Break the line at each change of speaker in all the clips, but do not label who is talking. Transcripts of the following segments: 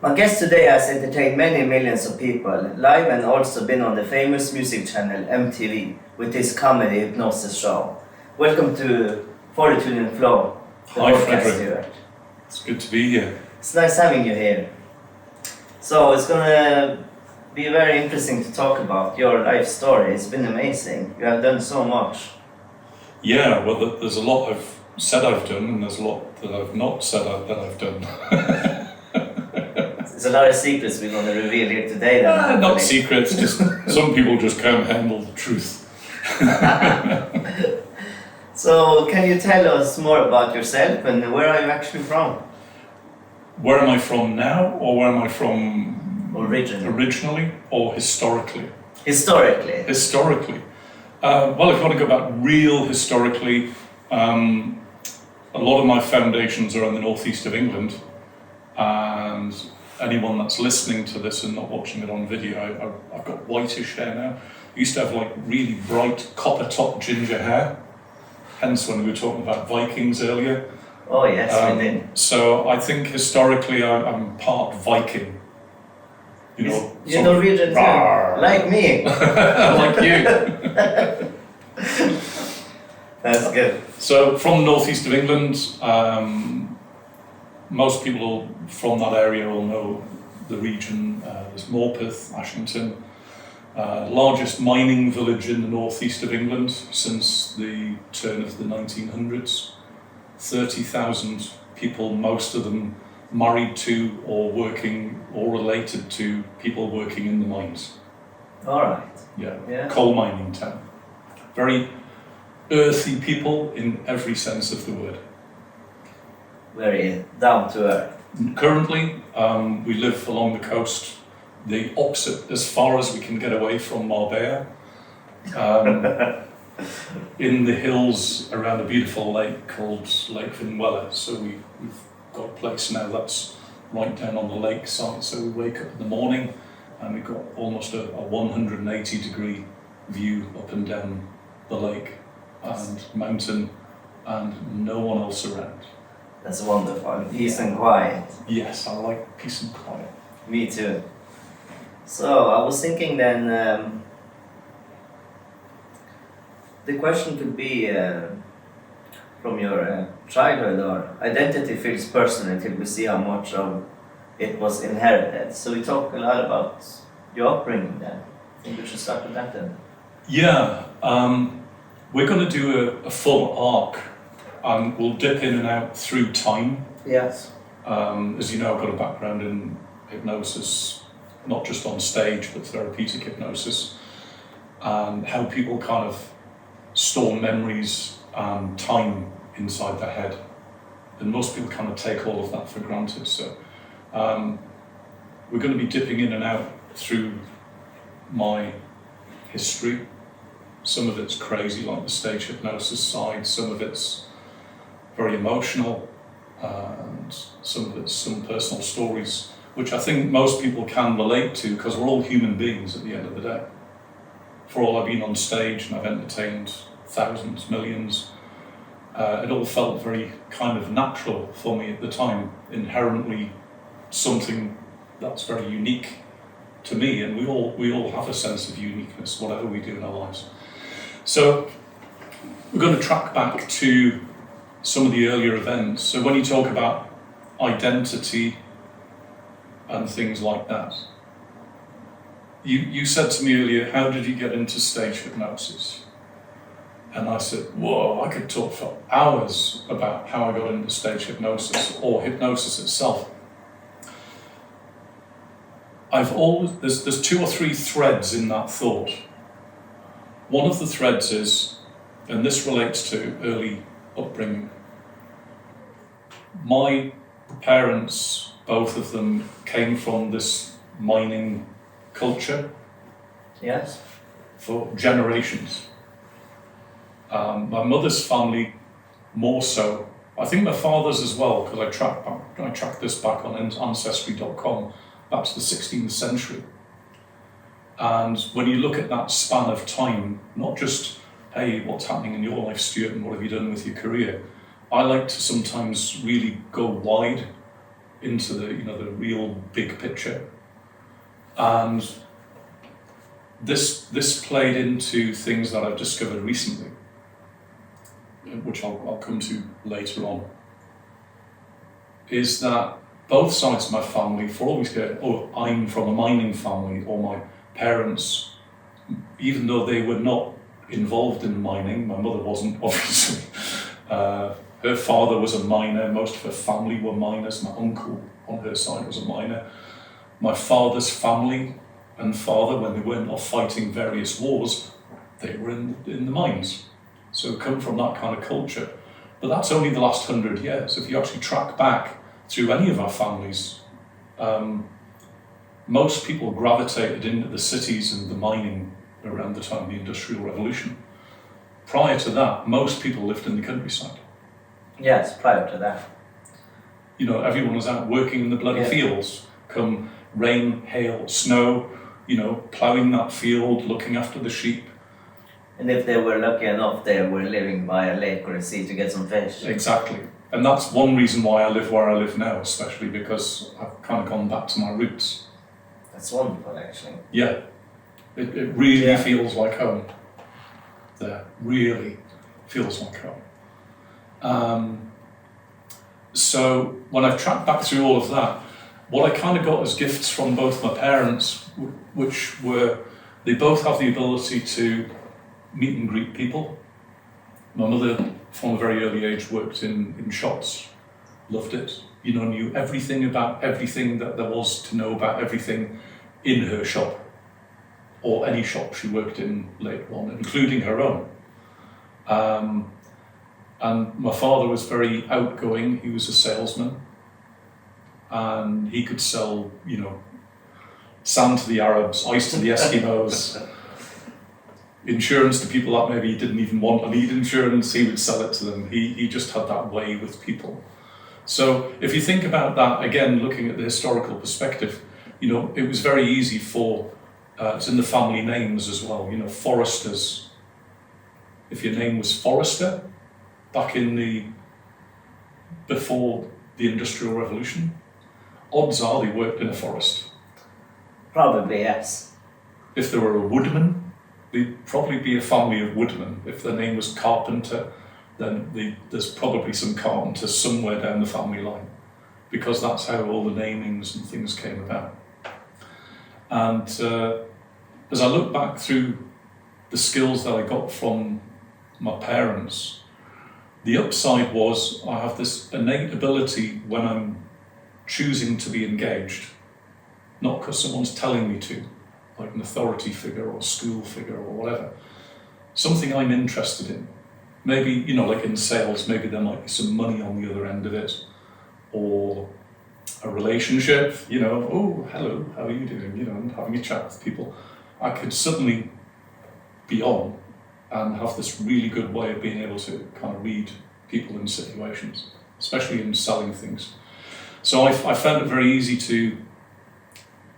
My guest today has entertained many millions of people live and also been on the famous music channel MTV with his comedy Hypnosis show. Welcome to Furtitude Flow, the
Hi,
podcast,
Frederick.
Stuart.
It's good to be here.
It's nice having you here. So it's gonna be very interesting to talk about your life story. It's been amazing. You have done so much.
Yeah, well, there's a lot I've said I've done, and there's a lot that I've not said that I've done.
There's a lot of secrets we're gonna reveal here today. Then,
Not secrets, just some people just can't handle the truth.
So can you tell us more about yourself and where are you actually from?
Where am I from now, or where am I from
Originally
or historically?
Historically.
Historically. Well, if you want to go back real historically, a lot of my foundations are in the northeast of England, and anyone that's listening to this and not watching it on video, I've got whitish hair now. I used to have like really bright copper top ginger hair, hence when we were talking about Vikings earlier.
Oh yes, we did.
So I think historically I'm part Viking.
You're Norwegian too, like me.
Like you.
That's good.
So from the northeast of England, most people from that area will know the region. There's Morpeth, Ashington, largest mining village in the northeast of England since the turn of the 1900s. 30,000 people, most of them married to or working or related to people working in the mines.
All right.
Yeah. Coal mining town. Very earthy people in every sense of the word.
Very down to earth.
Currently, we live along the coast, the opposite, as far as we can get away from Marbella, in the hills around a beautiful lake called Lake Finwella. So we've got a place now that's right down on the lake side. So we wake up in the morning and we've got almost a 180 degree view up and down the lake and mountain and no one else around.
That's wonderful. Peace and quiet.
Yes, I like peace and quiet.
Me too. So I was thinking then, the question could be from your childhood, or identity feels personal until we see how much of it was inherited. So we talk a lot about your upbringing then. I think we should start with that then.
Yeah, we're going to do a full arc. We'll dip in and out through time.
Yes.
As you know, I've got a background in hypnosis, not just on stage, but therapeutic hypnosis, and how people kind of store memories and time inside their head. And most people kind of take all of that for granted. So we're going to be dipping in and out through my history. Some of it's crazy, like the stage hypnosis side. Some of it's very emotional, and some of it's some personal stories, which I think most people can relate to because we're all human beings at the end of the day. For all I've been on stage and I've entertained thousands, millions, it all felt very kind of natural for me at the time, inherently something that's very unique to me, and we all have a sense of uniqueness, whatever we do in our lives. So we're going to track back to some of the earlier events. So when you talk about identity and things like that, you said to me earlier, how did you get into stage hypnosis? And I said, whoa, I could talk for hours about how I got into stage hypnosis or hypnosis itself. There's two or three threads in that thought. One of the threads is, and this relates to early upbringing, my parents, both of them, came from this mining culture.
Yes.
For generations. My mother's family more so. I think my father's as well, because I tracked this back on ancestry.com. That's the 16th century. And when you look at that span of time, not just, hey, what's happening in your life, Stuart, and what have you done with your career? I like to sometimes really go wide into the the real big picture. And this played into things that I've discovered recently, which I'll come to later on, is that both sides of my family, for always heard, oh, I'm from a mining family, or my parents, even though they were not involved in mining, my mother wasn't, obviously. Her father was a miner, most of her family were miners, my uncle on her side was a miner. My father's family and father, when they went off fighting various wars, they were in the mines. So come from that kind of culture. But that's only the last 100 years. If you actually track back through any of our families, most people gravitated into the cities and the mining around the time of the Industrial Revolution. Prior to that, most people lived in the countryside.
Yes, prior to that.
Everyone was out working in the bloody fields, come rain, hail, snow, ploughing that field, looking after the sheep.
And if they were lucky enough, they were living by a lake or a sea to get some fish.
Exactly. And that's one reason why I live where I live now, especially because I've kind of gone back to my roots.
That's wonderful, actually.
Yeah. It really feels like home. There. Really feels like home. So when I've tracked back through all of that, what I kind of got as gifts from both my parents, which were, they both have the ability to meet and greet people. My mother, from a very early age, worked in shops, loved it, knew everything about everything that there was to know about everything in her shop, or any shop she worked in later on, including her own. And my father was very outgoing. He was a salesman, and he could sell, sand to the Arabs, ice to the Eskimos, insurance to people that maybe didn't even want to need insurance. He would sell it to them. He just had that way with people. So if you think about that, again, looking at the historical perspective, it was very easy for, it's in the family names as well, foresters. If your name was Forester, back before the Industrial Revolution, odds are they worked in a forest.
Probably, yes.
If they were a woodman, they'd probably be a family of woodmen. If their name was Carpenter, then there's probably some carpenters somewhere down the family line, because that's how all the namings and things came about. And as I look back through the skills that I got from my parents, the upside was I have this innate ability when I'm choosing to be engaged, not because someone's telling me to, like an authority figure or a school figure or whatever, something I'm interested in. Maybe, like in sales, maybe there might be some money on the other end of it, or a relationship, oh, hello, how are you doing, and having a chat with people. I could suddenly be on and have this really good way of being able to kind of read people in situations, especially in selling things. So I found it very easy to,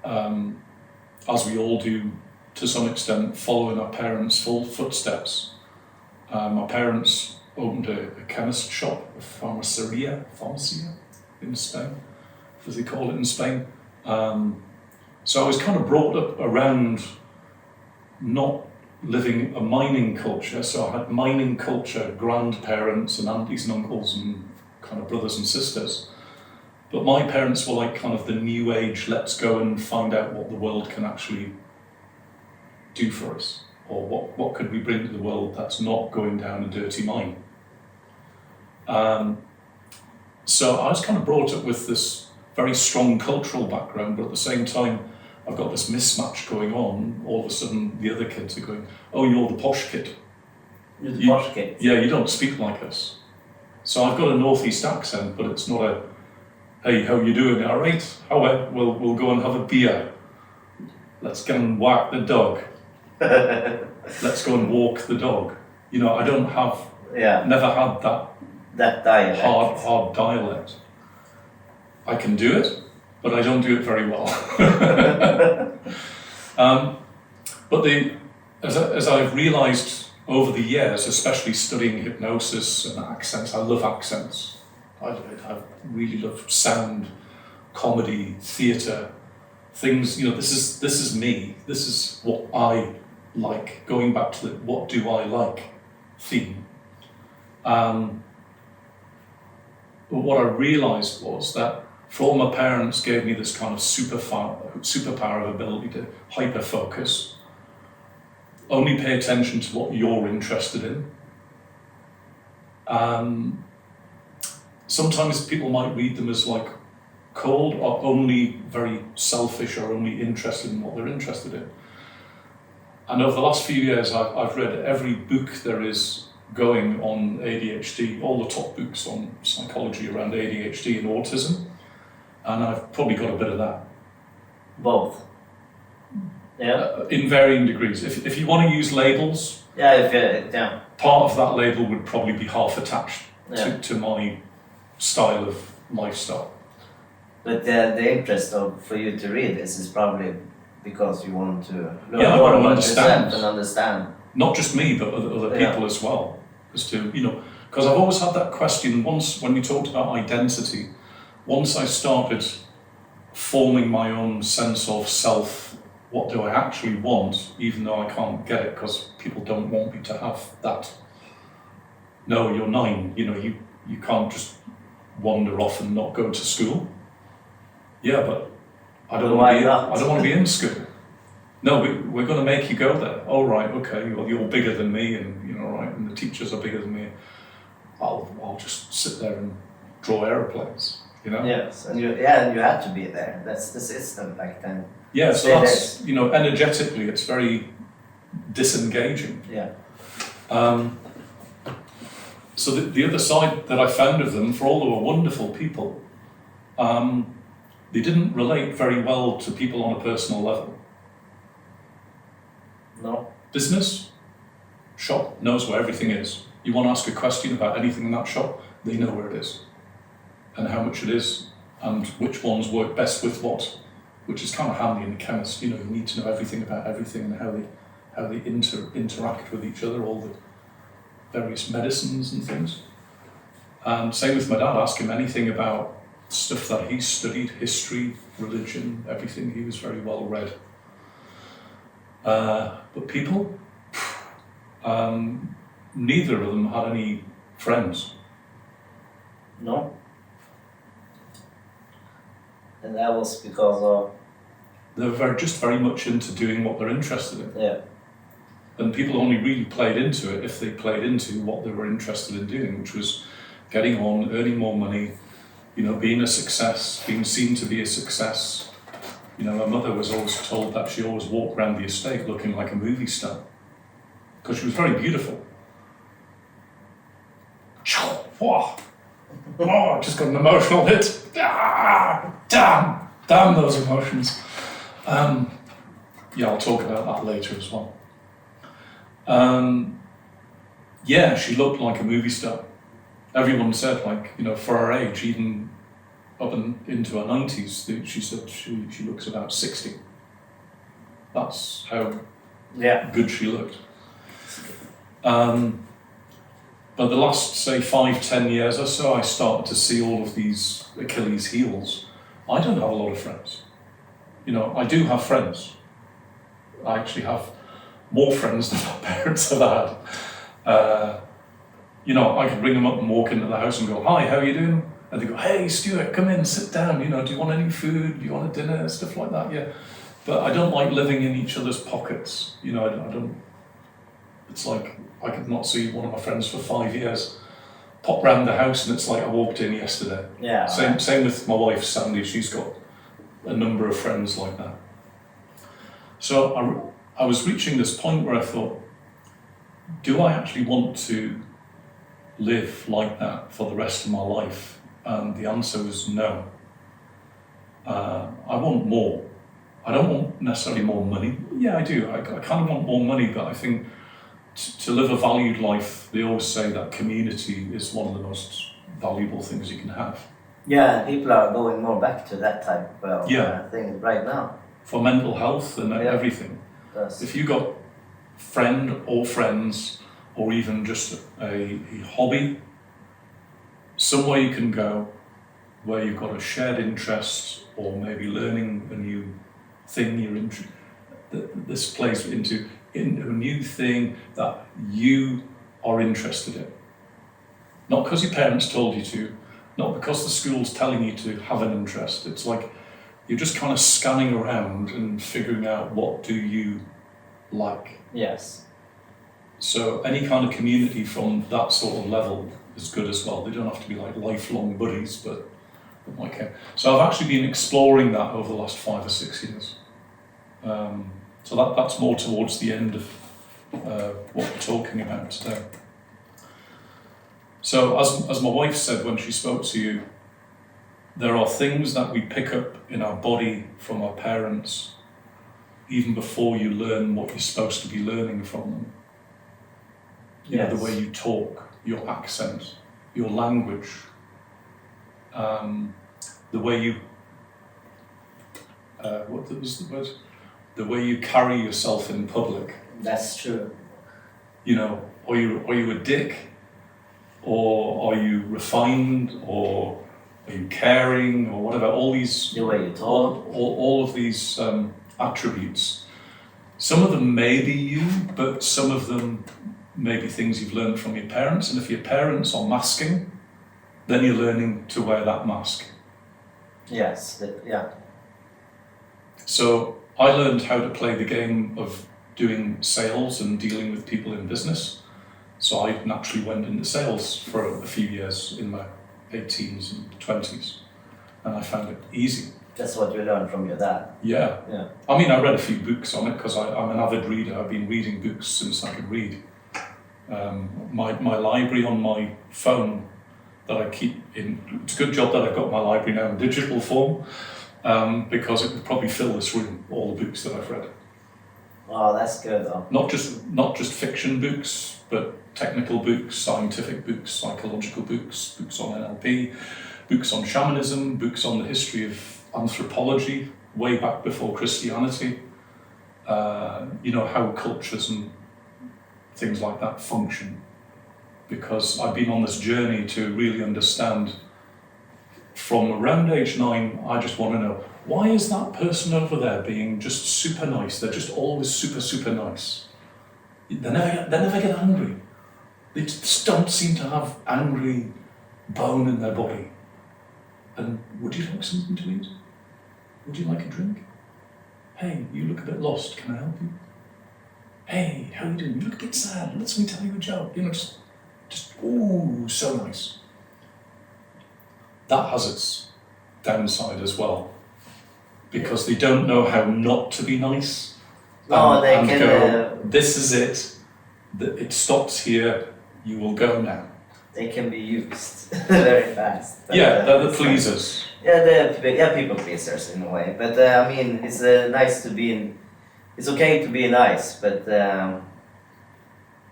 as we all do to some extent, follow in our parents' full footsteps. My parents opened a chemist shop, a farmacia in Spain, as they call it in Spain. So I was kind of brought up around not living a mining culture, so I had mining culture, grandparents and aunties and uncles and kind of brothers and sisters. But my parents were like kind of the new age, let's go and find out what the world can actually do for us, or what could we bring to the world that's not going down a dirty mine. So I was kind of brought up with this very strong cultural background, but at the same time, I've got this mismatch going on. All of a sudden, the other kids are going, oh, you're the posh kid.
You're the posh kid?
Yeah, you don't speak like us. So I've got a northeast accent, but it's not a, hey, how you doing? All right, we'll go and have a beer. Let's go and whack the dog. Let's go and walk the dog. I don't have, never had that
dialect.
hard dialect. I can do it, but I don't do it very well. But as I've realised over the years, especially studying hypnosis and accents, I love accents. I really love sound. comedy, theatre, things, you know, this is me, this is what I like, going back to the what do I like theme. But what I realised was that for all my parents gave me this kind of superpower of ability to hyper-focus, only pay attention to what you're interested in. Sometimes people might read them as like cold or only very selfish or only interested in what they're interested in. And over the last few years, I've read every book there is going on ADHD, all the top books on psychology around ADHD and autism, and I've probably got a bit of that.
Both. Yeah.
In varying degrees. If you want to use labels,
yeah.
Part of that label would probably be half attached to my style of lifestyle.
But the interest for you to read this is probably because you want to learn
more
about yourself and understand.
Not just me, but other people as well. Because I've always had that question. Once, when you talked about identity, once I started forming my own sense of self, what do I actually want, even though I can't get it because people don't want me to have that. No, you're 9, you can't just wander off and not go to school. Yeah, but I don't want to be in school. No, we're going to make you go there. Oh, right, okay, well, you're bigger than me, and right, and the teachers are bigger than me. I'll just sit there and draw aeroplanes,
Yes, and you had to be there. That's the system back then.
Yeah, so that's, energetically, it's very disengaging.
Yeah.
So the other side that I found of them, for all they were wonderful people, they didn't relate very well to people on a personal level.
No.
Business, shop, knows where everything is. You want to ask a question about anything in that shop, they know where it is, and how much it is, and which ones work best with what, which is kind of handy in a chemist. You need to know everything about everything and how they interact with each other, all the various medicines and things. And same with my dad, ask him anything about stuff that he studied, history, religion, everything. He was very well read. But people, neither of them had any friends.
No. And that was because of...
They were just very much into doing what they're interested in.
Yeah.
And people only really played into it if they played into what they were interested in doing, which was getting on, earning more money, being a success, being seen to be a success. My mother was always told that she always walked around the estate looking like a movie star, because she was very beautiful. Oh, I just got an emotional hit. Damn those emotions. I'll talk about that later as well. She looked like a movie star. Everyone said, for her age, even up into her 90s, she said she looks about 60. That's how good she looked. But the last, say, 5-10 years or so, I started to see all of these Achilles heels. I don't have a lot of friends. I do have friends. I actually have more friends than my parents have had. I could bring them up and walk into the house and go, "Hi, how are you doing?" And they go, "Hey, Stuart, come in, sit down. Do you want any food? Do you want a dinner?" Stuff like that. Yeah, but I don't like living in each other's pockets. I don't. It's like I could not see one of my friends for 5 years. Pop round the house and it's like I walked in yesterday.
Yeah.
Same with my wife, Sandie. She's got a number of friends like that. So I was reaching this point where I thought, do I actually want to live like that for the rest of my life? And the answer was no. I want more. I don't want necessarily more money. Yeah, I do. I kind of want more money, but I think to live a valued life, they always say that community is one of the most valuable things you can have.
Yeah, people are going more back to that type of thing right now.
For mental health and everything.
Yes.
If you got friend or friends, or even just a hobby, somewhere you can go, where you've got a shared interest, or maybe learning a new thing this plays into a new thing that you are interested in. Not because your parents told you to, not because the school's telling you to have an interest. It's like you're just kind of scanning around and figuring out what do you like.
Yes.
So any kind of community from that sort of level is good as well. They don't have to be like lifelong buddies, but okay. So I've actually been exploring that over the last 5 or 6 years. So that's more towards the end of what we're talking about today. So as my wife said when she spoke to you, there are things that we pick up in our body from our parents even before you learn what you're supposed to be learning from them. You know, the way you talk, your accent, your language, the way you, what was the word? The way you carry yourself in public.
That's true.
You know, are you a dick? Or are you refined? Or are you caring? Or whatever, all these...
The way you talk.
All of these attributes. Some of them may be you, but some of them may be things you've learned from your parents. And if your parents are masking, then you're learning to wear that mask.
Yes, yeah.
So I learned how to play the game of doing sales and dealing with people in business. So I naturally went into sales for a few years in my 18s and 20s. And I found it easy.
That's what you learned from your dad.
Yeah. I mean, I read a few books on it because I'm an avid reader. I've been reading books since I could read. My library on my phone that I keep in, it's a good job that I've got my library now in digital form, because it would probably fill this room, all the books that I've read.
Oh, that's good though.
Not just fiction books, but technical books, scientific books, psychological books, books on NLP, books on shamanism, books on the history of anthropology, way back before Christianity, you know, how cultures and things like that function. Because I've been on this journey to really understand, from around age 9, I just want to know, why is that person over there being just super nice? They're just always super, super nice. They never get angry. They just don't seem to have angry bone in their body. And would you like something to eat? Would you like a drink? Hey, you look a bit lost, can I help you? Hey, how are you doing? You look a bit sad, let me tell you a joke. You know, just ooh, so nice. That has its downside as well, because they don't know how not to be nice.
No, they
and
can...
go, this is it, it stops here, you will go now.
They can be used very fast. But,
yeah, they're the pleasers.
Yeah, they're people pleasers in a way. But I mean, it's nice to be in... It's okay to be nice, but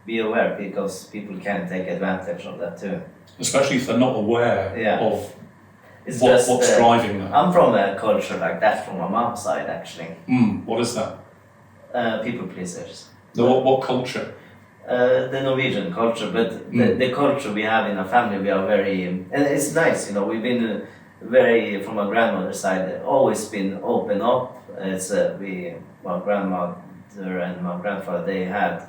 be aware, because people can take advantage of that too. Especially
if they're not aware of what's driving them.
I'm from a culture like that from my mom's side, actually.
What is that?
People pleasers.
What culture?
The Norwegian culture, but the culture we have in our family, we are very... and it's nice, you know, we've been very, from my grandmother's side, always been open up. It's my grandmother and my grandfather, they had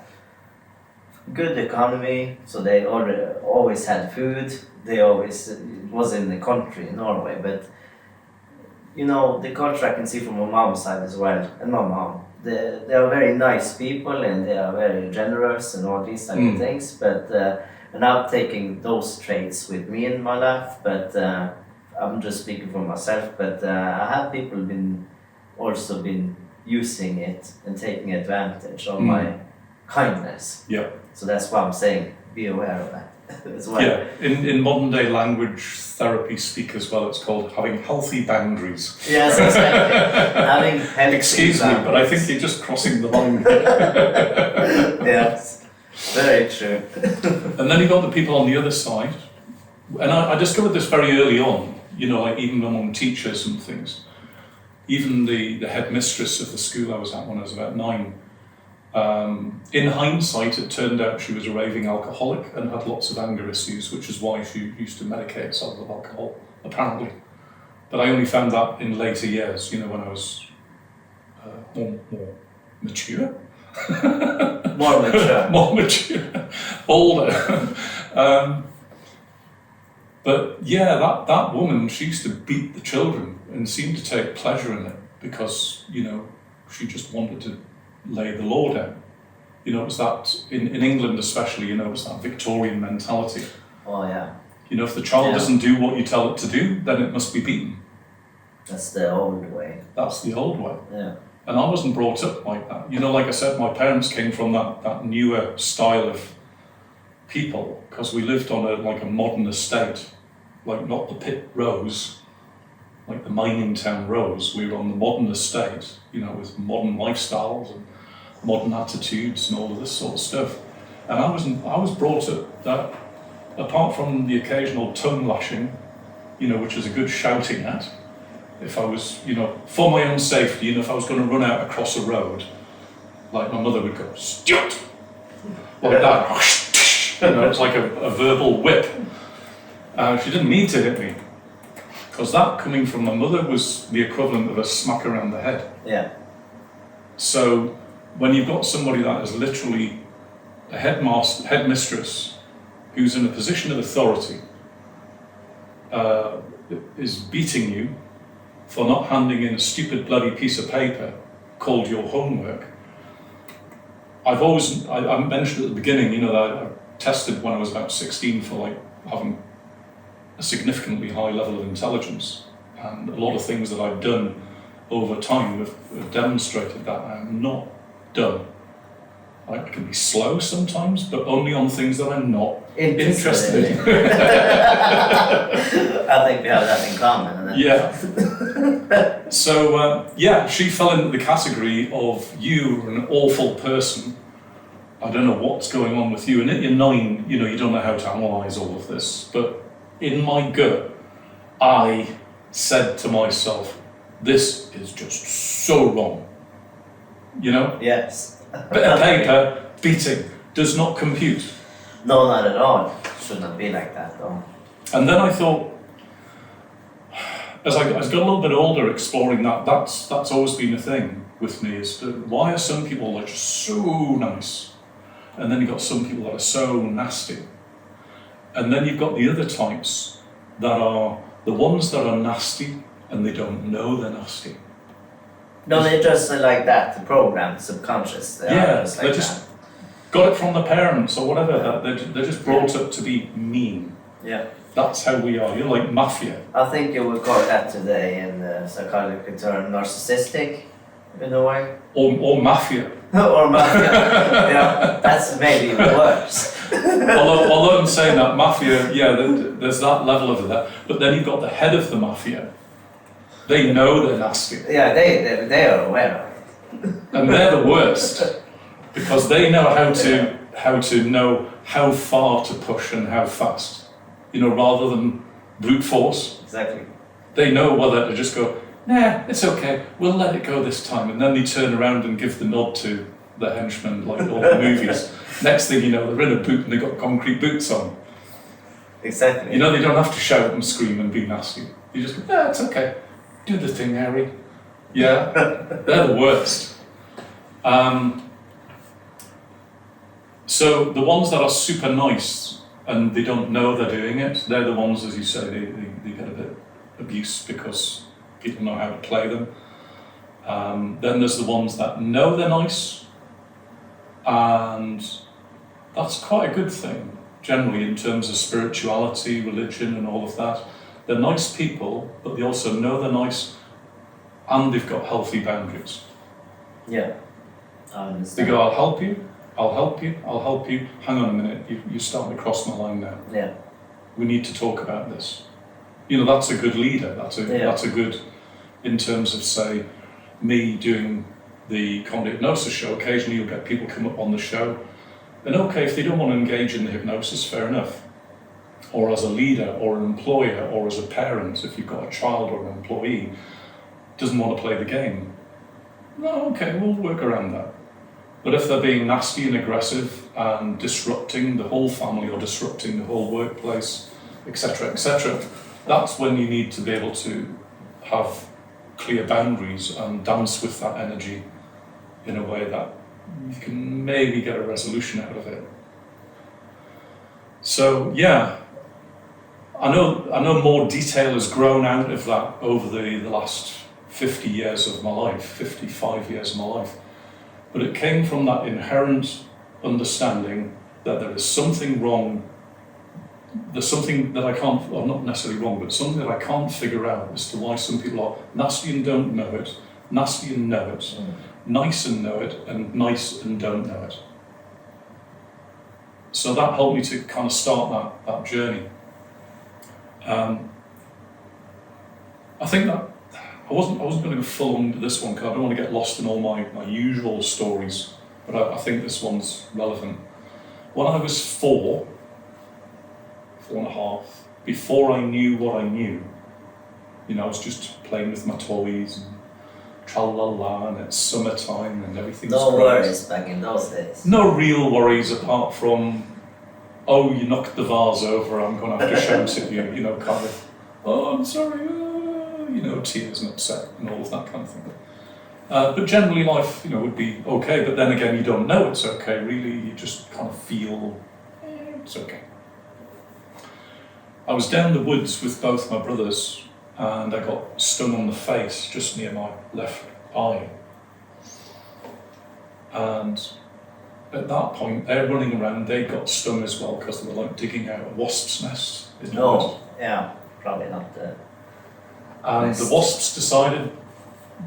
good economy, so they always had food. They always, it was in the country in Norway, but you know, the culture I can see from my mom's side as well, and my mom, they are very nice people and they are very generous and all these type of things, but and I'm taking those traits with me in my life, but I'm just speaking for myself, but I have people also been using it and taking advantage of my kindness.
Yeah.
So that's why I'm saying, be aware of that as well.
Yeah, in modern day language therapy speak as well, it's called having healthy boundaries.
Yes, exactly. Having healthy
Excuse
boundaries.
me, but I think you're just crossing the line.
Yes, very true.
And then you've got the people on the other side, and I discovered this very early on, you know, like even among teachers and things. Even the headmistress of the school I was at when I was about 9, in hindsight, it turned out she was a raving alcoholic and had lots of anger issues, which is why she used to medicate herself with alcohol, apparently. But I only found that in later years, you know, when I was more mature.
More mature.
More mature. Older. But yeah, that woman, she used to beat the children and seemed to take pleasure in it because, you know, she just wanted to lay the law down. You know, it was that, in England especially, you know, it was that Victorian mentality.
Oh yeah.
You know, if the child doesn't do what you tell it to do, then it must be beaten.
That's the old way.
That's the old way.
Yeah.
And I wasn't brought up like that. You know, like I said, my parents came from that newer style of people because we lived on a modern estate, like not the pit rows, like the mining town rows. We were on the modern estate, you know, with modern lifestyles and modern attitudes and all of this sort of stuff. And I was brought up that, apart from the occasional tongue lashing, you know, which is a good shouting at, if I was, you know, for my own safety, you know, if I was going to run out across a road, like my mother would go, "Stuart!" like that. You know, it's like a verbal whip. She didn't need to hit me, because that coming from my mother was the equivalent of a smack around the head.
Yeah.
So when you've got somebody that is literally a headmistress who's in a position of authority, is beating you for not handing in a stupid bloody piece of paper called your homework. I mentioned at the beginning, you know, that I tested when I was about 16 for like having a significantly high level of intelligence, and a lot of things that I've done over time have demonstrated that I'm not dumb. I can be slow sometimes, but only on things that I'm not interested in.
I think we have that in common.
Yeah. So, she fell into the category of you are an awful person. I don't know what's going on with you. And at your 9, you know, you don't know how to analyse all of this. But in my gut, I said to myself, this is just so wrong. You know?
Yes.
Bit of paper, beating, does not compute.
No, not at all. Should not be like that, though.
And then I thought, as I got a little bit older, exploring that's always been a thing with me, is why are some people like so nice, and then you've got some people that are so nasty, and then you've got the other types that are the ones that are nasty and they don't know they're nasty.
No, they're just like that, the program, subconscious.
They just got it from the parents or whatever. They're just brought up to be mean.
Yeah.
That's how we are. You're like mafia.
I think you would call that today in the psychological term narcissistic, in a way.
Or mafia.
Or mafia. Yeah, that's maybe worse.
although I'm saying that mafia, there's that level of that. But then you've got the head of the mafia. They know they're nasty.
Yeah, they are aware of it.
And they're the worst, because they know how to know how far to push and how fast. You know, rather than brute force.
Exactly.
They know whether to just go, nah, it's okay, we'll let it go this time, and then they turn around and give the nod to the henchmen, like all the movies. Next thing you know, they're in a boot and they've got concrete boots on.
Exactly.
You know, they don't have to shout and scream and be nasty. You just go, yeah, it's okay. Do the thing, Harry. Yeah, they're the worst. So the ones that are super nice and they don't know they're doing it, they're the ones, as you say, they get a bit abuse because people know how to play them. Then there's the ones that know they're nice, and that's quite a good thing, generally, in terms of spirituality, religion and all of that. They're nice people, but they also know they're nice, and they've got healthy boundaries.
Yeah, I understand.
They go, I'll help you, I'll help you, I'll help you. Hang on a minute, you're starting to cross my line now.
Yeah.
We need to talk about this. You know, that's a good leader. That's a good, in terms of, say, me doing the comedy hypnosis show. Occasionally you'll get people come up on the show, and okay, if they don't want to engage in the hypnosis, fair enough. Or as a leader, or an employer, or as a parent, if you've got a child or an employee, doesn't want to play the game. No, okay, we'll work around that. But if they're being nasty and aggressive and disrupting the whole family or disrupting the whole workplace, etc., that's when you need to be able to have clear boundaries and dance with that energy in a way that you can maybe get a resolution out of it. So yeah, I know more detail has grown out of that over the last 50 years of my life, 55 years of my life. But it came from that inherent understanding that there is something wrong, there's something that I can't, or not necessarily wrong, but something that I can't figure out as to why some people are nasty and don't know it, nasty and know it, nice and know it, and nice and don't know it. So that helped me to kind of start that journey. I think that I wasn't going to go full on this one because I don't want to get lost in all my usual stories, but I think this one's relevant. When I was 4.5, before I knew what I knew, I was just playing with my toys and tra-la-la, and it's summertime and everything's
No
great.
worries back in those days.
No real worries apart from, oh, you knocked the vase over, I'm going to have to shout at you, kind of, oh, I'm sorry, tears and upset and all of that kind of thing. But generally life, would be okay, but then again, you don't know it's okay, really, you just kind of feel it's okay. I was down the woods with both my brothers and I got stung on the face just near my left eye. And at that point, they're running around, they got stung as well because they were like digging out a wasp's nest in the woods.
Yeah, probably not the
And the wasps decided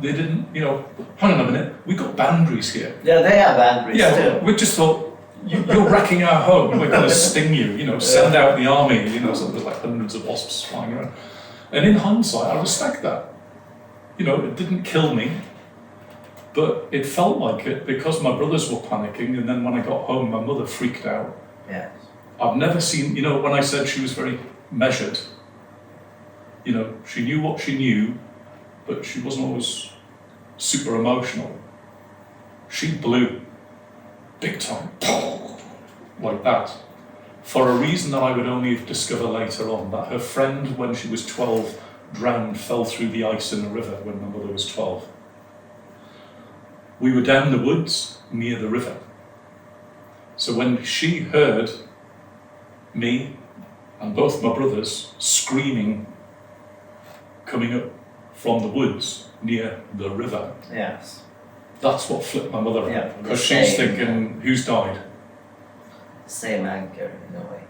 they didn't, hang on a minute, we got boundaries here.
Yeah, they have boundaries too.
We just thought, you're wrecking our home, we're going to sting you, send out the army, so there's like hundreds of wasps flying around. And in hindsight, I respect that. It didn't kill me, but it felt like it because my brothers were panicking, and then when I got home, my mother freaked out.
Yeah.
I've never seen, when I said she was very measured, she knew what she knew, but she wasn't always super emotional. She blew, big time, like that, for a reason that I would only discover later on, that her friend, when she was 12, drowned, fell through the ice in the river when my mother was 12. We were down the woods near the river. So when she heard me and both my brothers screaming, coming up from the woods near the river,
Yes.
that's what flipped my mother
Yeah,
out. Because she's thinking, who's died?
Same anchor in a way.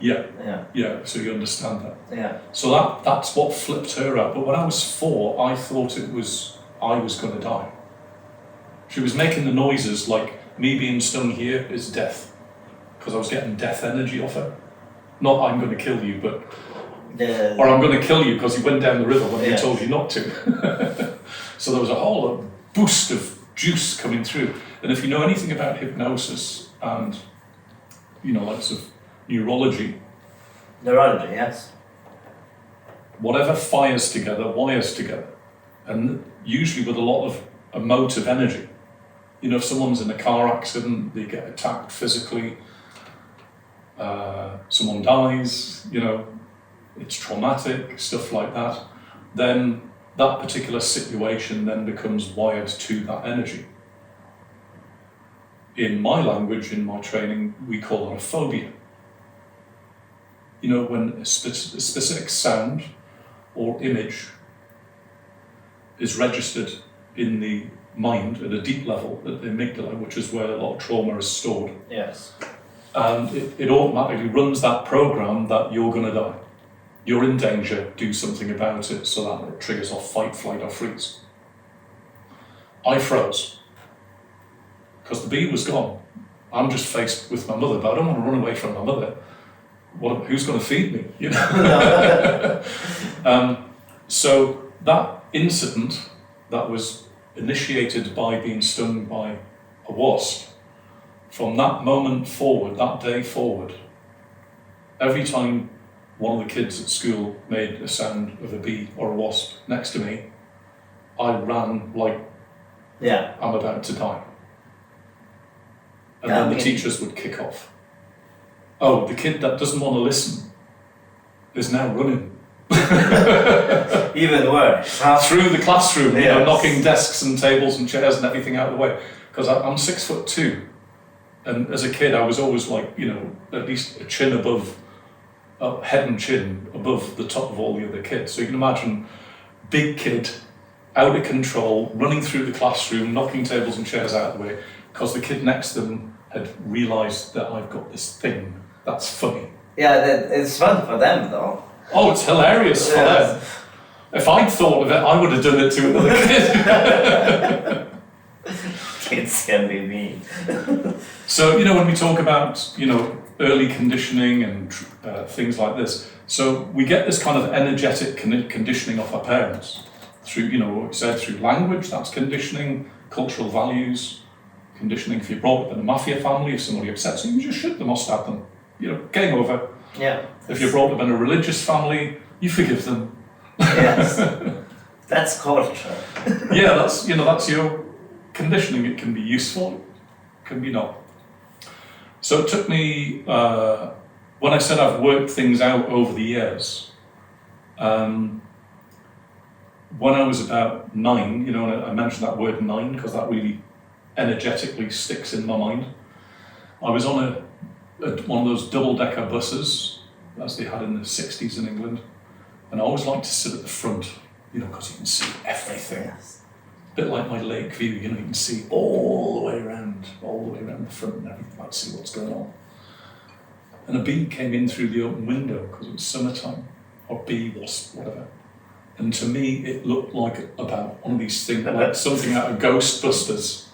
Yeah, so you understand that.
Yeah.
So that's what flipped her out. But when I was 4, I thought I was going to die. She was making the noises like me being stung here is death, because I was getting death energy off her. Not I'm going to kill you, but or I'm going to kill you because you went down the river when they told you not to. So there was a whole boost of juice coming through. And if you know anything about hypnosis and lots of neurology,
yes.
whatever fires together, wires together. And usually with a lot of emotive energy. If someone's in a car accident, they get attacked physically, someone dies, it's traumatic, stuff like that, then that particular situation then becomes wired to that energy. In my language, in my training, we call it a phobia. When a specific sound or image is registered in the mind at a deep level, at the amygdala, which is where a lot of trauma is stored.
Yes.
And it automatically runs that program that you're going to die. You're in danger, do something about it, so that it triggers off fight, flight, or freeze. I froze. Because the bee was gone. I'm just faced with my mother, but I don't want to run away from my mother. Who's going to feed me? So that incident that was initiated by being stung by a wasp, from that moment forward, that day forward, every time one of the kids at school made a sound of a bee or a wasp next to me, I ran like I'm about to die. And then the teachers would kick off. Oh, the kid that doesn't want to listen is now running.
Even worse. Huh?
through the classroom, you know,
Yes.
knocking desks and tables and chairs and everything out of the way. Because I'm 6'2", and as a kid I was always like, you know, at least a chin above, head and chin above the top of all the other kids. So you can imagine, big kid, out of control, running through the classroom, knocking tables and chairs out of the way, because the kid next to them had realised that I've got this thing that's funny.
Yeah, it's fun for them though.
Oh, it's hilarious for
Yes.
them. If I'd thought of it, I would have done it to another kid.
Kids can be mean.
So, you know, when we talk about, you know, early conditioning and things like this, so we get this kind of energetic conditioning of our parents through, you know, what we said, through language, that's conditioning, cultural values, conditioning. If you're brought up in a mafia family, if somebody upsets you, you just shoot them or stab them. You know, game over.
Yeah.
If you're brought up in a religious family, you forgive them.
Yes. That's culture.
Yeah, that's, you know, that's your conditioning. It can be useful, it can be not. So it took me, when I said I've worked things out over the years, when I was about 9, you know, and I mentioned that word 9 because that really energetically sticks in my mind. I was on one of those double-decker buses, as they had in the 60s in England, and I always liked to sit at the front, you know, because you can see everything.
Yes.
A bit like my lake view, you know, you can see all the way around the front and everything, like see what's going on. And a bee came in through the open window because it was summertime, or bee, wasp, whatever. And to me, it looked like about one of these things, like something out of Ghostbusters.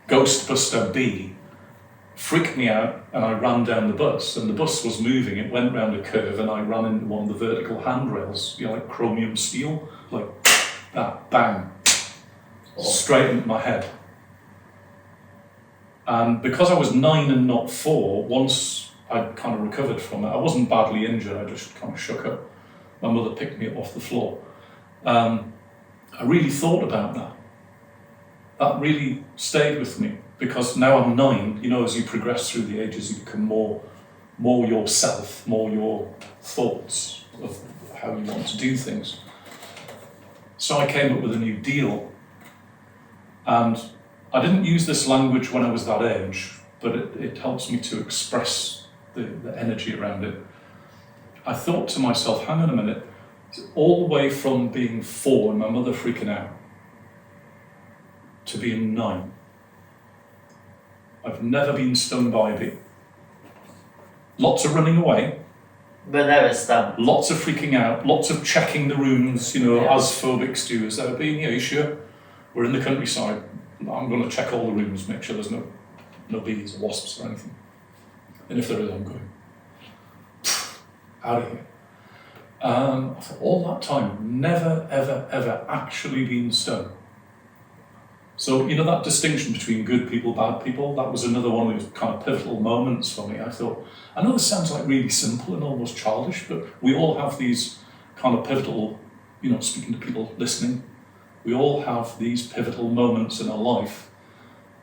Ghostbuster bee freaked me out, and I ran down the bus, and the bus was moving. It went round a curve, and I ran into one of the vertical handrails, you know, like chromium steel, like that, bang, straight into my head. And because I was 9 and not 4, once I kind of recovered from it, I wasn't badly injured, I just kind of shook up. My mother picked me up off the floor. I really thought about that. That really stayed with me, because now I'm 9, you know, as you progress through the ages, you become more yourself, more your thoughts of how you want to do things. So I came up with a new deal, and I didn't use this language when I was that age, but it helps me to express the energy around it. I thought to myself, hang on a minute, all the way from being 4 and my mother freaking out to being 9, I've never been stung by a bee. Lots of running away,
But never stop.
lots of freaking out, lots of checking the rooms, you know,
Yeah.
as phobics do. Is there a bee? Yeah, you sure? We're in the countryside. I'm going to check all the rooms, make sure there's no bees or wasps or anything. And if there is, I'm going out of here. I thought, all that time, never, ever, ever actually been stung. So, you know, that distinction between good people, bad people, that was another one of those kind of pivotal moments for me. I thought, I know this sounds like really simple and almost childish, but we all have these kind of pivotal, you know, speaking to people listening, we all have these pivotal moments in our life,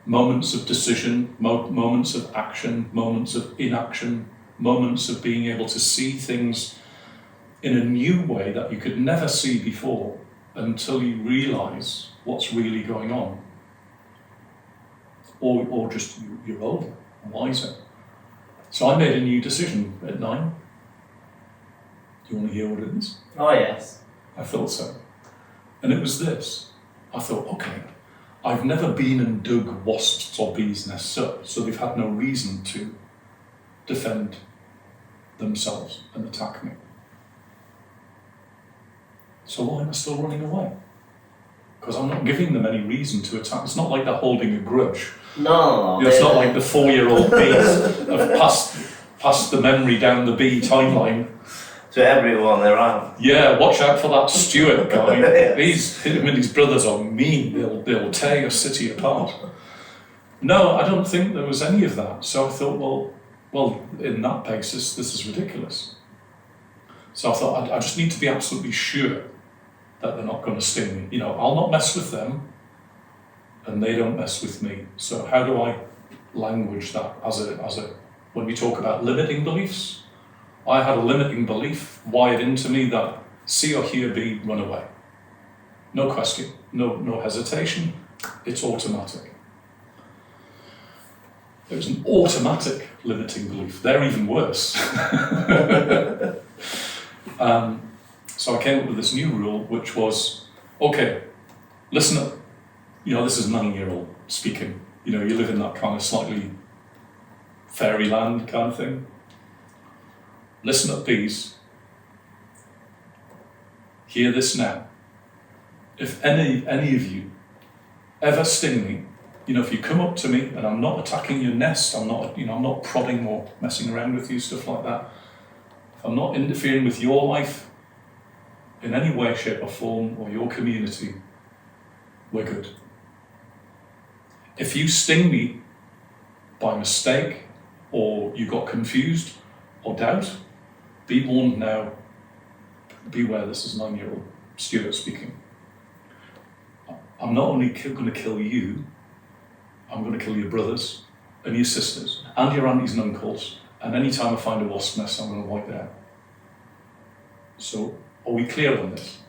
moments of decision, moments of action, moments of inaction, moments of being able to see things in a new way that you could never see before until you realise what's really going on. Or just you're older, wiser. So I made a new decision at 9. Do you want to hear what it is?
Oh yes.
I thought so. And it was this. I thought, okay, I've never been and dug wasps or bees' nests up, so they've had no reason to defend themselves and attack me. So why am I still running away? Because I'm not giving them any reason to attack. It's not like they're holding a grudge.
No.
It's not like the 4-year-old bees have passed the memory down the bee timeline.
To everyone around.
Yeah, watch out for that Stuart guy.
Yes.
Him and his brothers are mean. They'll tear your city apart. No, I don't think there was any of that. So I thought, well, in that basis, this is ridiculous. So I thought, I just need to be absolutely sure that they're not going to sting me. You know, I'll not mess with them, and they don't mess with me. So how do I language that as a when we talk about limiting beliefs? I had a limiting belief wired into me that see or hear B, run away. No question, no hesitation, it's automatic. It was an automatic limiting belief. They're even worse. So I came up with this new rule, which was, okay, listen up. This is 9-year-old speaking. You live in that kind of slightly fairyland kind of thing. Listen up, please. Hear this now. If any of you ever sting me, if you come up to me and I'm not attacking your nest, I'm not prodding or messing around with you, stuff like that. If I'm not interfering with your life in any way, shape or form, or your community, we're good. If you sting me by mistake, or you got confused or doubt, be warned now. Beware, this is 9-year-old Stuart speaking. I'm not only going to kill you, I'm going to kill your brothers and your sisters and your aunties and uncles, and any time I find a wasp nest, I'm going to wipe it out. So, are we clear on this?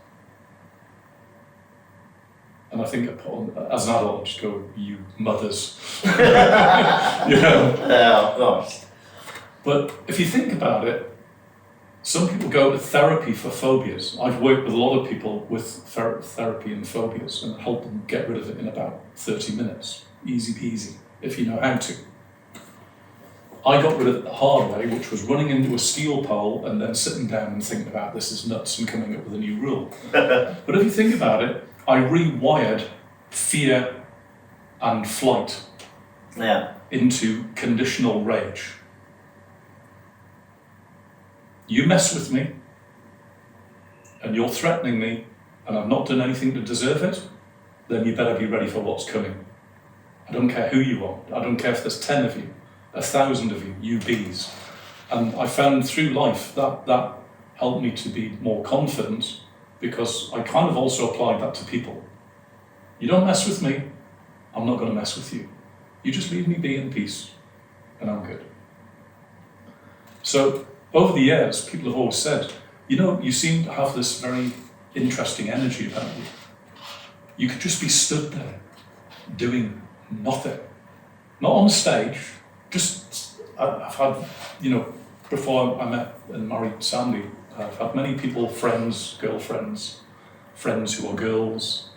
And I think as an adult, I just go, you mothers.
Yeah, of course.
But if you think about it, some people go to therapy for phobias. I've worked with a lot of people with therapy and phobias and helped them get rid of it in about 30 minutes. Easy peasy, if you know how to. I got rid of it the hard way, which was running into a steel pole and then sitting down and thinking about this is nuts and coming up with a new rule. But if you think about it, I rewired fear and flight into conditional rage. You mess with me, and you're threatening me, and I've not done anything to deserve it, then you better be ready for what's coming. I don't care who you are. I don't care if there's 10 of you, 1,000 of you bees. And I found through life that helped me to be more confident, because I kind of also applied that to people. You don't mess with me, I'm not going to mess with you. You just leave me be in peace, and I'm good. So, over the years, people have always said, you seem to have this very interesting energy about you. You could just be stood there, doing nothing. Not on stage, I've had, before I met and married Sandie, I've had many people, friends, girlfriends, friends who are girls,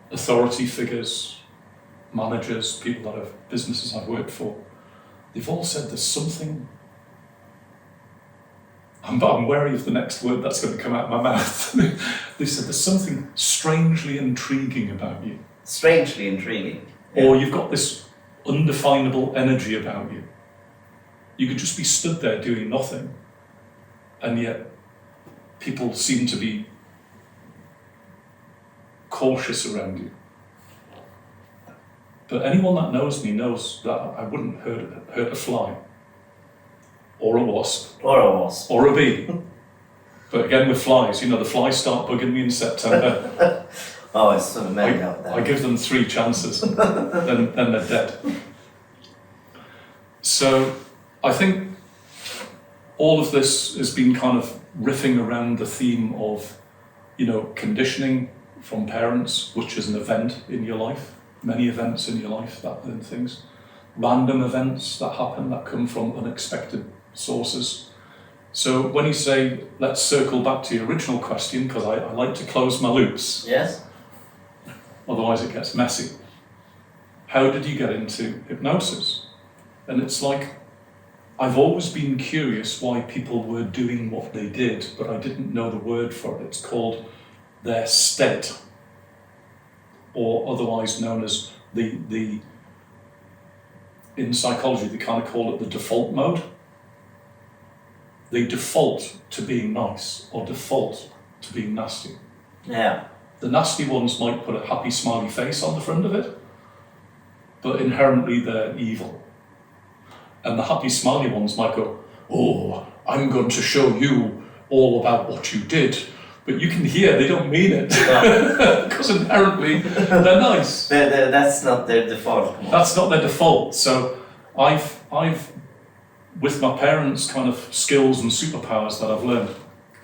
authority figures, managers, people that have businesses I've worked for. They've all said there's something. I'm wary of the next word that's going to come out of my mouth. They said there's something strangely intriguing about you.
Strangely intriguing.
Or you've got this undefinable energy about you. You could just be stood there doing nothing, and yet people seem to be cautious around you. But anyone that knows me knows that I wouldn't hurt a fly, or a wasp, or a bee. But again, with flies, the flies start bugging me in September.
Oh, it's so many out there.
I give them 3 chances, then they're dead. So I think all of this has been kind of riffing around the theme of, conditioning from parents, which is an event in your life, many events in your life and things, random events that happen that come from unexpected sources. So when you say, let's circle back to your original question, because I like to close my loops.
Yes.
Otherwise it gets messy. How did you get into hypnosis? And it's like, I've always been curious why people were doing what they did, but I didn't know the word for it. It's called their state, or otherwise known as the in psychology, they kind of call it the default mode. They default to being nice or default to being nasty.
Yeah.
The nasty ones might put a happy smiley face on the front of it, but inherently they're evil. And the happy smiley ones might go, oh, I'm going to show you all about what you did. But you can hear they don't mean it, because inherently they're nice.
That's not their default.
That's not their default. So I've with my parents' kind of skills and superpowers that I've learned,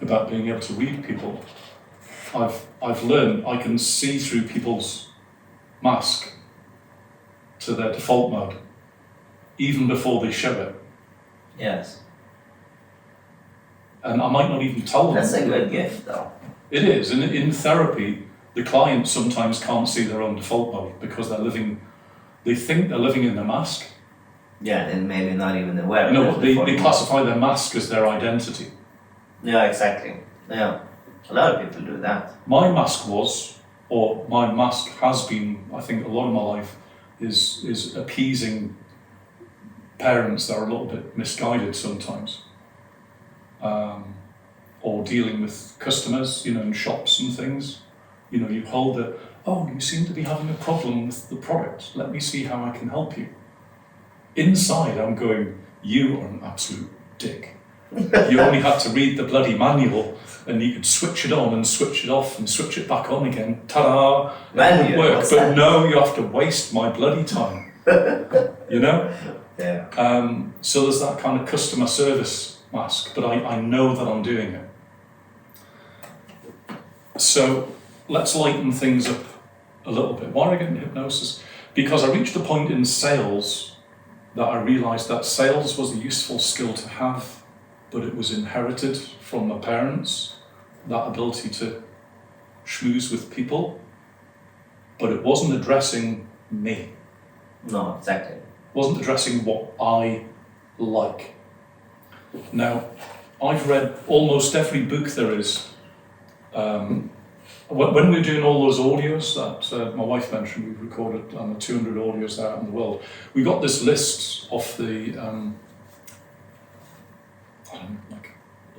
about being able to read people. I've learned I can see through people's mask to their default mode, even before they show it.
Yes.
And I might not even tell them.
That's a good gift, though.
It is. And in therapy, the client sometimes can't see their own default mode because they think they're living in a mask.
Yeah, and maybe not even aware.
You know, they classify their mask as their identity.
Yeah, exactly. Yeah, a lot of people do that.
My mask has been, I think a lot of my life, is appeasing parents that are a little bit misguided sometimes. Or dealing with customers, you know, in shops and things. You know, you hold you seem to be having a problem with the product. Let me see how I can help you. Inside, I'm going, you are an absolute dick. You only had to read the bloody manual and you could switch it on and switch it off and switch it back on again. Ta-da! It would work. But no, you have to waste my bloody time. You know?
Yeah.
So there's that kind of customer service mask, but I know that I'm doing it. So let's lighten things up a little bit. Why are I getting hypnosis? Because I reached a point in sales that I realised that sales was a useful skill to have, but it was inherited from my parents, that ability to schmooze with people, but it wasn't addressing me.
No, exactly.
It wasn't addressing what I like. Now, I've read almost every book there is. When we were doing all those audios that my wife mentioned, we've recorded 200 audios out in the world, we got this list of the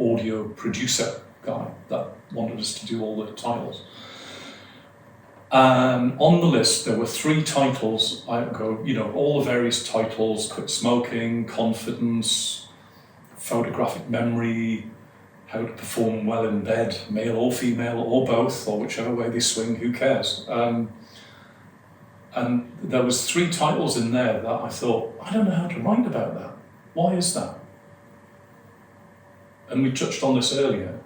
audio producer guy that wanted us to do all the titles. And on the list there were 3 titles. I go, you know, all the various titles: quit smoking, confidence, photographic memory, how to perform well in bed, male or female or both, or whichever way they swing, who cares? And there was 3 titles in there that I thought, I don't know how to write about that. Why is that? And we touched on this earlier,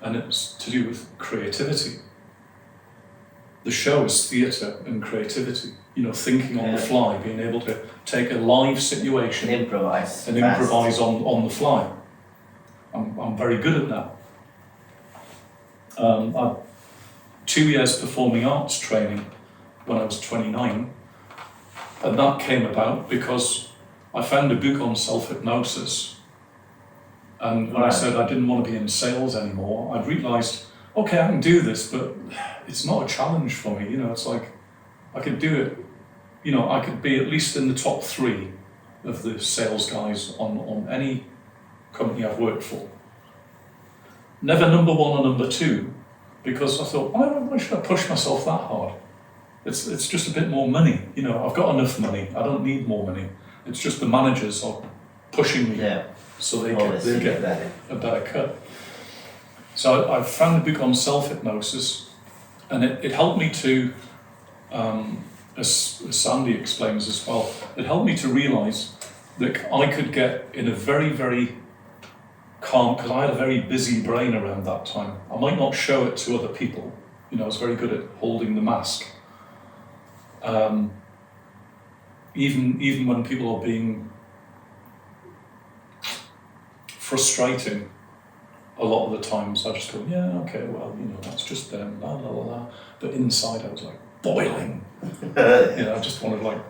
and it's to do with creativity. The show is theatre and creativity. You know, thinking on the fly, being able to take a live situation
and improvise
on the fly. I'm very good at that. I had 2 years performing arts training when I was 29, and that came about because I found a book on self-hypnosis, and when I said I didn't want to be in sales anymore, I'd realised, okay, I can do this, but it's not a challenge for me. You know, it's like I could do it. You know, I could be at least in the top 3 of the sales guys on any company I've worked for. Never number 1 or number 2, because I thought, why should I push myself that hard? It's just a bit more money. You know, I've got enough money. I don't need more money. It's just the managers are pushing me so they get a better cut. So I found a book on self-hypnosis, and it helped me to, as Sandie explains as well, it helped me to realise that I could get in a very, very calm, because I had a very busy brain around that time. I might not show it to other people. You know, I was very good at holding the mask. Even when people are being frustrating, a lot of the times I just go, yeah, okay, well, you know, that's just them, la la la la. But inside I was like boiling. You know, I just wanted like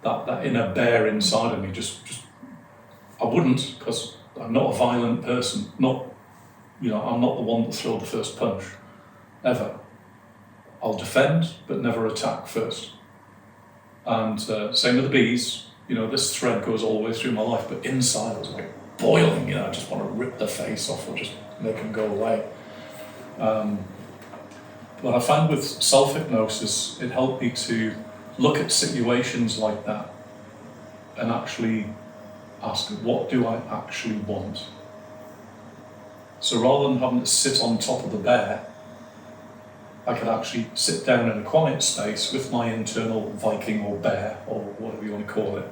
that inner bear inside of me. Just I wouldn't, because I'm not a violent person. I'm not the one that throws the first punch, ever. I'll defend, but never attack first. And same with the bees. You know, this thread goes all the way through my life, but inside I was like boiling. You know, I just want to rip their face off or just make them go away. But I found with self-hypnosis, it helped me to look at situations like that and actually ask, what do I actually want? So rather than having to sit on top of the bear, I could actually sit down in a quiet space with my internal Viking or bear, or whatever you want to call it.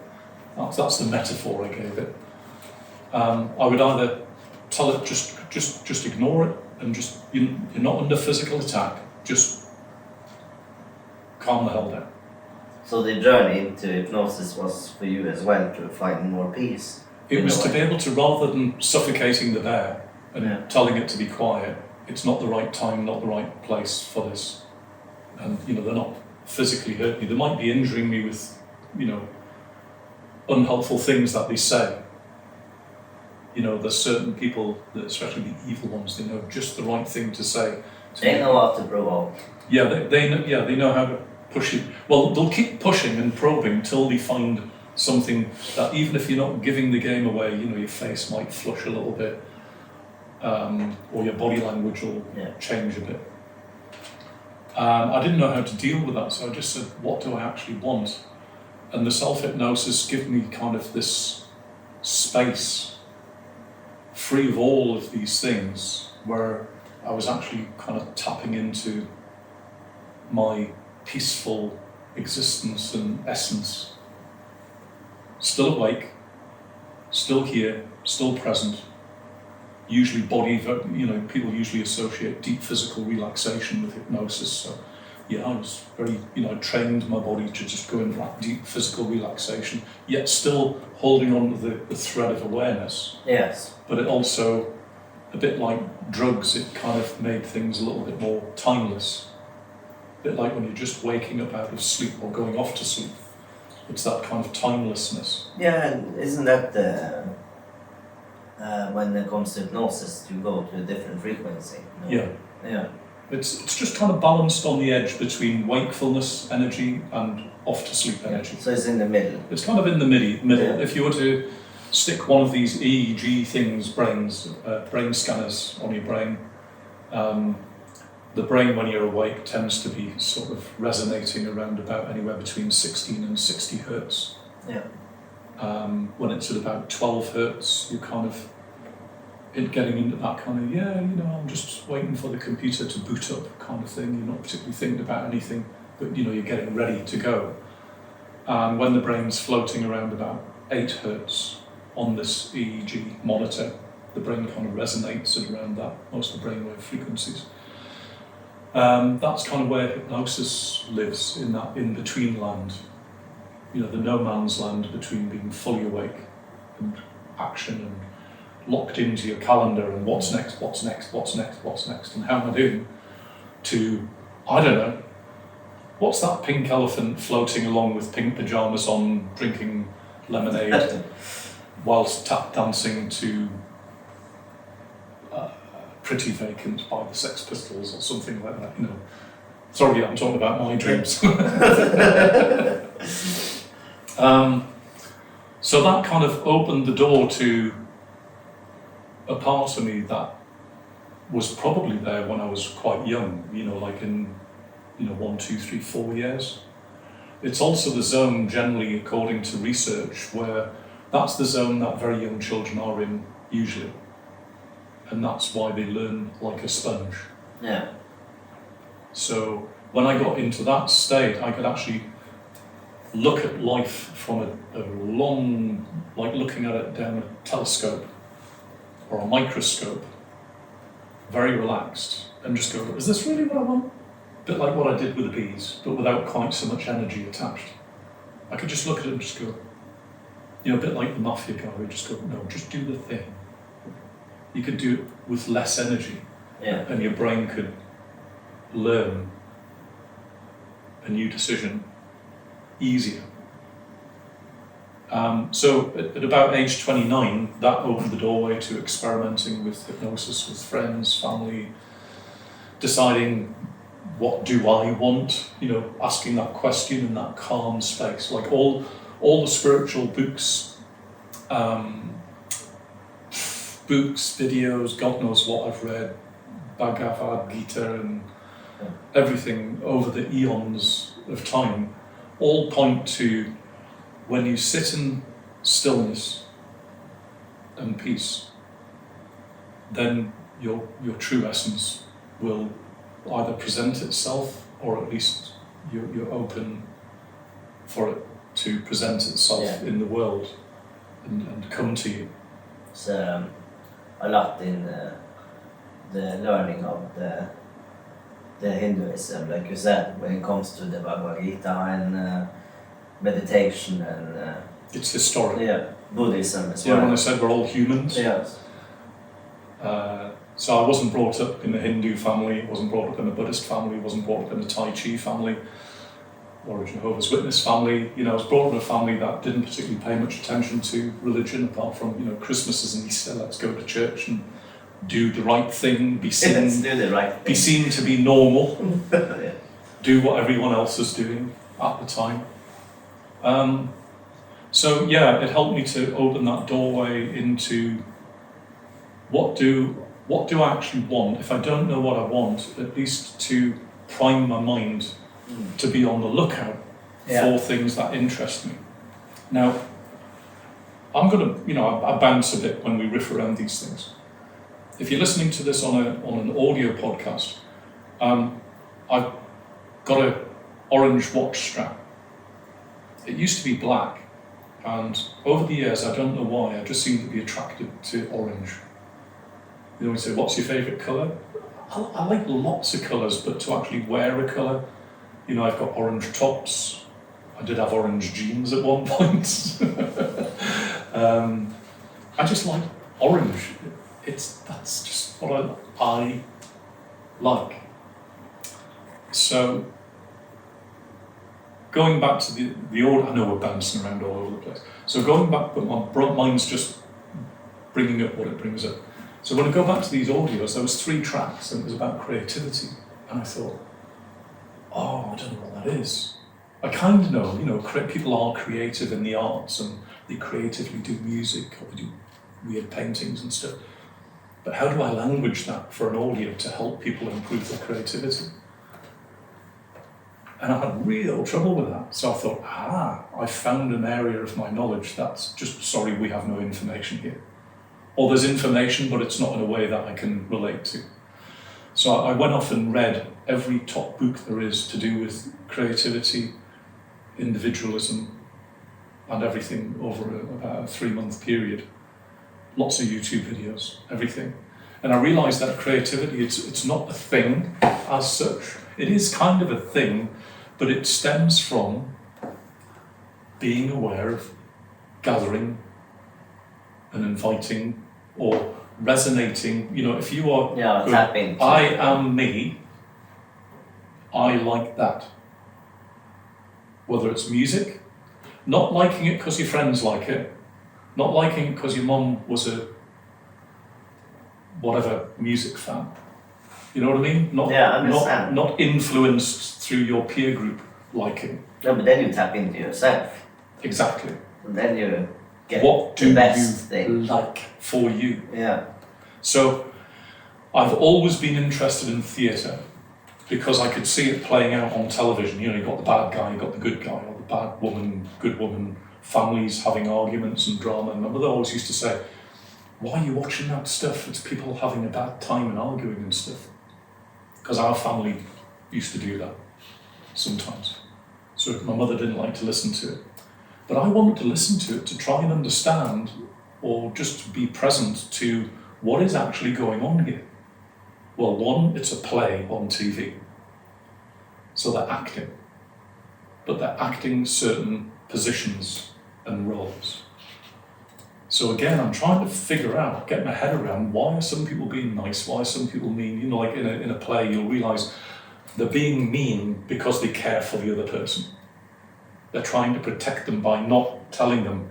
That's the metaphor I gave it. I would either tell it just ignore it, and just you're not under physical attack. Just calm the hell down.
So the journey into hypnosis was for you as well to find more peace.
It was to be able to, rather than suffocating the bear and telling it to be quiet, it's not the right time, not the right place for this. And they're not physically hurting me. They might be injuring me with, unhelpful things that they say. There's certain people, especially the evil ones, they know just the right thing to say.
They know how to provoke.
Yeah, they know how to push you. Well, they'll keep pushing and probing until they find something that, even if you're not giving the game away, your face might flush a little bit, or your body language will change a bit. I didn't know how to deal with that, so I just said, what do I actually want? And the self-hypnosis gave me kind of this space, free of all of these things, where I was actually kind of tapping into my peaceful existence and essence. Still awake, still here, still present. Usually people usually associate deep physical relaxation with hypnosis. So I was very, I trained my body to just go into that deep physical relaxation, yet still holding on to the thread of awareness.
Yes.
But it also, a bit like drugs, it kind of made things a little bit more timeless. A bit like when you're just waking up out of sleep or going off to sleep. It's that kind of timelessness.
Yeah, and isn't that when it comes to hypnosis, you go to a different frequency?
Yeah.
Yeah.
It's just kind of balanced on the edge between wakefulness energy and off to sleep energy.
So it's in the middle.
It's kind of in the middle.
Yeah.
If you were to stick one of these EEG things, brain scanners on your brain, the brain when you're awake tends to be sort of resonating around about anywhere between 16 and 60 hertz.
Yeah.
When it's at about 12 hertz, you're kind of getting into that kind of, I'm just waiting for the computer to boot up kind of thing. You're not particularly thinking about anything, but you're getting ready to go. And when the brain's floating around about 8 hertz on this EEG monitor, the brain kind of resonates at around that, most of the brainwave frequencies. That's kind of where hypnosis lives, in that in-between land. The no man's land between being fully awake and action and locked into your calendar and what's next, and how am I doing, to, I don't know, what's that pink elephant floating along with pink pyjamas on, drinking lemonade, whilst tap dancing to Pretty Vacant by the Sex Pistols or something like that, Sorry, I'm talking about my dreams. So that kind of opened the door to a part of me that was probably there when I was quite young, like in 1, 2, 3, 4 years. It's also the zone, generally according to research, where that's the zone that very young children are in usually. And that's why they learn like a sponge.
Yeah.
So when I got into that state, I could actually look at life from a long, like looking at it down a telescope or a microscope, very relaxed, and just go, is this really what I want? A bit like what I did with the bees, but without quite so much energy attached. I could just look at it and just go, a bit like the mafia guy, would just go, no, just do the thing. You could do it with less energy, and your brain could learn a new decision easier. So at about age 29, that opened the doorway to experimenting with hypnosis with friends, family, deciding what do I want, asking that question in that calm space. Like all the spiritual books, videos, God knows what I've read, Bhagavad Gita and everything over the eons of time, all point to when you sit in stillness and peace, then your true essence will either present itself, or at least you're open for it to present itself in the world and come to you.
So a lot in the learning of the Hinduism, like you said, when it comes to the Bhagavad Gita and meditation and
it's historic.
yeah, Buddhism as well.
Yeah, when I said we're all humans.
Yes.
So I wasn't brought up in a Hindu family, wasn't brought up in a Buddhist family, wasn't brought up in a Tai Chi family, or a Jehovah's Witness family. You know, I was brought up in a family that didn't particularly pay much attention to religion, apart from, you know, Christmases and Easter. Let's go to church and do the right thing, be seen,
Let's do the right thing.
be seen to be normal,
Yeah.
do what everyone else is doing at the time. So yeah, it helped me to open that doorway into what do I actually want. If I don't know what I want, at least to prime my mind to be on the lookout for things that interest me. Now, I'm gonna, you know, I bounce a bit when we riff around these things. If you're listening to this on an audio podcast, I've got a orange watch strap. It used to be black, and over the years, I don't know why, I just seem to be attracted to orange. You know, we say, what's your favourite colour? I like lots of colours, but to actually wear a colour, you know, I've got orange tops. I did have orange jeans at one point. I just like orange. That's just what I like. So, going back to the order, I know we're bouncing around all over the place. So going back, but my mind's just bringing up what it brings up. So when I go back to these audios, there was 3 tracks and it was about creativity. And I thought, oh, I don't know what that is. I kind of know, you know, people are creative in the arts and they creatively do music or they do weird paintings and stuff. But how do I language that for an audio to help people improve their creativity? And I had real trouble with that. So I thought, I found an area of my knowledge that's just, sorry, we have no information here. Or there's information, but it's not in a way that I can relate to. So I went off and read every top book there is to do with creativity, individualism, and everything over about a 3-month period. Lots of YouTube videos, everything. And I realised that creativity, it's not a thing as such. It is kind of a thing, but it stems from being aware of gathering and inviting or resonating. You know, if you are
tap into
I am me, I like that. Whether it's music, not liking it because your friends like it, not liking it because your mum was a whatever music fan. You know what I mean? Not influenced through your peer group liking.
No, but then you tap into yourself.
Exactly.
And then you get
what
the
do
best
you
thing.
like for you?
Yeah.
So I've always been interested in theatre because I could see it playing out on television. You know, you've got the bad guy, you've got the good guy, or the bad woman, good woman, families having arguments and drama. And my mother always used to say, why are you watching that stuff? It's people having a bad time and arguing and stuff. Because our family used to do that sometimes. So my mother didn't like to listen to it. But I wanted to listen to it to try and understand or just to be present to what is actually going on here. Well, one, it's a play on TV. So they're acting. But they're acting certain positions and roles. So again, I'm trying to figure out, get my head around, why are some people being nice, why are some people mean? You know, like in a play, you'll realise they're being mean because they care for the other person. They're trying to protect them by not telling them,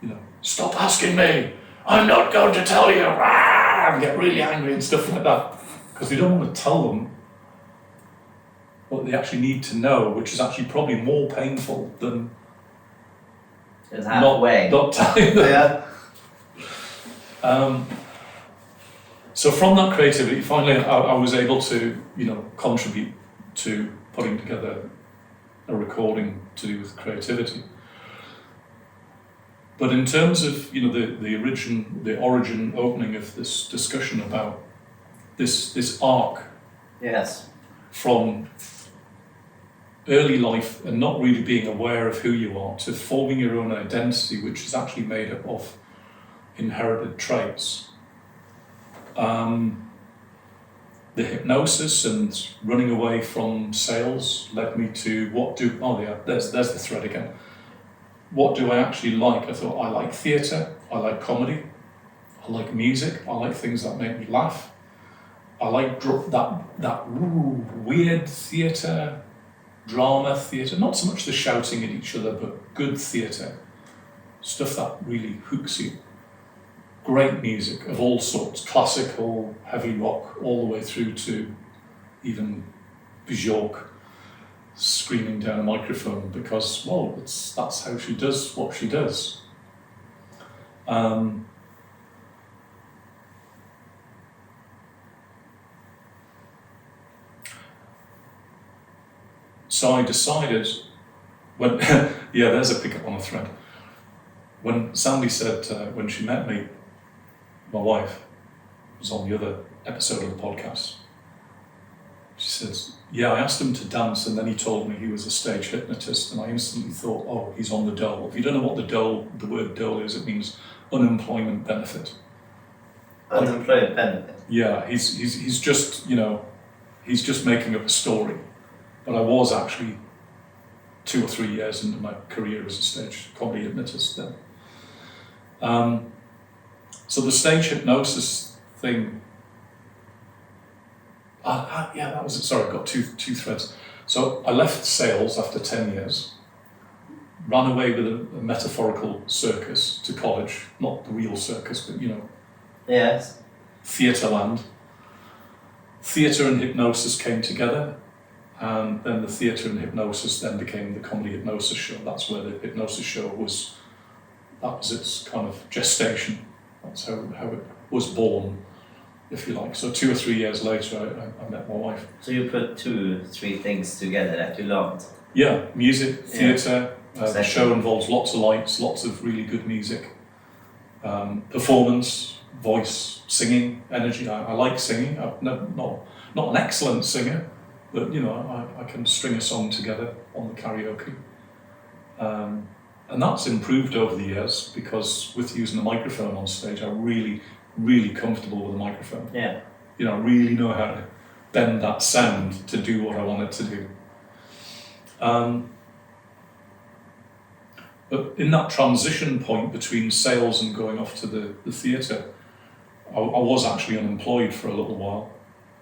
you know, stop asking me, I'm not going to tell you, and get really angry and stuff like that. Because they don't want to tell them what they actually need to know, which is actually probably more painful than not telling them.
Yeah.
So from that creativity, finally I was able to, you know, contribute to putting together a recording to do with creativity. But in terms of, you know, the origin opening of this discussion about this arc
Yes.
from early life and not really being aware of who you are to forming your own identity, which is actually made up of inherited traits. The hypnosis and running away from sales led me to there's the thread again. What do I actually like? I thought I like theatre, I like comedy, I like music, I like things that make me laugh. I like that weird theatre, drama theatre, not so much the shouting at each other, but good theatre, stuff that really hooks you. Great music of all sorts, classical, heavy rock, all the way through to even Björk screaming down a microphone because, well, that's how she does what she does. So I decided, when there's a pickup on a thread. When Sandie said, when she met me, my wife was on the other episode of the podcast. She says, I asked him to dance and then he told me he was a stage hypnotist, and I instantly thought, oh, he's on the dole. If you don't know what the word dole is, it means unemployment benefit.
Unemployment benefit?
Yeah, he's just, he's just making up a story. But I was actually 2 or 3 years into my career as a stage comedy hypnotist then. So the stage hypnosis thing, that was it. Sorry, I've got two threads. So I left sales after 10 years, ran away with a metaphorical circus to college, not the real circus, but
Yes.
Theatreland. Theatre and hypnosis came together, and then the theatre and hypnosis then became the comedy hypnosis show. That's where the hypnosis show was. That was its kind of gestation. That's how it was born, if you like. So 2 or 3 years later, I met my wife.
So you put 2 or 3 things together that you loved?
Yeah, music, theatre. The show involves lots of lights, lots of really good music. Performance, voice, singing, energy. I like singing. I'm not an excellent singer, but I can string a song together on the karaoke. And that's improved over the years because with using a microphone on stage, I'm really, really comfortable with a microphone.
Yeah.
I really know how to bend that sound to do what I want it to do. But in that transition point between sales and going off to the theatre, I was actually unemployed for a little while.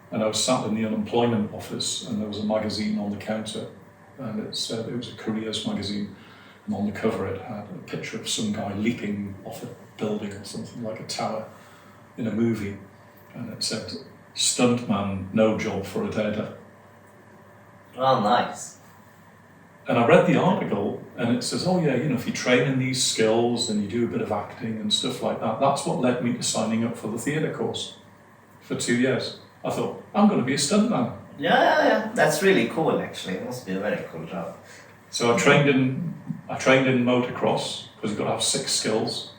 And I was sat in the unemployment office and there was a magazine on the counter, and it said it was a careers magazine. And on the cover it had a picture of some guy leaping off a building or something like a tower in a movie. And it said, "Stuntman, no job for a deader."
Oh, nice.
And I read the article and it says, if you train in these skills and you do a bit of acting and stuff like that, that's what led me to signing up for the theatre course for 2 years. I thought, I'm going to be a stuntman.
Yeah. That's really cool, actually. It must be a very cool job.
So I trained in motocross because you've got to have 6 skills.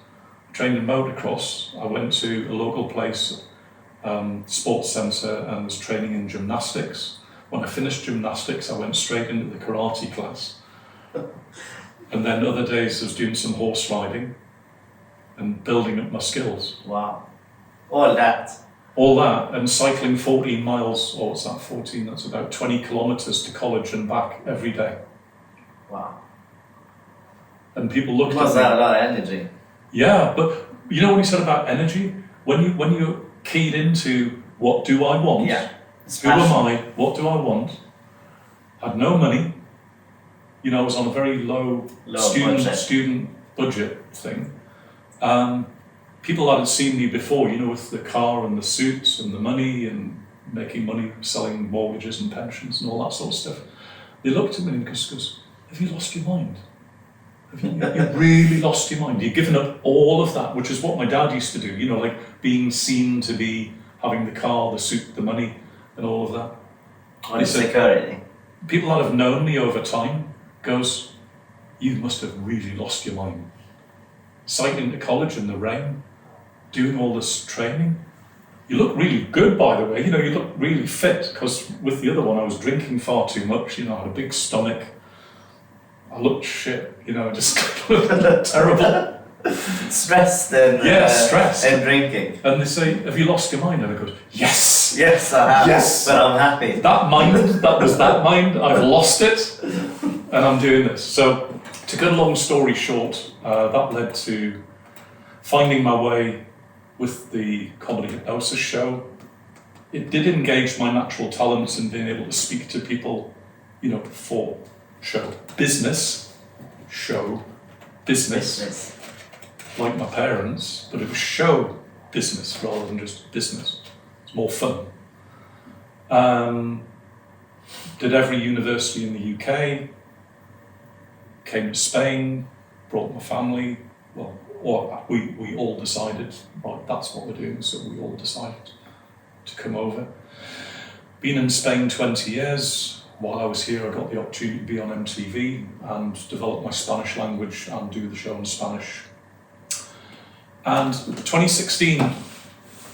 I trained in motocross. I went to a local place, sports centre, and was training in gymnastics. When I finished gymnastics, I went straight into the karate class. And then other days I was doing some horse riding and building up my skills.
Wow. All that
and cycling 14 miles, or what's that, 14? That's about 20 kilometres to college and back every day.
Wow.
And people looked at me.
Was that a lot of energy?
Yeah, but you know what he said about energy? When you're keyed into what do I want?
Yeah.
Who am I? What do I want? I had no money. I was on a very low student budget thing. People that had seen me before, with the car and the suits and the money and making money selling mortgages and pensions and all that sort of stuff, they looked at me and goes, "Have you lost your mind? You've really lost your mind. You've given up all of that," which is what my dad used to do, like being seen to be having the car, the suit, the money, and all of that.
And security.
People that have known me over time goes, "You must have really lost your mind. Cycling to college in the rain, doing all this training. You look really good, by the way. You look really fit," because with the other one I was drinking far too much. I had a big stomach. I looked shit. Just terrible.
Stressed and
stressed
and drinking.
And they say, "Have you lost your mind?" And I go, "Yes,
yes, I have.
Yes,
but I'm happy.
That was that mind. I've lost it, and I'm doing this." So, to cut a long story short, that led to finding my way with the comedy hypnosis show. It did engage my natural talents in being able to speak to people, for business, like my parents, but it was show business rather than just business. It's more fun. Did every university in the UK, came to Spain, brought my family, we all decided, right, that's what we're doing, so we all decided to come over. Been in Spain 20 years. While I was here, I got the opportunity to be on MTV and develop my Spanish language and do the show in Spanish. And 2016,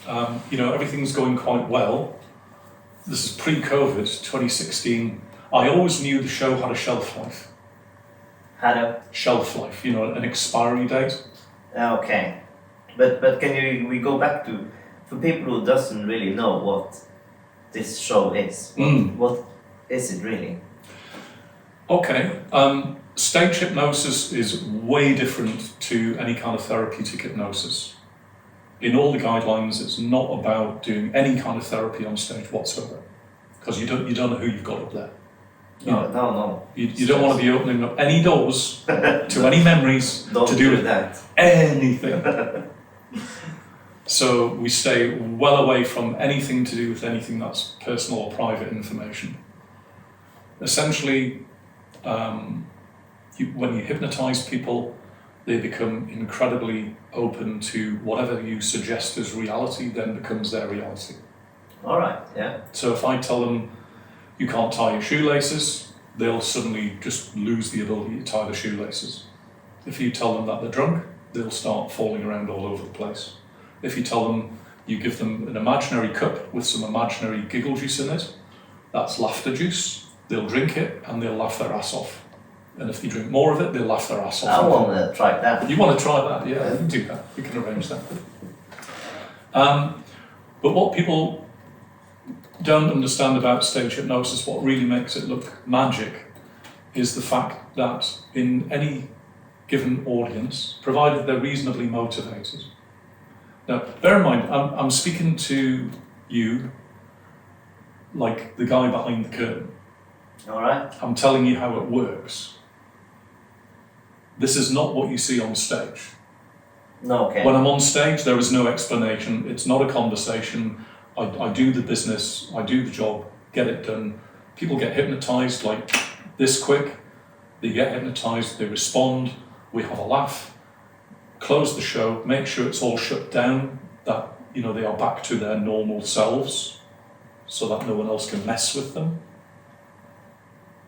everything's going quite well. This is pre-COVID, 2016. I always knew the show had a shelf life.
Had a
shelf life, an expiry date.
Okay, but we go back to, for people who doesn't really know what this show is. What is it really?
Okay, stage hypnosis is way different to any kind of therapeutic hypnosis. In all the guidelines, it's not about doing any kind of therapy on stage whatsoever, because you don't know who you've got up there.
No.
You don't want to be opening up any doors to any memories to do with
that.
Anything. So we stay well away from anything to do with anything that's personal or private information. Essentially, when you hypnotize people, they become incredibly open to whatever you suggest as reality then becomes their reality.
All right, yeah.
So if I tell them you can't tie your shoelaces, they'll suddenly just lose the ability to tie the shoelaces. If you tell them that they're drunk, they'll start falling around all over the place. If you tell them, you give them an imaginary cup with some imaginary giggle juice in it, that's laughter juice, they'll drink it and they'll laugh their ass off. And if you drink more of it, they'll laugh their ass off.
I want to try that.
You want to try that? Yeah, you can do that. We can arrange that. But what people don't understand about stage hypnosis, what really makes it look magic, is the fact that in any given audience, provided they're reasonably motivated. Now, bear in mind, I'm speaking to you like the guy behind the curtain.
All right.
I'm telling you how it works. This is not what you see on stage.
No, okay.
When I'm on stage, there is no explanation. It's not a conversation. I do the business, I do the job, get it done. People get hypnotized like this quick. They get hypnotized, they respond, we have a laugh, close the show, make sure it's all shut down, that they are back to their normal selves so that no one else can mess with them.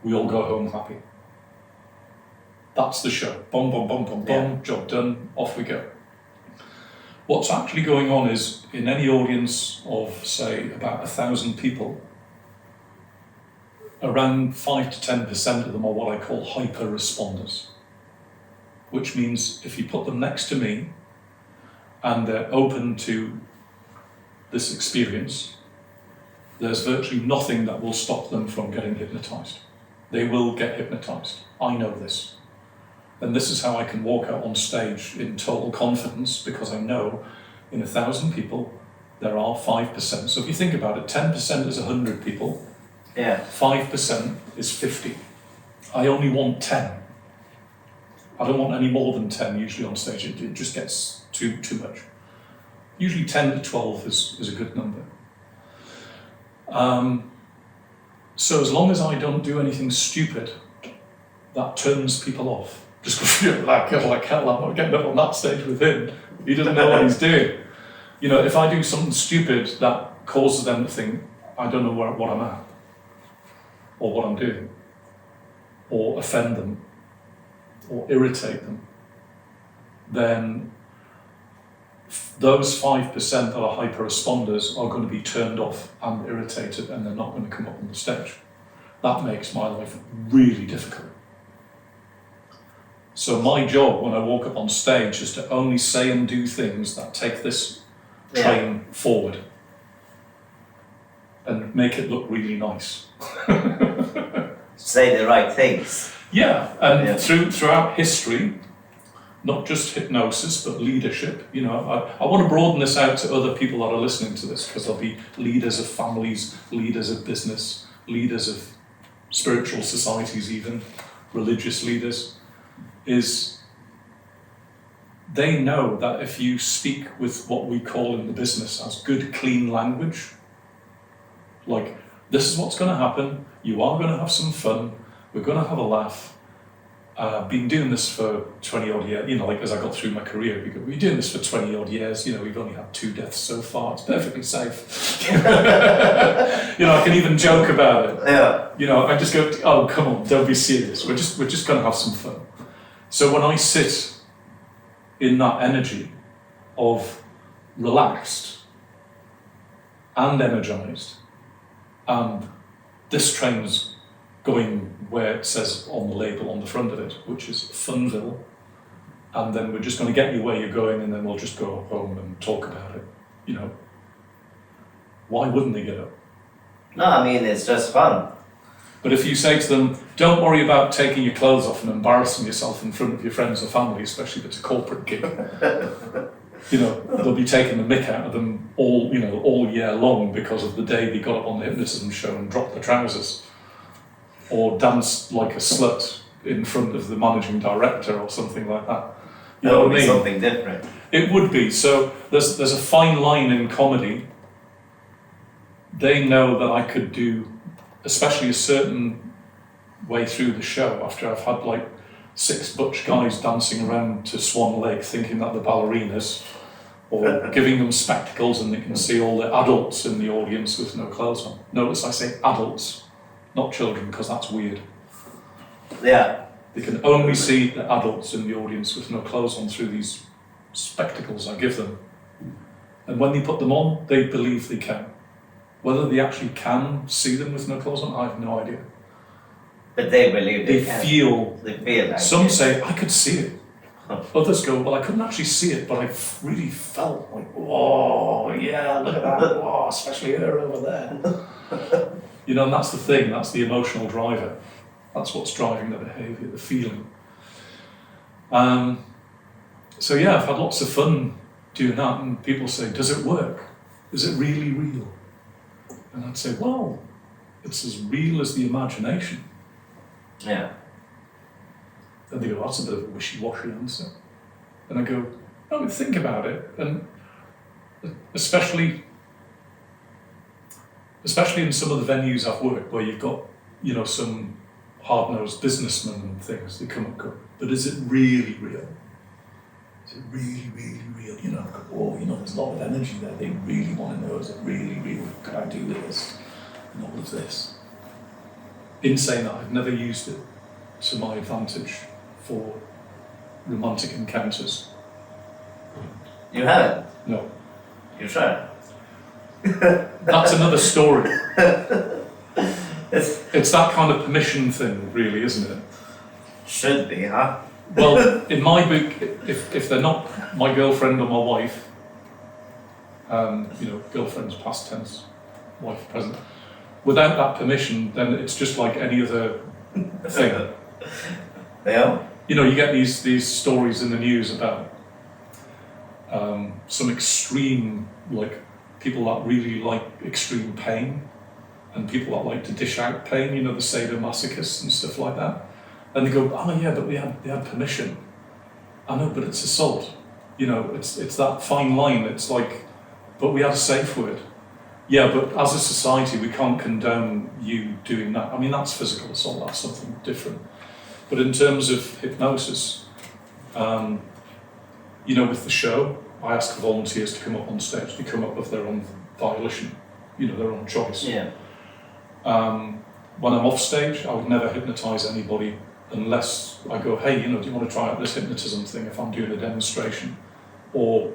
We all go home happy. That's the show. Boom, boom, boom, boom, boom, job done, off we go. What's actually going on is, in any audience of, say, about 1,000 people, around 5 to 10% of them are what I call hyper-responders, which means if you put them next to me and they're open to this experience, there's virtually nothing that will stop them from getting hypnotized. They will get hypnotized. I know this. And this is how I can walk out on stage in total confidence, because I know in 1,000 people, there are 5%. So if you think about it, 10% is 100 people.
Yeah.
5% is 50. I only want 10. I don't want any more than 10 usually on stage. It just gets too much. Usually 10 to 12 is a good number. So as long as I don't do anything stupid, that turns people off. Just feel like hell, I'm not getting up on that stage with him. He doesn't know what he's doing. If I do something stupid, that causes them to think, I don't know what I'm at, or what I'm doing, or offend them, or irritate them, then those 5% that are hyper-responders are going to be turned off and irritated, and they're not going to come up on the stage. That makes my life really difficult. So my job when I walk up on stage is to only say and do things that take this train forward and make it look really nice.
Say the right things.
Yeah, and throughout history, not just hypnosis, but leadership. You know, I want to broaden this out to other people that are listening to this, because there'll be leaders of families, leaders of business, leaders of spiritual societies, even religious leaders. Is they know that if you speak with what we call in the business as good, clean language, like, this is what's going to happen, you are going to have some fun, we're going to have a laugh. Been doing this for 20 odd years, you know, like as I got through my career, we've been doing this for 20 odd years, you know, we've only had 2 deaths so far, it's perfectly safe. You know, I can even joke about it.
Yeah.
You know, I just go, oh, come on, don't be serious, we're just going to have some fun. So when I sit in that energy of relaxed and energized, and this train's going where it says on the label on the front of it, which is Funville, and then we're just going to get you where you're going, and then we'll just go home and talk about it. You know, why wouldn't they get up?
No, I mean, it's just fun.
But if you say to them, don't worry about taking your clothes off and embarrassing yourself in front of your friends or family, especially if it's a corporate gig, you know, they'll be taking the mick out of them all year long because of the day they got up on the hypnotism show and dropped their trousers, or danced like a slut in front of the managing director or something like that. You know what I mean?
Something different.
It would be. So there's a fine line in comedy. They know that I could do, especially a certain way through the show, after I've had like 6 butch guys dancing around to Swan Lake thinking that they're ballerinas, or giving them spectacles and they can see all the adults in the audience with no clothes on. Notice I say adults, not children, because that's weird.
Yeah.
They can only see the adults in the audience with no clothes on through these spectacles I give them. And when they put them on, they believe they can. Whether they actually can see them with no clothes on, I have no idea.
But they believe they can.
They feel
like
some
it.
say, I could see it. Others go, well, I couldn't actually see it, but I really felt like, whoa, yeah, look at that, whoa, especially her over there. You know, and that's the thing, that's the emotional driver. That's what's driving the behaviour, the feeling. So yeah, I've had lots of fun doing that, and people say, does it work? Is it really real? And I'd say, well, it's as real as the imagination.
Yeah.
And they go, that's a bit of a wishy-washy answer. And I go, no, but think about it. And especially in some of the venues I've worked where you've got, you know, some hard-nosed businessmen and things, they come up and go, but is it really real? Is it really, really real? You know, I go, oh, you know, there's a lot of energy there. They really want to know, is it really real? Could I do this? And all of this. In saying that, I've never used it to my advantage for romantic encounters.
You haven't?
No.
You tried?
That's another story. It's that kind of permission thing, really, isn't it?
Should be, huh?
Well, in my book, if they're not my girlfriend or my wife, you know, girlfriend's past tense, wife present, without that permission, then it's just like any other thing.
Yeah.
You know, you get these stories in the news about some extreme, like, people that really like extreme pain, and people that like to dish out pain, you know, the sadomasochists and stuff like that. And they go, oh yeah, but they had permission. I know, but it's assault. You know, it's that fine line. It's like, but we had a safe word. Yeah, but as a society, we can't condone you doing that. I mean, that's physical assault, that's something different. But in terms of hypnosis, you know, with the show, I ask for volunteers to come up on stage. They come up of their own volition, you know, their own choice.
Yeah.
When I'm off stage, I would never hypnotise anybody unless I go, hey, you know, do you want to try out this hypnotism thing if I'm doing a demonstration? Or,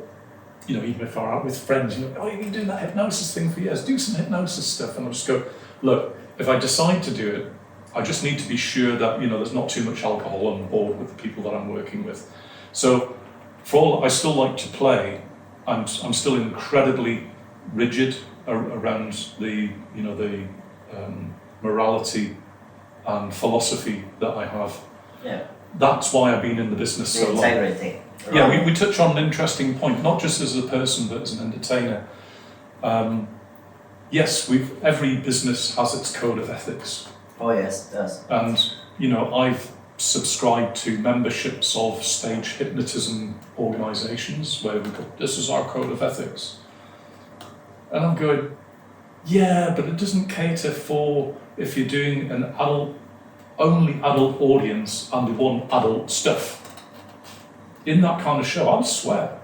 you know, even if I'm out with friends, you know, oh, you've been doing that hypnosis thing for years, do some hypnosis stuff. And I'll just go, look, if I decide to do it, I just need to be sure that, you know, there's not too much alcohol on board with the people that I'm working with. So for all I still like to play, I'm still incredibly rigid around the, you know, the morality and philosophy that I have.
Yeah.
That's why I've been in the business so long.
Integrity.
Yeah, we touch on an interesting point, not just as a person, but as an entertainer. Yes, every business has its code of ethics.
Oh yes, it does.
And, you know, I've subscribed to memberships of stage hypnotism organisations where we go, this is our code of ethics. And I'm going, yeah, but it doesn't cater for if you're doing an only adult audience and they want adult stuff. In that kind of show, I'll swear.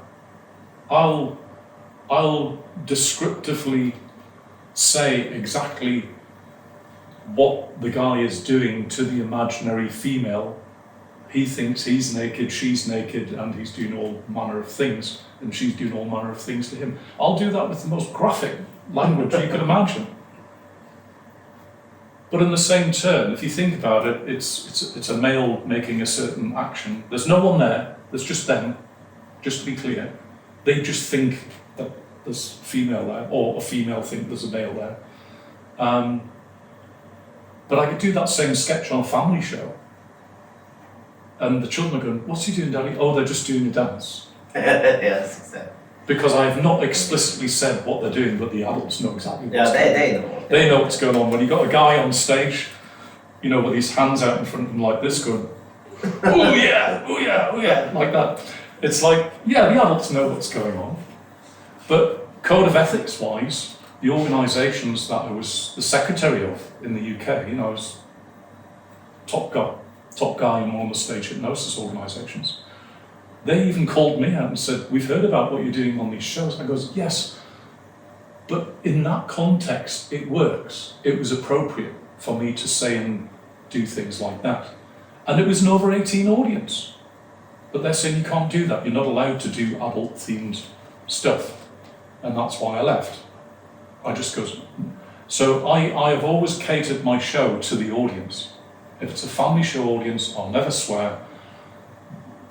I'll descriptively say exactly what the guy is doing to the imaginary female. He thinks he's naked, she's naked, and he's doing all manner of things, and she's doing all manner of things to him. I'll do that with the most graphic language you could imagine. But in the same turn, if you think about it, it's a male making a certain action. There's no one there, there's just them, just to be clear. They just think that there's female there, or a female think there's a male there. But I could do that same sketch on a family show. And the children are going, what's he doing, Daddy? Oh, they're just doing a dance.
Yes, exactly.
Because I've not explicitly said what they're doing, but the adults know exactly what's
Yeah,
going on.
they know.
They know what's going on. When you've got a guy on stage, you know, with his hands out in front of him like this going, oh yeah, oh yeah, oh yeah, like that. It's like, yeah, the adults know what's going on. But code of ethics wise, the organisations that I was the secretary of in the UK, you know, I was top guy in one of the stage hypnosis organisations. They even called me out and said, we've heard about what you're doing on these shows. And I goes, yes, but in that context, it works. It was appropriate for me to say and do things like that. And it was an over 18 audience. But they're saying you can't do that. You're not allowed to do adult themed stuff. And that's why I left. I just goes, so I have always catered my show to the audience. If it's a family show audience, I'll never swear.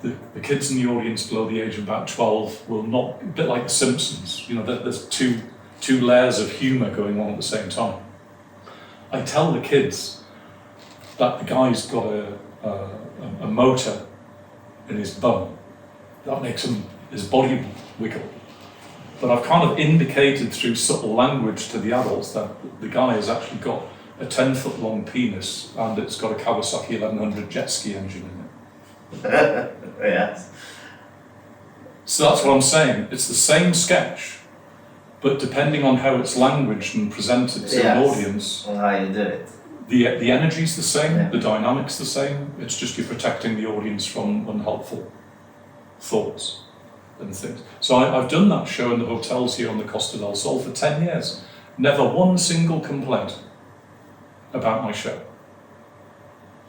The kids in the audience below the age of about 12 will not, a bit like The Simpsons, you know, there's two layers of humour going on at the same time. I tell the kids that the guy's got a motor in his bum. That makes his body wiggle. But I've kind of indicated through subtle language to the adults that the guy has actually got a 10-foot long penis and it's got a Kawasaki 1100 jet ski engine in it.
Yes.
So that's what I'm saying. It's the same sketch, but depending on how it's languaged and presented to an audience,
and how you do it.
The energy's the same, the dynamic's the same. It's just you're protecting the audience from unhelpful thoughts and things. So I've done that show in the hotels here on the Costa del Sol for 10 years. Never one single complaint about my show.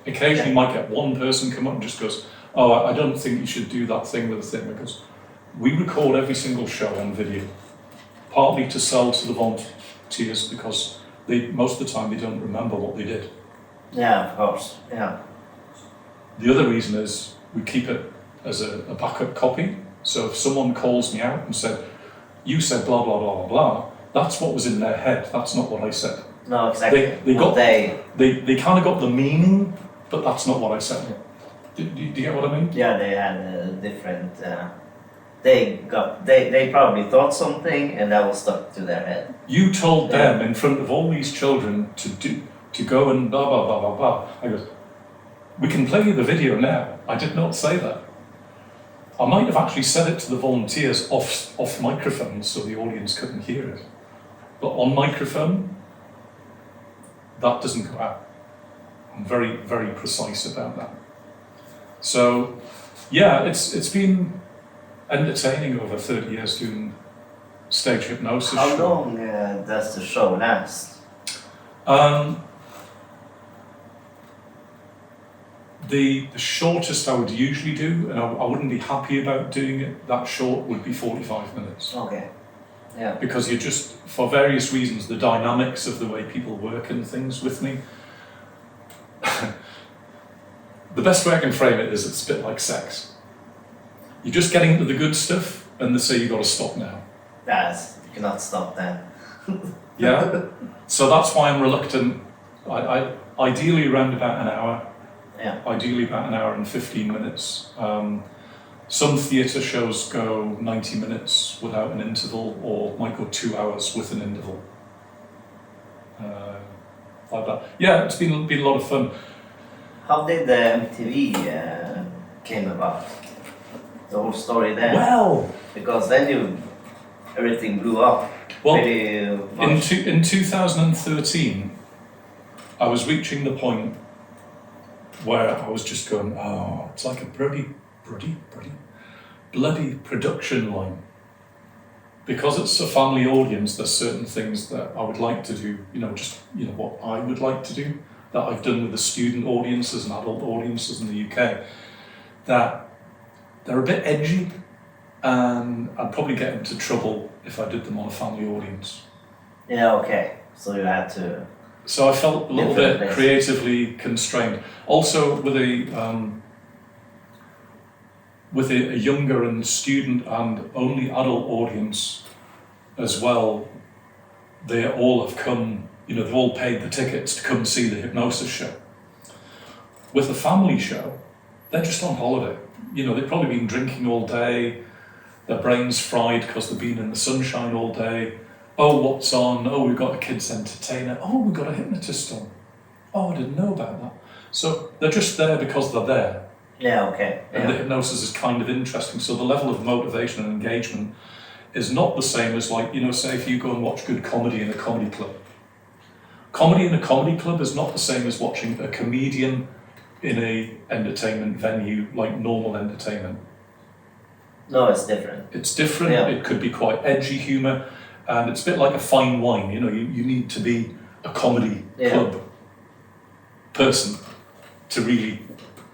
Occasionally you might get one person come up and just goes, oh, I don't think you should do that thing with the thing, because we record every single show on video, partly to sell to the volunteers because most of the time they don't remember what they did.
Yeah, of course, yeah.
The other reason is we keep it as a backup copy. So if someone calls me out and said, you said blah, blah, blah, blah, blah, that's what was in their head, that's not what I said.
No, exactly.
They kind of got the meaning, but that's not what I said. Do you get what I mean?
Yeah, they had a different. They probably thought something, and that was stuck to their head.
You told them in front of all these children to go and blah blah blah blah blah. I go, we can play you the video now. I did not say that. I might have actually said it to the volunteers off microphone so the audience couldn't hear it, but on microphone, that doesn't go out. I'm very, very precise about that. So, yeah, it's been entertaining over 30 years doing stage hypnosis.
How long does the show last?
The shortest I would usually do, and I wouldn't be happy about doing it that short, would be 45 minutes.
Okay. Yeah.
Because you're just, for various reasons, the dynamics of the way people work and things with me, the best way I can frame it is it's a bit like sex. You're just getting into the good stuff, and they say you've got to stop now.
Yes, you cannot stop then.
Yeah? So that's why I'm reluctant. I ideally around about an hour.
Yeah.
Ideally about an hour and 15 minutes. Some theatre shows go 90 minutes without an interval, or might go 2 hours with an interval. Like that. Yeah, it's been a lot of fun.
How did the MTV came about? The whole story there.
Well,
Because then everything blew up.
well,
Pretty much.
in 2013, I was reaching the point where I was just going, oh, it's like a bloody production line. Because it's a family audience, there's certain things that I would like to do, what I would like to do, that I've done with the student audiences and adult audiences in the UK, that they're a bit edgy, and I'd probably get into trouble if I did them on a family audience.
Yeah, okay. So you had to.
So I felt a little
Different
bit
place.
creatively constrained. Also with a younger and student and only adult audience as well, they all have come, they've all paid the tickets to come see the Hypnosis show. With a family show, they're just on holiday. They've probably been drinking all day, their brains fried because they've been in the sunshine all day. Oh, what's on? Oh, we've got a kids entertainer. Oh, we've got a hypnotist on. Oh, I didn't know about that. So they're just there because they're there.
Yeah, okay.
And the hypnosis is kind of interesting. So the level of motivation and engagement is not the same as say if you go and watch good comedy in a comedy club. Comedy in a comedy club is not the same as watching a comedian in a entertainment venue like normal entertainment.
No, it's different.
It's different.
Yeah.
It could be quite edgy humour, and it's a bit like a fine wine. You need to be a comedy club person to really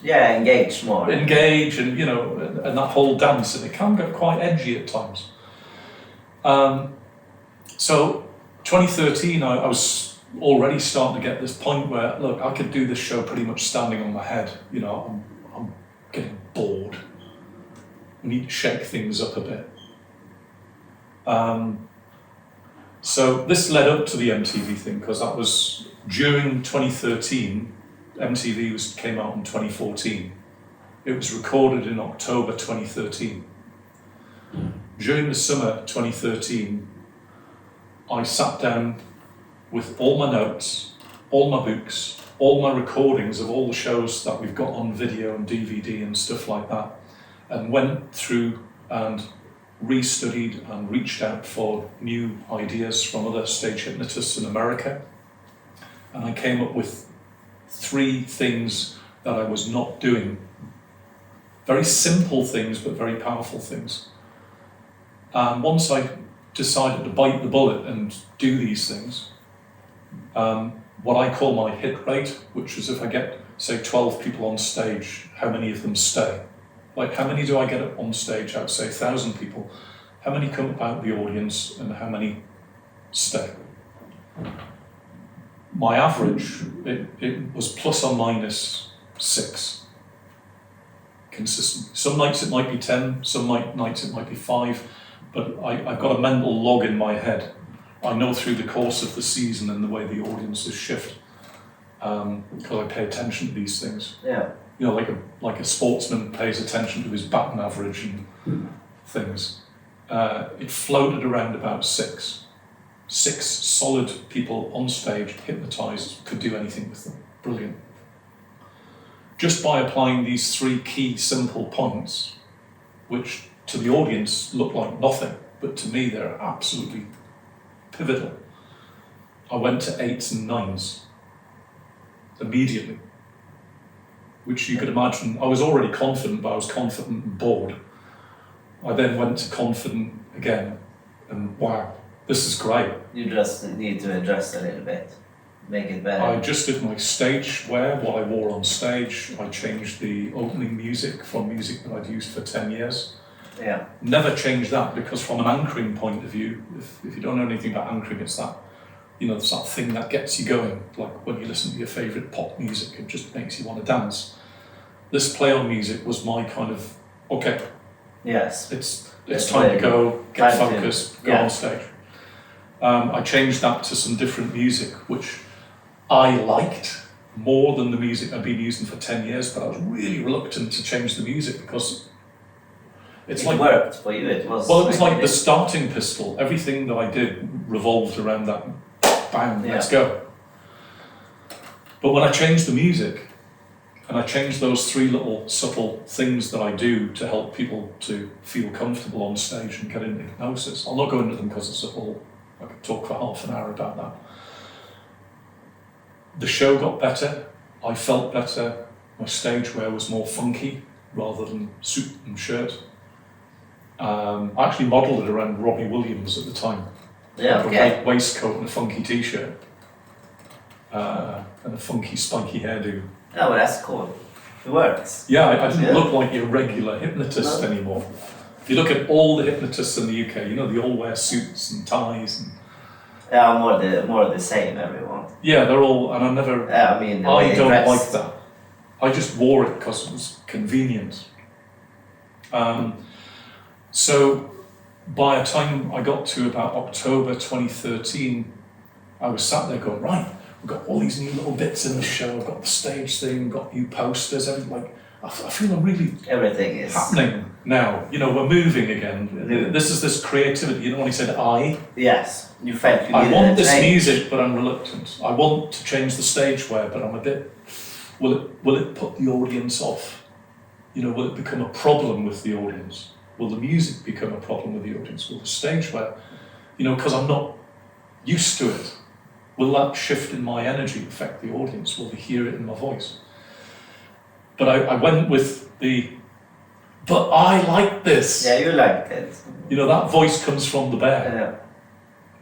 engage more.
engage and and that whole dance, and it can get quite edgy at times. So 2013, I was already starting to get this point where, look, I could do this show pretty much standing on my head. I'm getting bored. We need to shake things up a bit. So this led up to the MTV thing, because that was during 2013. MTV came out in 2014. It was recorded in October 2013. During the summer 2013, I sat down with all my notes, all my books, all my recordings of all the shows that we've got on video and DVD and stuff like that, and went through and re-studied and reached out for new ideas from other stage hypnotists in America. And I came up with 3 things that I was not doing. Very simple things, but very powerful things. And once I decided to bite the bullet and do these things, what I call my hit rate, which is if I get, say, 12 people on stage, how many of them stay? Like, how many do I get up on stage out, say, 1,000 people? How many come out the audience and how many stay? My average, it was plus or minus 6. Consistent. Some nights it might be 10, some nights it might be 5, but I've got a mental log in my head. I know through the course of the season and the way the audiences shift, because I pay attention to these things.
Yeah.
Like a sportsman pays attention to his batting average and things. It floated around about 6. 6 solid people on stage, hypnotised, could do anything with them. Brilliant. Just by applying these 3 key simple points, which to the audience look like nothing, but to me they're absolutely pivotal. I went to 8s and 9s immediately, which you could imagine. I was already confident, but I was confident and bored. I then went to confident again, and wow, this is great.
You just need to adjust a little bit, make it better.
I adjusted my stage wear, what I wore on stage. I changed the opening music from music that I'd used for 10 years.
Yeah.
Never changed that, because from an anchoring point of view, if you don't know anything about anchoring, it's that, it's that thing that gets you going. Like when you listen to your favourite pop music, it just makes you want to dance. this play on music was my kind of, okay,
Yes.
it's time to go, get focused, go
yeah.
on stage. I changed that to some different music, which I liked more than the music I'd been using for 10 years, but I was really reluctant to change the music because
it worked for you. It was.
Well, it was like the starting pistol. Everything that I did revolved around that. Bang, let's go. But when I changed the music, and I changed those 3 little subtle things that I do to help people to feel comfortable on stage and get into hypnosis. I'll not go into them because it's a whole. I could talk for half an hour about that. The show got better. I felt better. My stage wear was more funky rather than suit and shirt. I actually modelled it around Robbie Williams at the time.
Yeah, okay.
A waistcoat and a funky t-shirt. And a funky spiky hairdo.
Oh, well, that's cool. It works.
Yeah, I didn't look like your regular hypnotist anymore. If you look at all the hypnotists in the UK, you know, they all wear suits and ties. And
yeah, more the same, everyone.
yeah, they're all, and I never,
I mean,
I don't like that. I just wore it because it was convenient. So by the time I got to about October 2013, I was sat there going, right, we've got all these new little bits in the show, I've got the stage thing, we've got new posters, everything, like, I feel I'm really
everything is
happening now. You know, we're moving again. This is this creativity. You know when he said I?
Yes, you felt you
I
needed
want
a
this
change.
music, but I'm reluctant. I want to change the stage wear, but I'm a bit. Will it put the audience off? You know, will it become a problem with the audience? Will the music become a problem with the audience? Will the stage wear? You know, because I'm not used to it. Will that shift in my energy affect the audience? Will they hear it in my voice? But I went with but I like this.
Yeah, you liked it.
You know, that voice comes from the bear.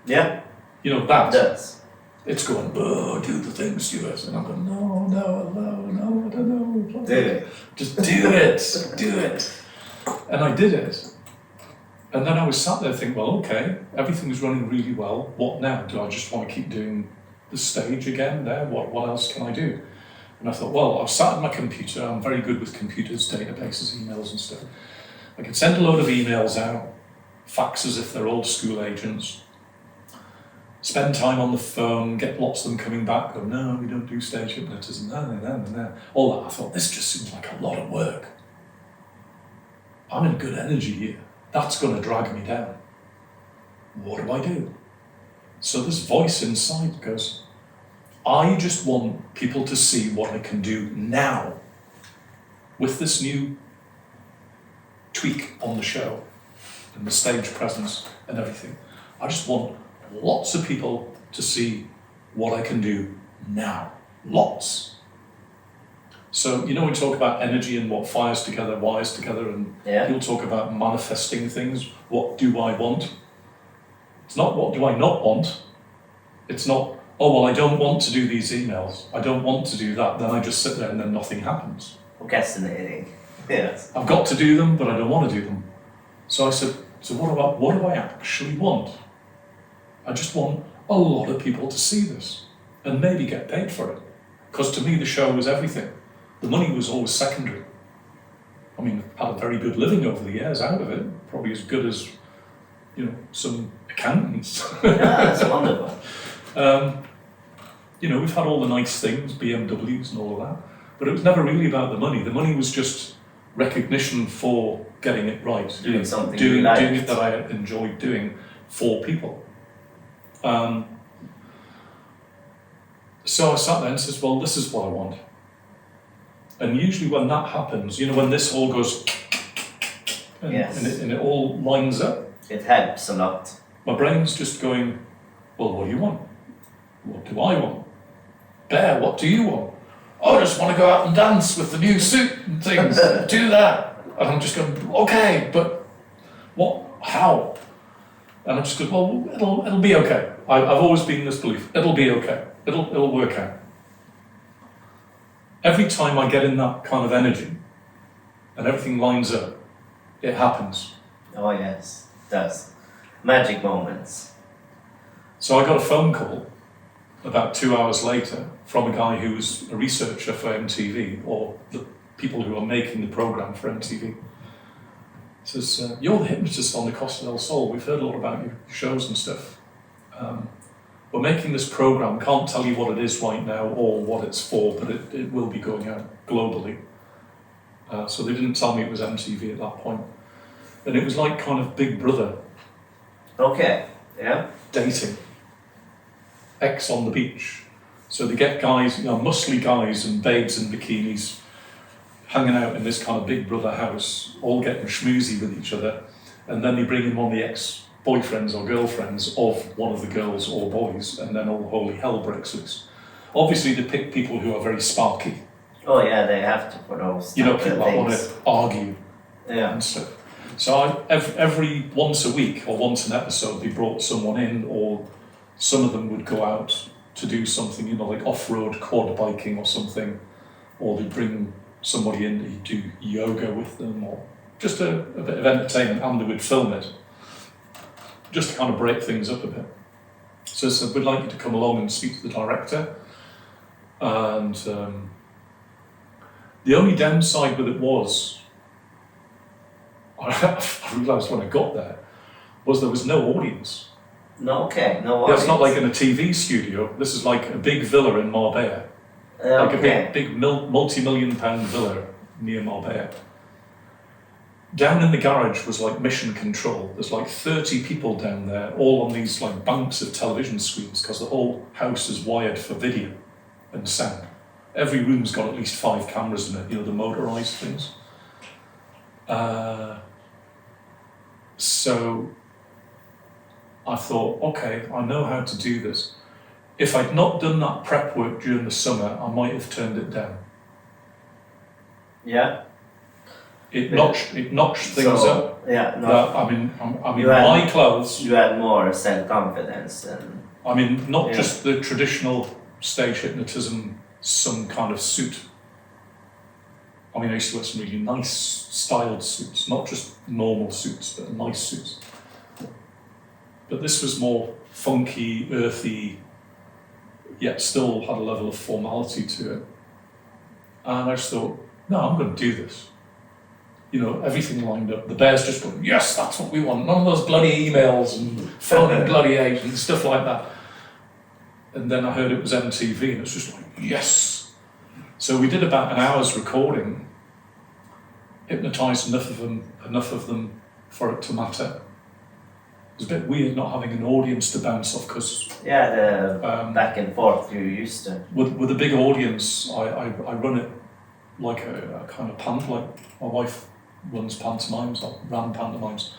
Yeah.
You know, that.
It does.
It's going, oh, do the thing, Stuart. And I'm going, no, I don't know.
Do it.
Just do it, do it. And I did it. And then I was sat there thinking, well, okay, everything's running really well. What now? Do I just want to keep doing the stage again there? What else can I do? And I thought, well, I've sat at my computer, I'm very good with computers, databases, emails and stuff. I can send a load of emails out, faxes if they're old school agents, spend time on the phone, get lots of them coming back, go, no, we don't do stage hypnotism, no. All that. I thought, this just seems like a lot of work. I'm in good energy here. That's going to drag me down. What do I do? So this voice inside goes, I just want people to see what I can do now with this new tweak on the show and the stage presence and everything. I just want lots of people to see what I can do now. Lots. So, you know, we talk about energy and what fires together, wires together, and people talk about manifesting things. What do I want? It's not what do I not want. It's not, oh, well, I don't want to do these emails. I don't want to do that. Then I just sit there and then nothing happens.
Procrastinating. Yes.
I've got to do them, but I don't want to do them. So I said, so what do I actually want? I just want a lot of people to see this and maybe get paid for it. Because to me, the show was everything. The money was always secondary. I mean, I've had a very good living over the years out of it, probably as good as, you know, some accountants.
Yeah, that's wonderful.
You know, we've had all the nice things, BMWs and all of that, but it was never really about the money. The money was just recognition for getting it right.
Doing something
doing it that I enjoyed doing for people. So I sat there and says, well, this is what I want. And usually when that happens, you know, when this all goes and it all lines up,
it helps a lot.
My brain's just going, well, what do you want? What do I want? Bear, what do you want? Oh, I just want to go out and dance with the new suit and things. Do that. And I'm just going, okay, but what? How? And I'm just going, well, it'll be okay. I've always been in this belief. It'll be okay. It'll work out. Every time I get in that kind of energy and everything lines up, it happens.
Oh yes, it does. Magic moments.
So I got a phone call about 2 hours later from a guy who was a researcher for MTV, or the people who are making the program for MTV. He says, "You're the hypnotist on the Costa del Sol. We've heard a lot about your shows and stuff. We're making this program. Can't tell you what it is right now or what it's for, but it will be going out globally." So they didn't tell me it was MTV at that point. And it was like kind of Big Brother.
Okay, yeah.
Dating. Ex on the beach. So they get guys, muscly guys and babes in bikinis hanging out in this kind of Big Brother house, all getting schmoozy with each other. And then they bring in one of the ex-boyfriends or girlfriends of one of the girls or boys, and then all holy hell breaks loose. Obviously, they pick people who are very sparky.
Oh yeah, they have to for those.
People that want to argue
Yeah.
and stuff. So every once a week or once an episode, they brought someone in, or some of them would go out to do something, like off-road quad biking or something, or they'd bring somebody in to do yoga with them, or just a bit of entertainment, and they would film it, just to kind of break things up a bit. So we'd like you to come along and speak to the director. And the only downside with it was, I realised when I got there, was there was no audience.
No, okay, no
Yeah,
worries.
it's not like in a TV studio. This is like a big villa in Marbella. Like a big multi-million pound villa near Marbella. Down in the garage was like mission control. There's like 30 people down there, all on these like banks of television screens, because the whole house is wired for video and sound. Every room's got at least 5 cameras in it, the motorised things. So I thought, okay, I know how to do this. If I'd not done that prep work during the summer, I might have turned it down.
Yeah.
It notched things up.
Yeah, no.
That, I mean, my clothes.
You had more self-confidence and.
I mean, not just the traditional stage hypnotism, some kind of suit. I mean, I used to wear some really nice styled suits, not just normal suits, but nice suits. But this was more funky, earthy, yet still had a level of formality to it. And I just thought, no, I'm going to do this. Everything lined up. The bears just going, yes, that's what we want. None of those bloody emails and phoning bloody agents, stuff like that. And then I heard it was MTV, and it was just like, yes. So we did about an hour's recording, hypnotised enough of them for it to matter. It was a bit weird not having an audience to bounce off, because
the back and forth you used to.
With a big audience, I run it like a kind of like my wife runs pantomimes, I ran pantomimes,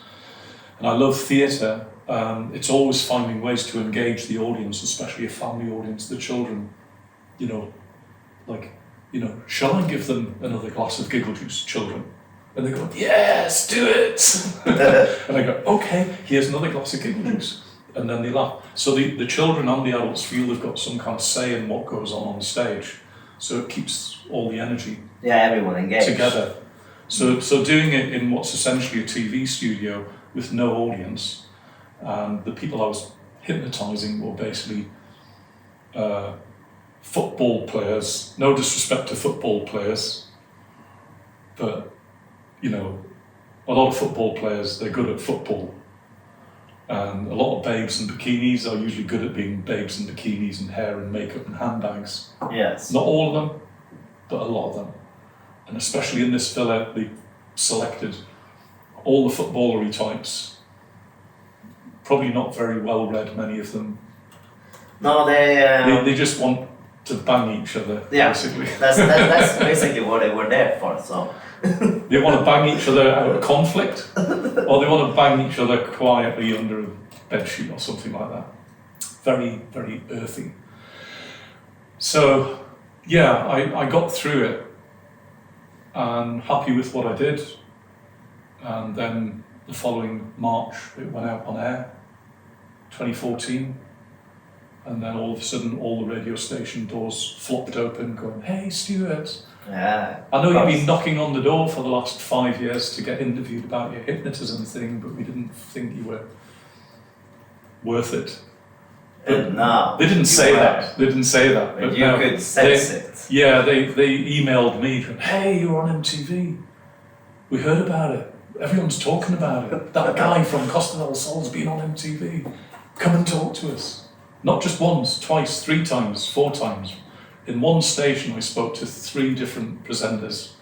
and I love theatre. It's always finding ways to engage the audience, especially a family audience, the children. Shall I give them another glass of giggle juice, children? And they go, yes, do it! And I go, okay, here's another glass of giggle juice. And then they laugh. So the children and the adults feel they've got some kind of say in what goes on stage. So it keeps all the energy
everyone engaged
together. So doing it in what's essentially a TV studio with no audience, and the people I was hypnotising were basically football players. No disrespect to football players, but a lot of football players, they're good at football. And a lot of babes in bikinis are usually good at being babes in bikinis and hair and makeup and handbags.
Yes.
Not all of them, but a lot of them. And especially in this villa, they selected all the footballery types. Probably not very well read, many of them.
No,
they just want to bang each other, basically.
That's basically what they were there for, so.
They want to bang each other out of conflict, or they want to bang each other quietly under a bedsheet or something like that. Very, very earthy. So, I got through it and happy with what I did. And then the following March, it went out on air, 2014. And then all of a sudden, all the radio station doors flopped open, going, hey, Stuart.
Yeah.
I know you've been knocking on the door for the last 5 years to get interviewed about your hypnotism thing, but we didn't think you were worth it.
No.
They didn't say that. They didn't say that.
But you could sense it.
Yeah, they emailed me, hey, you're on MTV. We heard about it. Everyone's talking about it. That guy from Costa del Sol's been on MTV. Come and talk to us. Not just once, twice, 3 times, 4 times. In one station, I spoke to 3 different presenters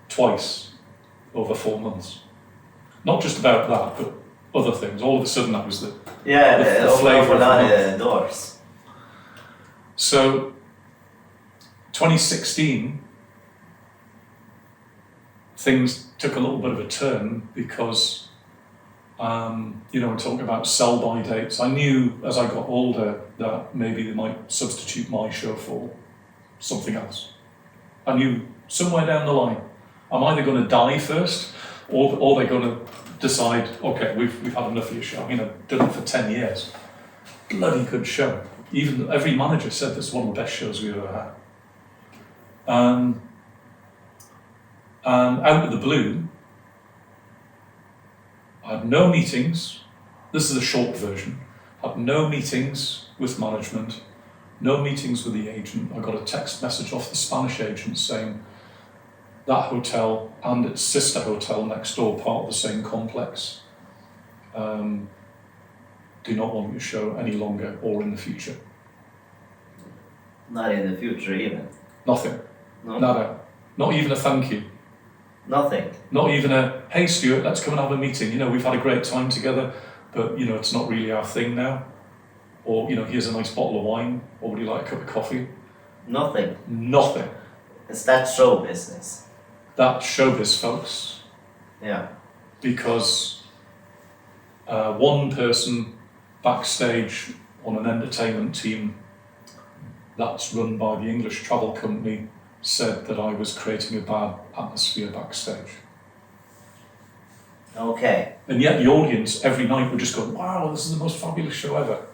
twice over 4 months. Not just about that, but other things. All of a sudden, that was the flavour of the
doors.
So, 2016, things took a little bit of a turn because, we're talking about sell-by dates. I knew as I got older that maybe they might substitute my show for something else. I knew somewhere down the line, I'm either going to die first or they're going to decide, okay, we've had enough of your show. Done it for 10 years. Bloody good show. Even every manager said this is one of the best shows we've ever had. And out of the blue, I had no meetings. This is a short version. I had no meetings with management, no meetings with the agent. I got a text message off the Spanish agent saying that hotel and its sister hotel next door, part of the same complex, do not want your show any longer or in the future.
Not in the future even?
Nothing.
No.
Nada. Not even a thank you.
Nothing?
Not even a, hey Stuart, let's come and have a meeting. We've had a great time together, but it's not really our thing now. Or, here's a nice bottle of wine, or would you like a cup of coffee?
Nothing?
Nothing.
It's that show business.
That's showbiz, folks.
Yeah.
Because one person backstage on an entertainment team that's run by the English travel company said that I was creating a bad atmosphere backstage.
Okay.
And yet the audience every night would just go, wow, this is the most fabulous show ever.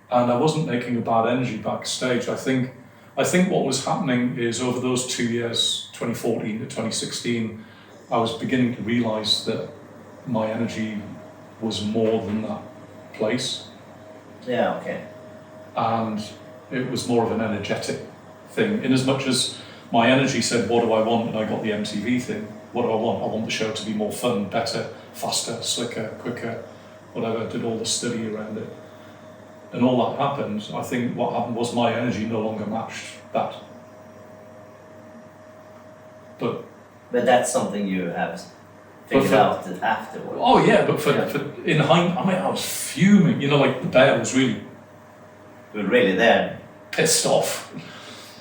And I wasn't making a bad energy backstage. I think what was happening is over those 2 years, 2014 to 2016, I was beginning to realise that my energy was more than that place.
Yeah, okay.
And it was more of an energetic thing, in as much as my energy said, what do I want? And I got the MTV thing. What do I want? I want the show to be more fun, better, faster, slicker, quicker, whatever. I did all the study around it. And all that happened, I think what happened was my energy no longer matched that. But
that's something you have figured out afterwards.
Oh yeah, but for in hindsight, I was fuming. The bear was really...
We're really there.
Pissed off.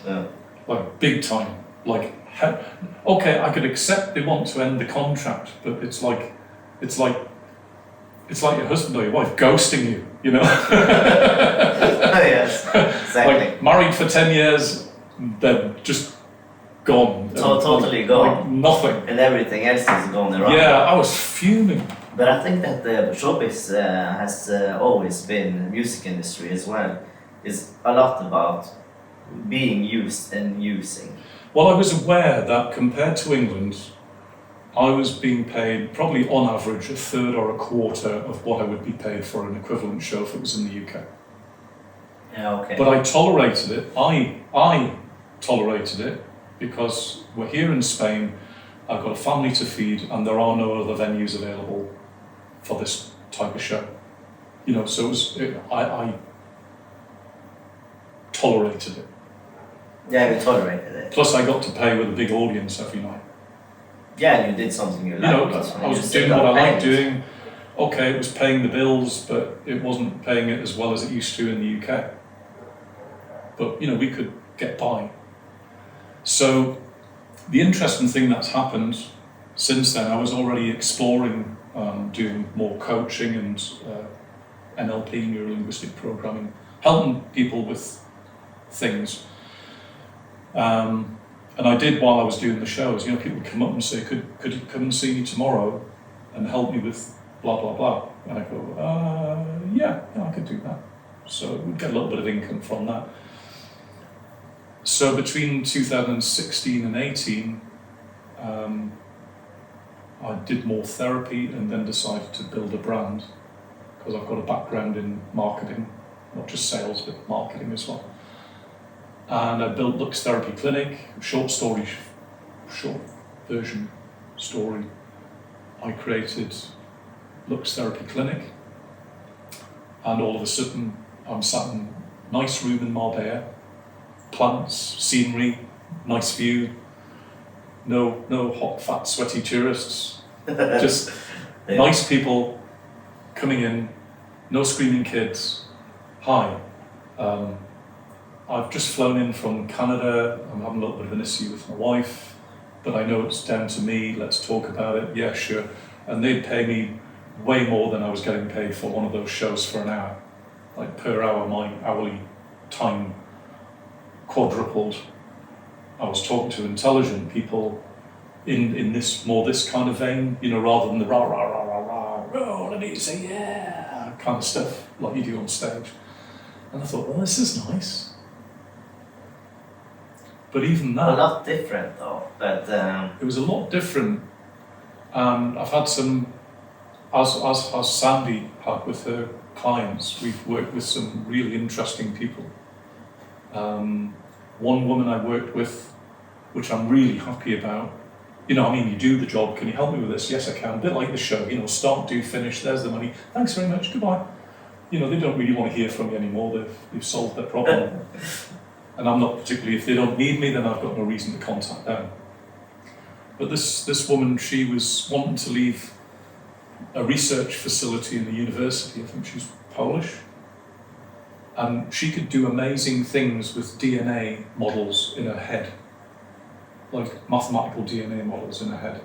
Yeah.
Big time. Okay, I could accept they want to end the contract, but it's like your husband or your wife ghosting you,
Oh yes, exactly.
Married for 10 years, then just gone.
Totally gone.
Nothing.
And everything else is gone around.
Yeah, I was fuming.
But I think that the showbiz has always been, music industry as well, is a lot about being used and using.
Well, I was aware that compared to England, I was being paid probably on average a third or a quarter of what I would be paid for an equivalent show if it was in the UK.
Yeah, okay.
But I tolerated it. I tolerated it because we're here in Spain, I've got a family to feed, and there are no other venues available for this type of show. So I tolerated it.
Yeah, you tolerated it.
Plus I got to play with a big audience every night.
Yeah, you did something you liked.
I was doing what I liked doing. Okay, it was paying the bills, but it wasn't paying it as well as it used to in the UK. But, we could get by. So, the interesting thing that's happened since then, I was already exploring doing more coaching and NLP, neuro-linguistic programming, helping people with things. And I did while I was doing the shows. People would come up and say, could you come and see me tomorrow and help me with blah, blah, blah. And I go, yeah, I could do that. So we'd get a little bit of income from that. So between 2016 and 18, I did more therapy and then decided to build a brand because I've got a background in marketing. not just sales, but marketing as well. And I built Lux Therapy Clinic, short version story. I created Lux Therapy Clinic, and all of a sudden I'm sat in a nice room in Marbella, plants, scenery, nice view, no hot, fat, sweaty tourists, just nice people coming in, no screaming kids. Hi, I've just flown in from Canada. I'm having a little bit of an issue with my wife, but I know it's down to me. Let's talk about it. Yeah, sure. And they'd pay me way more than I was getting paid for one of those shows for an hour. Like per hour, my hourly time quadrupled. I was talking to intelligent people in this kind of vein, rather than the rah rah rah rah rah, oh, I need to say yeah kind of stuff like you do on stage. And I thought, well, this is nice. But even that,
a lot different though. But
it was a lot different. And I've had some, as Sandie had with her clients, we've worked with some really interesting people. One woman I worked with, which I'm really happy about, you do the job, can you help me with this? Yes, I can. A bit like the show, start, do, finish, there's the money, thanks very much, goodbye. They don't really want to hear from me anymore, they've solved their problem. And I'm not particularly, if they don't need me, then I've got no reason to contact them. But this woman, she was wanting to leave a research facility in the university, I think she's Polish, and she could do amazing things with DNA models in her head, like mathematical DNA models in her head.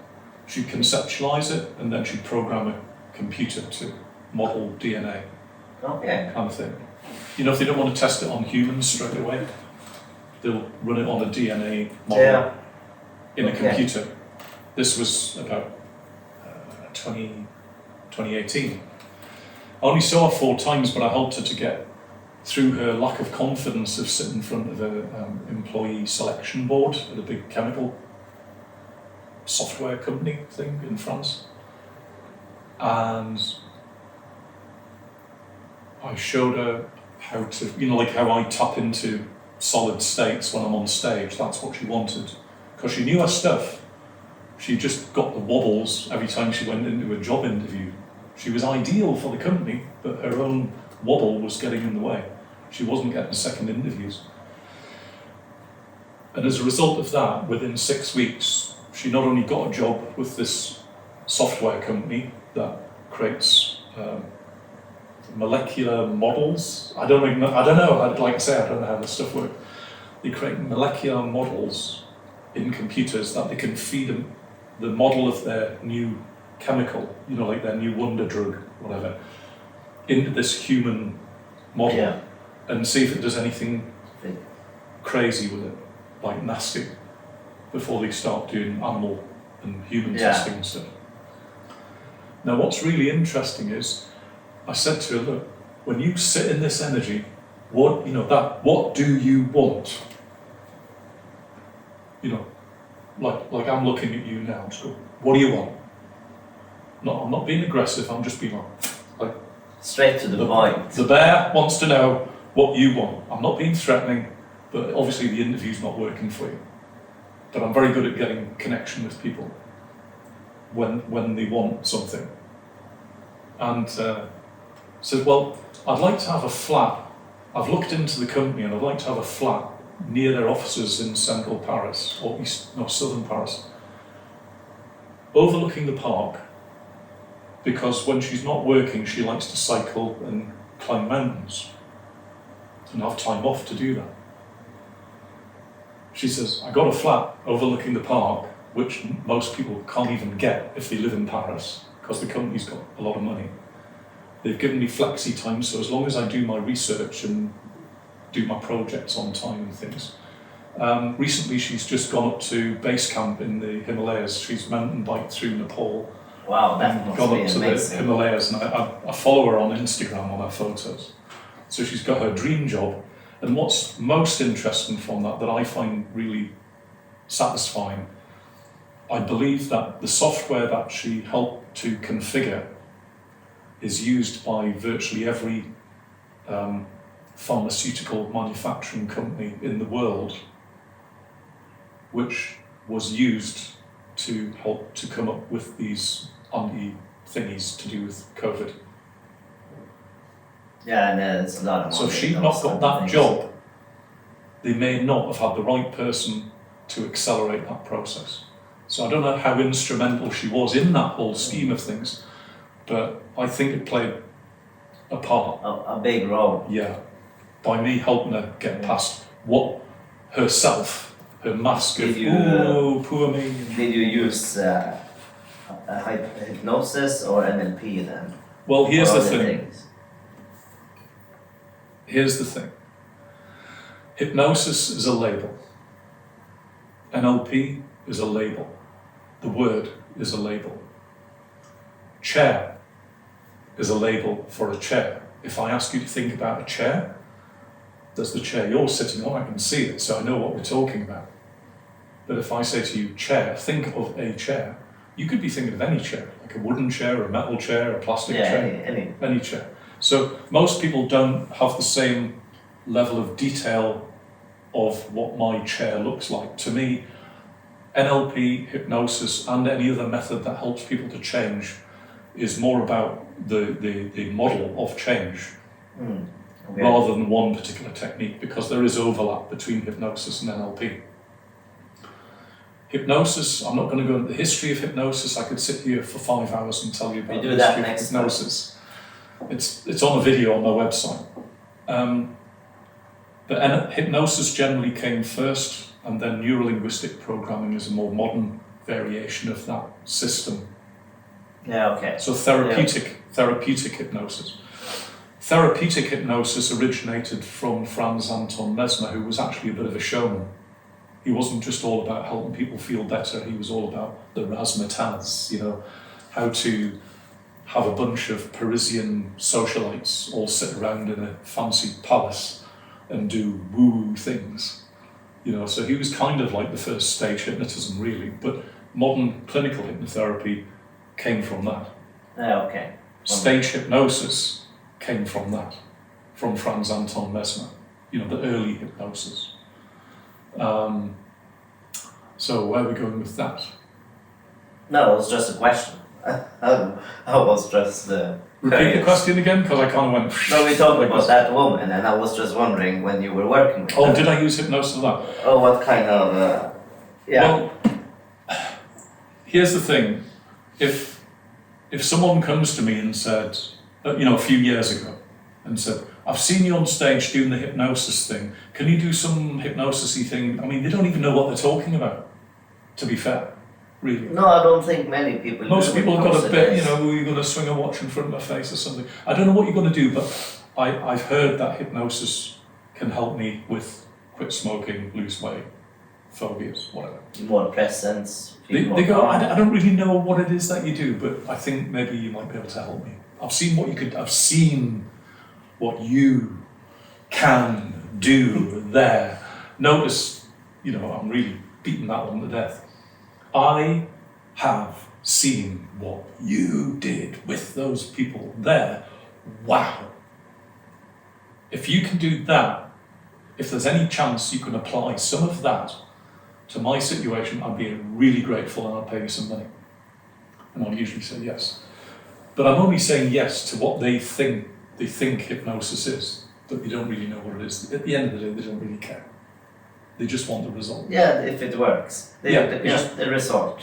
She'd conceptualize it, and then she'd program a computer to model DNA,
okay,
kind of thing. If they don't want to test it on humans straight away, they'll run it on a DNA model in a computer. This was about 2018. I only saw her 4 times, but I helped her to get through her lack of confidence of sitting in front of an employee selection board at a big chemical software company thing in France. And I showed her how to, like how I tap into solid states when I'm on stage. That's what she wanted, because she knew her stuff. She just got the wobbles every time she went into a job interview. She was ideal for the company, but her own wobble was getting in the way. She wasn't getting second interviews. And as a result of that, within 6 weeks, she not only got a job with this software company that creates molecular models. I don't know, like I say, I don't know how this stuff works. They create molecular models in computers that they can feed them the model of their new chemical, like their new wonder drug, whatever, into this human model, and see if it does anything crazy with it, like nasty, before they start doing animal and human testing and stuff. Now, what's really interesting is, I said to her, look, when you sit in this energy, what do you want? Like I'm looking at you now. So what do you want? No, I'm not being aggressive. I'm just being like
straight to the point.
The bear wants to know what you want. I'm not being threatening, but obviously the interview's not working for you. But I'm very good at getting connection with people when they want something. And said, well, I'd like to have a flat. I've looked into the company and I'd like to have a flat near their offices in central Paris, or southern Paris, overlooking the park, because when she's not working, she likes to cycle and climb mountains and have time off to do that. She says, I got a flat overlooking the park, which most people can't even get if they live in Paris, because the company's got a lot of money. They've given me flexi time, so as long as I do my research and do my projects on time and things. Recently, she's just gone up to base camp in the Himalayas. She's mountain biked through Nepal.
Wow, that must
gone
be
up to
amazing.
the Himalayas, and I follow her on Instagram on her photos. So she's got her dream job. And what's most interesting from that I find really satisfying, I believe that the software that she helped to configure is used by virtually every pharmaceutical manufacturing company in the world, which was used to help to come up with these anti-thingies to do with COVID.
Yeah, and it's a lot of
So
money,
if she'd
those
not got
kind of
that
things.
job, they may not have had the right person to accelerate that process. So I don't know how instrumental she was in that whole scheme of things, but I think it played a part.
A big role.
Yeah, by me helping her get past what herself, her mask of,
Did you,
oh, poor me.
Did you use hypnosis or NLP then?
Well, here's
Or
the
other
thing.
things?
Here's the thing. Hypnosis is a label. NLP is a label. The word is a label. Chair is a label for a chair. If I ask you to think about a chair, there's the chair you're sitting on, I can see it, so I know what we're talking about. But if I say to you, chair, think of a chair, you could be thinking of any chair, like a wooden chair, a metal chair, a plastic chair, any chair. So most people don't have the same level of detail of what my chair looks like. To me, NLP, hypnosis, and any other method that helps people to change is more about the model of change rather than one particular technique, because there is overlap between hypnosis and NLP. Hypnosis, I'm not going to go into the history of hypnosis. I could sit here for 5 hours and tell you about the history of hypnosis. It's on a video on my website. But hypnosis generally came first, and then neurolinguistic programming is a more modern variation of that system.
Yeah, okay.
So therapeutic hypnosis. Therapeutic hypnosis originated from Franz Anton Mesmer, who was actually a bit of a showman. He wasn't just all about helping people feel better, he was all about the razzmatazz, you know, how to have a bunch of Parisian socialites all sit around in a fancy palace and do woo-woo things. You know, so he was kind of like the first stage hypnotism, really, but modern clinical hypnotherapy came from that.
Yeah, okay.
Stage hypnosis came from that, from Franz Anton Mesmer, you know, the early hypnosis. So where are we going with that?
No, it was just a question. I was just
Repeat the question again, because I kind of went...
No, we talked about that woman, and I was just wondering when you were working with her.
did I use hypnosis for that?
Oh, what kind of...
Well, here's the thing. If someone comes to me and said, you know, a few years ago, and said, I've seen you on stage doing the hypnosis thing, can you do some hypnosis-y thing? I mean, they don't even know what they're talking about, to be fair, really.
No, I don't think many people
Most
do.
people have got a bit, you know, you're going to swing a watch in front of my face or something. I don't know what you're going to do, but I've heard that hypnosis can help me with quit smoking, lose weight, phobias, whatever.
More presence.
They go, I don't really know what it is that you do, but I think maybe you might be able to help me. I've seen what you can do there. Notice, you know, I'm really beating that one to death. I have seen what you did with those people there. Wow. If you can do that, if there's any chance you can apply some of that to my situation, I'd be really grateful and I'll pay you some money. And I'll usually say yes. But I'm only saying yes to what they think hypnosis is, but they don't really know what it is. At the end of the day, they don't really care. They just want the result.
Yeah, if it works. Just the result.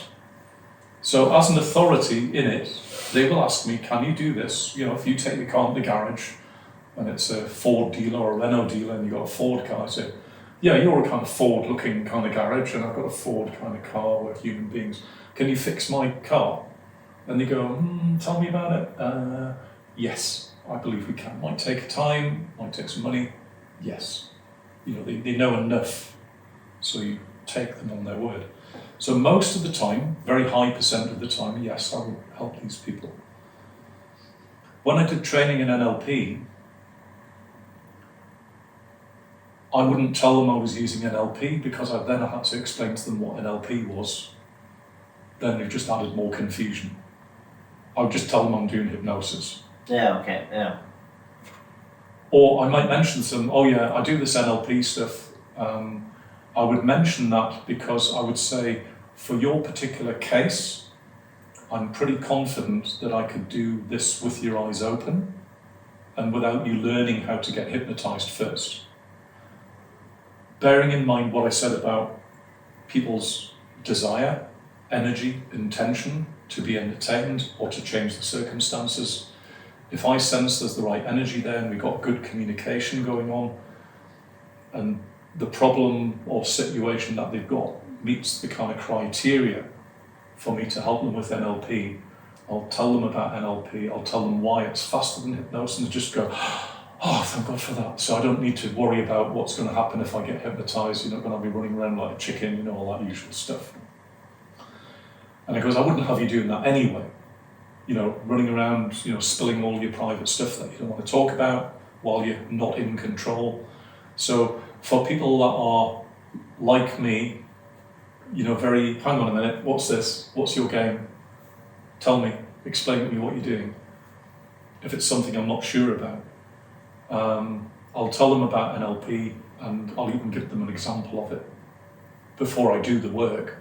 So as an authority in it, they will ask me, can you do this? You know, if you take the car in the garage and it's a Ford dealer or a Renault dealer and you've got a Ford car, I say, yeah, you're a kind of Ford-looking kind of garage and I've got a Ford kind of car with human beings. Can you fix my car? And they go, tell me about it. Yes, I believe we can. Might take time, might take some money. Yes. You know, they know enough, so you take them on their word. So most of the time, very high percent of the time, yes, I will help these people. When I did training in NLP, I wouldn't tell them I was using NLP because I had to explain to them what NLP was. Then it just added more confusion. I would just tell them I'm doing hypnosis.
Yeah, okay, yeah.
Or I might mention to them, oh yeah, I do this NLP stuff. I would mention that because I would say, for your particular case, I'm pretty confident that I could do this with your eyes open and without you learning how to get hypnotized first. Bearing in mind what I said about people's desire, energy, intention to be entertained or to change the circumstances, if I sense there's the right energy there and we've got good communication going on, and the problem or situation that they've got meets the kind of criteria for me to help them with NLP, I'll tell them about NLP, I'll tell them why it's faster than hypnosis, and just go, oh, thank God for that. So I don't need to worry about what's going to happen if I get hypnotized. You're not going to be running around like a chicken, all that usual stuff. And I goes, I wouldn't have you doing that anyway. Running around, spilling all your private stuff that you don't want to talk about while you're not in control. So for people that are like me, very, hang on a minute, what's this? What's your game? Tell me, explain to me what you're doing. If it's something I'm not sure about, I'll tell them about NLP and I'll even give them an example of it before I do the work.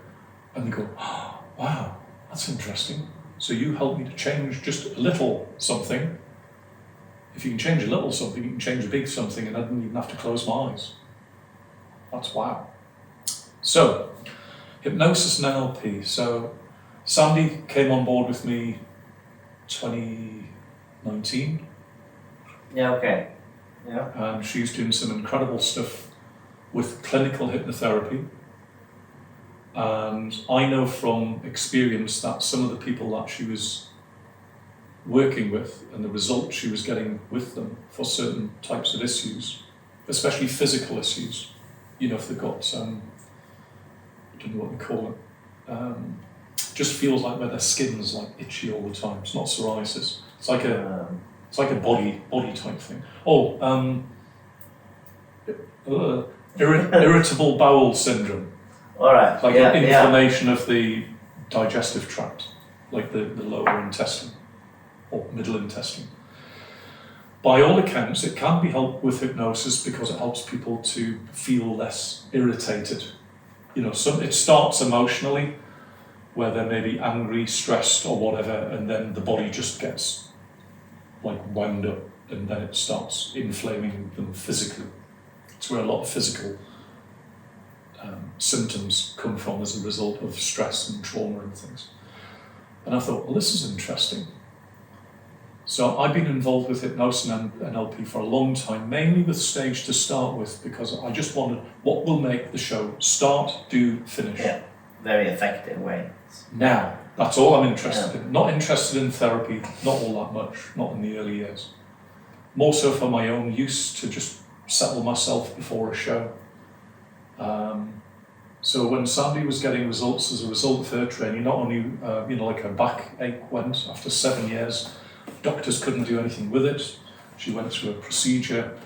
And they go, oh, wow, that's interesting. So you help me to change just a little something. If you can change a little something, you can change a big something, and I didn't even have to close my eyes. That's wow. So, hypnosis and NLP. So, Sandie came on board with me 2019.
Yeah, okay. Yeah.
And she's doing some incredible stuff with clinical hypnotherapy. And I know from experience that some of the people that she was working with and the results she was getting with them for certain types of issues, especially physical issues, if they've got I don't know what they call it, just feels like where their skin's like itchy all the time. It's not psoriasis. It's like a body type thing. Irritable bowel syndrome.
All right.
Like an inflammation of the digestive tract, like the lower intestine or middle intestine. By all accounts, it can be helped with hypnosis because it helps people to feel less irritated. It starts emotionally, where they may be angry, stressed, or whatever, and then the body just gets wound up, and then it starts inflaming them physically. It's where a lot of physical symptoms come from as a result of stress and trauma and things. And I thought, well, this is interesting. So I've been involved with hypnosis and NLP for a long time, mainly with stage to start with, because I just wondered what will make the show start, do, finish.
Yeah, very effective way.
Now, that's all I'm interested in. Not interested in therapy, not all that much, not in the early years. More so for my own use, to just settle myself before a show. So when Sandie was getting results as a result of her training, not only her backache went after 7 years, doctors couldn't do anything with it. She went through a procedure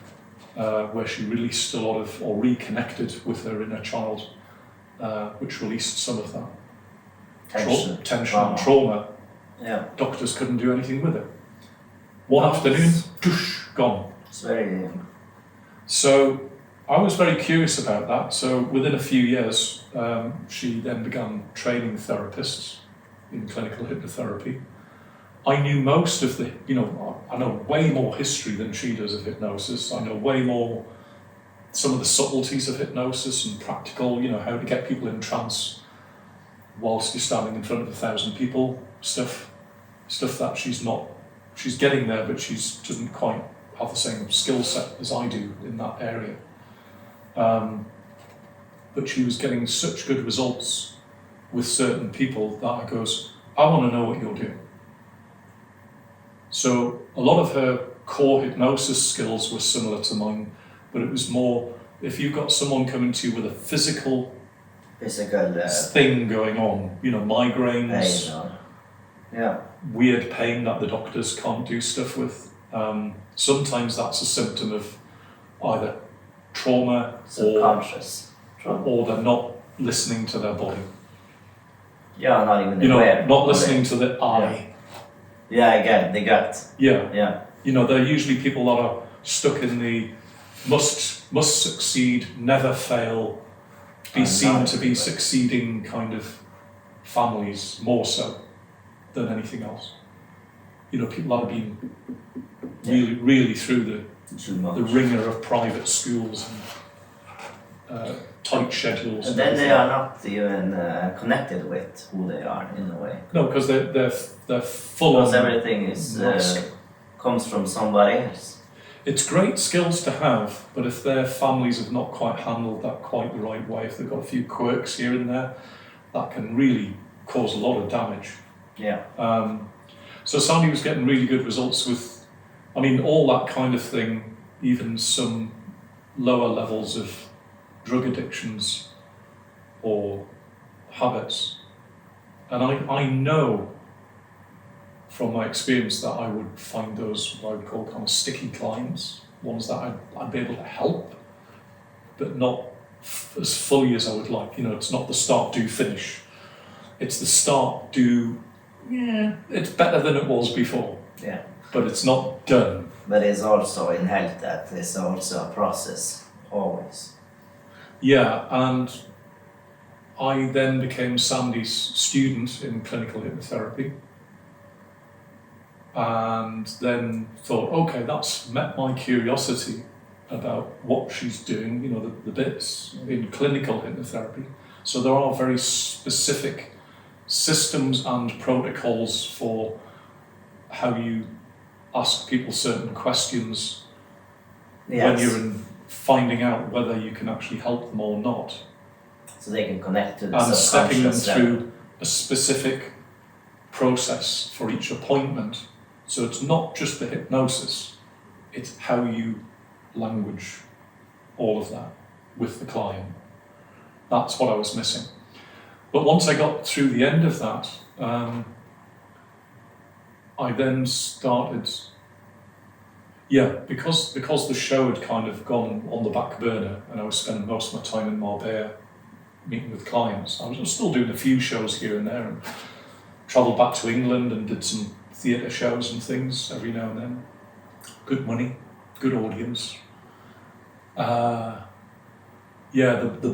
where she released a lot of, or reconnected with her inner child, which released some of that tension and trauma.
Yeah.
Doctors couldn't do anything with it. One afternoon, doosh, gone.
It's very.
So I was very curious about that. So within a few years, she then began training therapists in clinical hypnotherapy. I knew most of the, I know way more history than she does of hypnosis. I know way more, some of the subtleties of hypnosis and practical, how to get people in trance whilst you're standing in front of 1,000 people, stuff that she's getting there, but she doesn't quite have the same skill set as I do in that area. But she was getting such good results with certain people that I goes, I want to know what you're doing. So a lot of her core hypnosis skills were similar to mine, but it was more, if you've got someone coming to you with a physical thing going on, migraines, weird pain that the doctors can't do stuff with, sometimes that's a symptom of either trauma or they're not listening to their body.
Yeah, not even aware.
Not listening to the eye.
Yeah, I get it, the gut.
Yeah. They're usually people that are stuck in the must succeed, never fail, be seen to be succeeding kind of families more so than anything else. You know, people that have been really through the ringer of private schools and tight schedules.
And then they are not even connected with who they are in a way.
No, because they're full
because
on.
Everything is comes from somebody else.
It's great skills to have, but if their families have not quite handled that quite the right way, if they've got a few quirks here and there, that can really cause a lot of damage.
Yeah.
So Sandie was getting really good results with, I mean, all that kind of thing, even some lower levels of drug addictions or habits. And I know from my experience that I would find those what I would call kind of sticky clients, ones that I'd be able to help, but not as fully as I would like. You know, it's not the start, do, finish. It's the start, do, it's better than it was before.
Yeah.
But it's not done.
But it's also in health that it's also a process, always.
Yeah, and I then became Sandie's student in clinical hypnotherapy. And then thought, okay, that's met my curiosity about what she's doing, you know, the bits in clinical hypnotherapy. So there are very specific systems and protocols for how you ask people certain questions when you're in finding out whether you can actually help them or not.
So they can connect to the
and stepping them
subconscious
through a specific process for each appointment. So it's not just the hypnosis, it's how you language all of that with the client. That's what I was missing. But once I got through the end of that, I then started, because the show had kind of gone on the back burner and I was spending most of my time in Marbella meeting with clients. I was still doing a few shows here and there and travelled back to England and did some theatre shows and things every now and then. Good money, good audience. The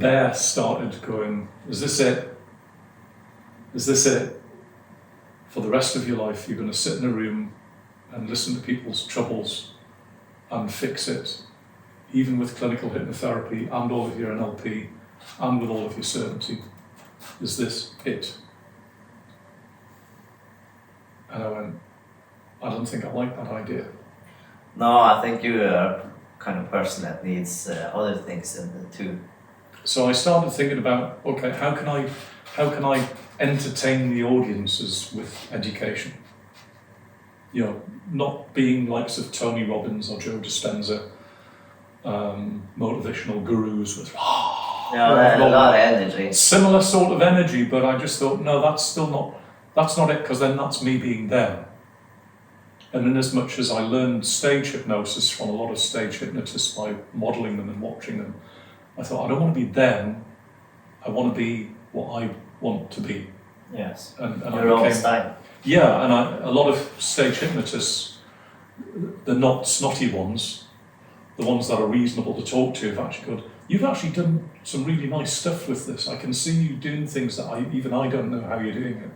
bear started going, is this it? Is this it? For the rest of your life, you're going to sit in a room and listen to people's troubles and fix it, even with clinical hypnotherapy and all of your NLP and with all of your certainty. Is this it? And I went, I don't think I like that idea.
No, I think you are kind of person that needs other things in it too.
So I started thinking about, okay, how can I entertain the audiences with education? You know, not being likes of Tony Robbins or Joe Dispenza, motivational gurus with
a lot of energy.
Similar sort of energy, but I just thought, no, that's not it, because then that's me being them. And in as much as I learned stage hypnosis from a lot of stage hypnotists by modelling them and watching them, I thought, I don't want to be them, I want to be what I want to be.
Yes,
and
your own style.
Yeah, and a lot of stage hypnotists, the not snotty ones, the ones that are reasonable to talk to, have actually gone, you've actually done some really nice stuff with this. I can see you doing things that I don't know how you're doing it.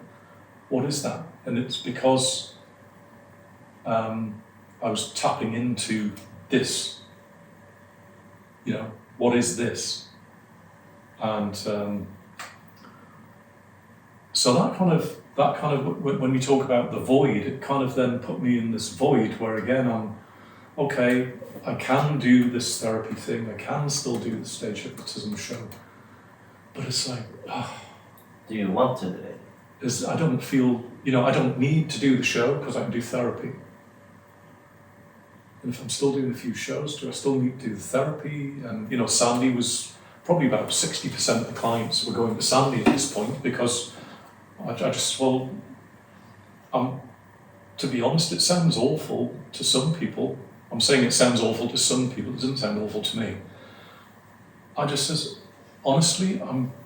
What is that? And it's because I was tapping into this. You know, what is this? And so that kind of when we talk about the void, it kind of then put me in this void where again I'm okay. I can do this therapy thing. I can still do the stage hypnotism show, but it's like,
do you want to do it?
I don't feel, I don't need to do the show because I can do therapy. And if I'm still doing a few shows, do I still need to do the therapy? And Sandie was probably about 60% of the clients were going to Sandie at this point because I just, to be honest, it sounds awful to some people. I'm saying it sounds awful to some people, it doesn't sound awful to me. I just says, honestly,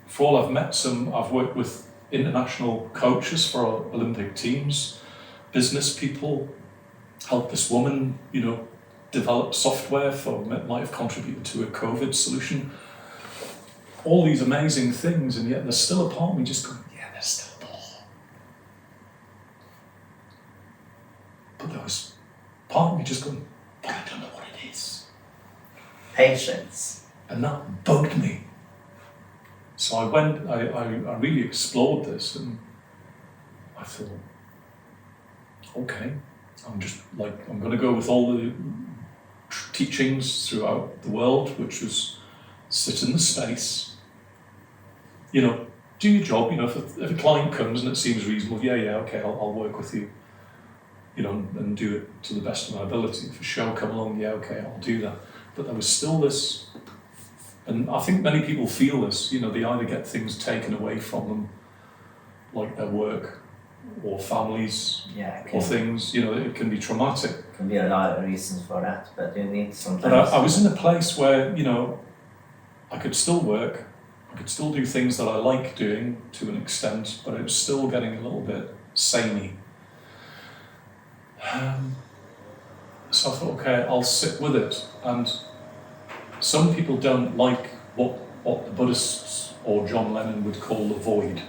for all I've met I've worked with international coaches for Olympic teams, business people, helped this woman, developed software might have contributed to a COVID solution. All these amazing things, and yet there's still a part of me just going, yeah, there's still more. But there was part of me just going, but I don't know what it is.
Patience.
And that bugged me. So I really explored this, and I thought, okay, I'm going to go with all the teachings throughout the world, which was sit in the space, do your job, if a client comes and it seems reasonable, okay, I'll work with you, and do it to the best of my ability. If a show come along, okay, I'll do that. But there was still this, and I think many people feel this, they either get things taken away from them, like their work, or families, or things, it can be traumatic.
Can be a lot of reasons for that, but you need sometimes.
But I was in a place where, I could still work, I could still do things that I like doing to an extent, but it was still getting a little bit samey. So I thought, okay, I'll sit with it. And some people don't like what the Buddhists or John Lennon would call the void.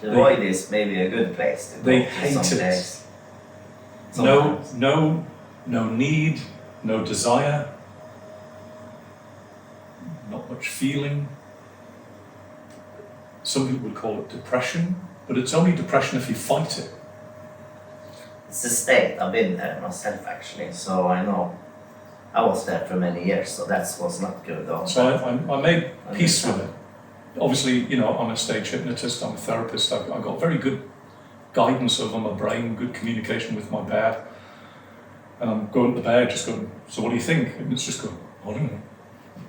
The void is maybe a good place to go.
They hate it. No need, no desire, not much feeling. Some people would call it depression, but it's only depression if you fight it.
It's a state. I've been there myself actually, so I know. I was there for many years, so that was not good though.
So I made peace with it. Obviously, I'm a stage hypnotist, I'm a therapist, I've got very good guidance over my brain, good communication with my bear. And I'm going to the bear just going, so what do you think? And it's just going, I don't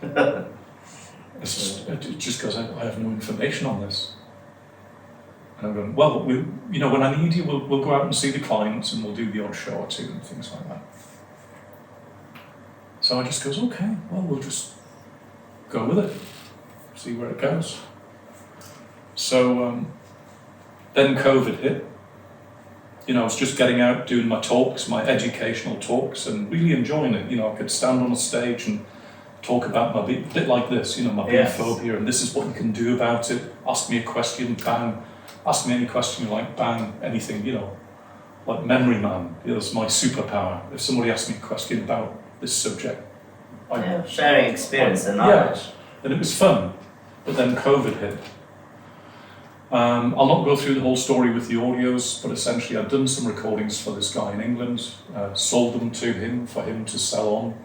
know. It just goes, I have no information on this. And I'm going, well, when I need you, we'll go out and see the clients and we'll do the odd show or two and things like that. So I just goes, okay, well, we'll just go with it, see where it goes. So then COVID hit. I was just getting out, doing my talks, my educational talks, and really enjoying it. I could stand on a stage and talk about my bit like this, my behaviour, and this is what you can do about it. Ask me a question, bang. Ask me any question you like, bang, anything, like memory man. It's my superpower. If somebody asks me a question about this subject,
sharing experience and knowledge.
Yeah, and it was fun. But then COVID hit. I'll not go through the whole story with the audios, but essentially I'd done some recordings for this guy in England, sold them to him for him to sell on.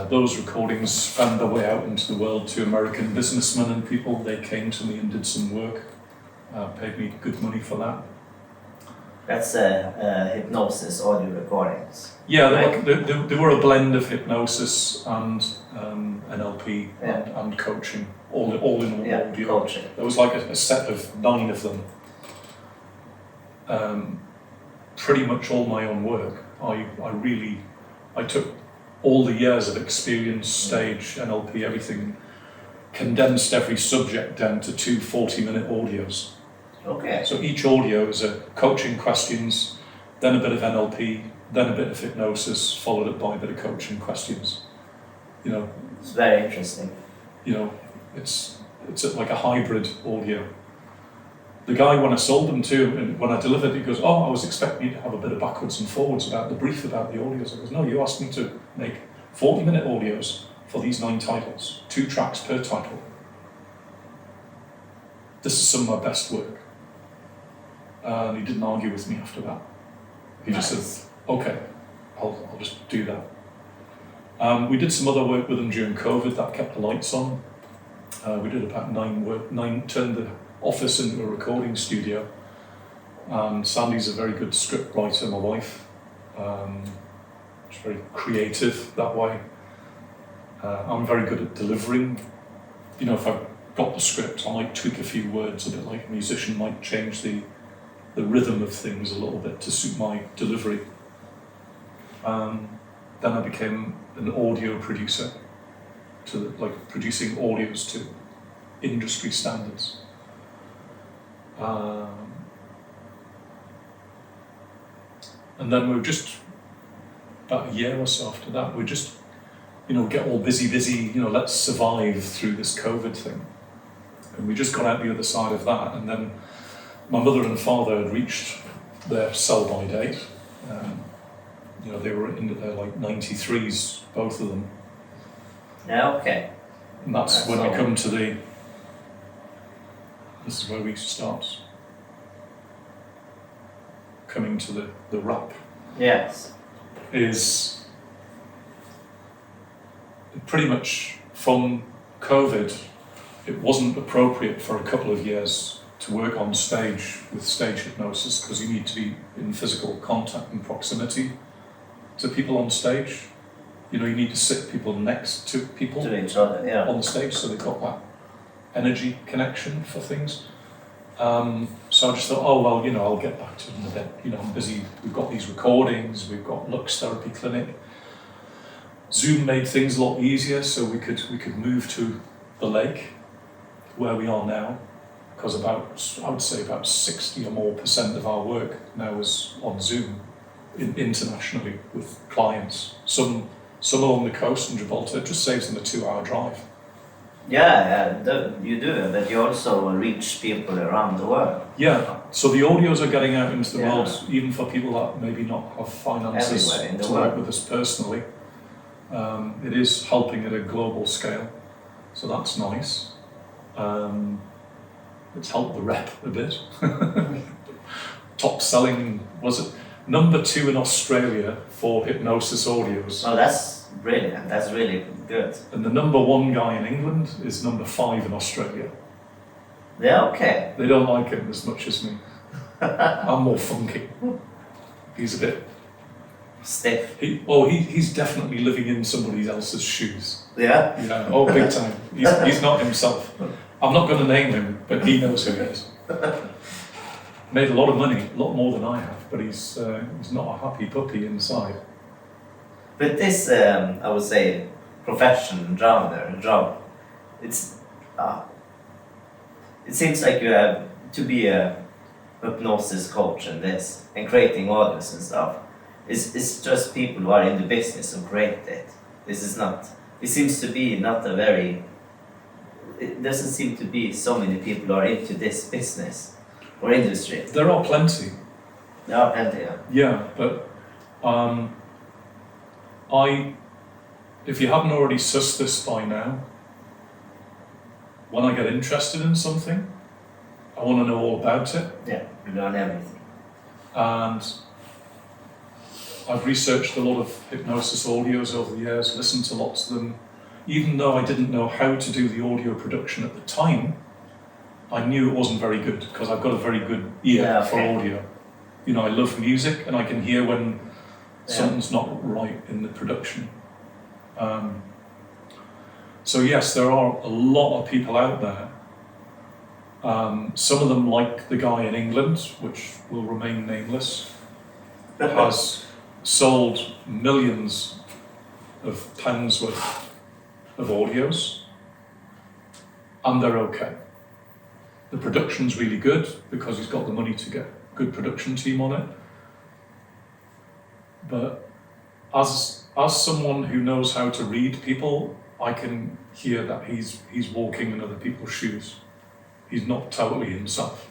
Those recordings found their way out into the world to American businessmen and people. They came to me and did some work, paid me good money for that.
That's hypnosis audio recordings.
Yeah, right? They were a blend of hypnosis and NLP and coaching, all in all audio.
Coaching.
There was like a set of 9 of them. Pretty much all my own work. I took all the years of experience, stage, NLP, everything, condensed every subject down to 2 40-minute audios.
Okay.
So each audio is a coaching questions, then a bit of NLP, then a bit of hypnosis, followed up by a bit of coaching questions.
It's very interesting.
It's like a hybrid audio. The guy, when I sold them to him, and when I delivered, he goes, I was expecting you to have a bit of backwards and forwards about the brief about the audios. I goes, no, you asked me to make 40-minute audios for these 9 titles, 2 tracks per title. This is some of my best work. And he didn't argue with me after that. He just said, okay, I'll just do that. We did some other work with him during COVID that kept the lights on. We did about 9, turned the office into a recording studio. Sandie's a very good script writer, my wife. She's very creative that way. I'm very good at delivering. If I've got the script, I might tweak a few words, a bit like a musician might change the rhythm of things a little bit to suit my delivery. Then I became an audio producer, producing audios to industry standards. And then we were just, about a year or so after that, we just, get all busy, let's survive through this COVID thing. And we just got out the other side of that. And then my mother and father had reached their sell-by date. They were into their 93s, both of them.
Yeah, okay.
And that's when we come to this is where we start coming to the wrap.
Yes.
Is pretty much from COVID, it wasn't appropriate for a couple of years to work on stage with stage hypnosis because you need to be in physical contact and proximity to people on stage. You need to sit people next to people
To each other, yeah.
on the stage, so they've got that energy connection for things. So I just thought, I'll get back to it in a bit. I'm busy. We've got these recordings. We've got Lux Therapy Clinic. Zoom made things a lot easier, so we could move to the lake, where we are now, because I would say about 60 or more % of our work now is on Zoom, internationally with clients. Some along the coast in Gibraltar. It just saves them a 2-hour drive.
Yeah, you do, but you also reach people around the world.
Yeah, so the audios are getting out into the world, even for people that maybe not have finances to work with us personally. It is helping at a global scale, so that's nice. It's helped the rep a bit. Top selling, was it number 2 in Australia for hypnosis audios?
Oh, that's brilliant. That's really good.
And the number 1 guy in England is number 5 in Australia.
Yeah, okay.
They don't like him as much as me. I'm more funky. He's a bit
stiff.
He's definitely living in somebody else's shoes.
Yeah?
Yeah, big time. He's not himself. I'm not going to name him, but he knows who he is. Made a lot of money, a lot more than I have, but he's not a happy puppy inside.
But this, I would say, profession, job, it seems like you have to be a hypnosis coach in this, and creating audios and stuff. It's just people who are in the business who create it. This is not, it seems to be not a very, it doesn't seem to be so many people who are into this business or industry.
There are plenty.
There are plenty, yeah.
Yeah, but if you haven't already sussed this by now, when I get interested in something, I want to know all about it.
Yeah, you learn everything.
And I've researched a lot of hypnosis audios over the years, listened to lots of them. Even though I didn't know how to do the audio production at the time, I knew it wasn't very good because I've got a very good ear for audio. I love music and I can hear when something's not right in the production. So yes, there are a lot of people out there. Some of them, like the guy in England, which will remain nameless, has sold millions of pounds worth of audios, and they're okay. The production's really good because he's got the money to get a good production team on it. But as someone who knows how to read people, I can hear that he's walking in other people's shoes. He's not totally himself.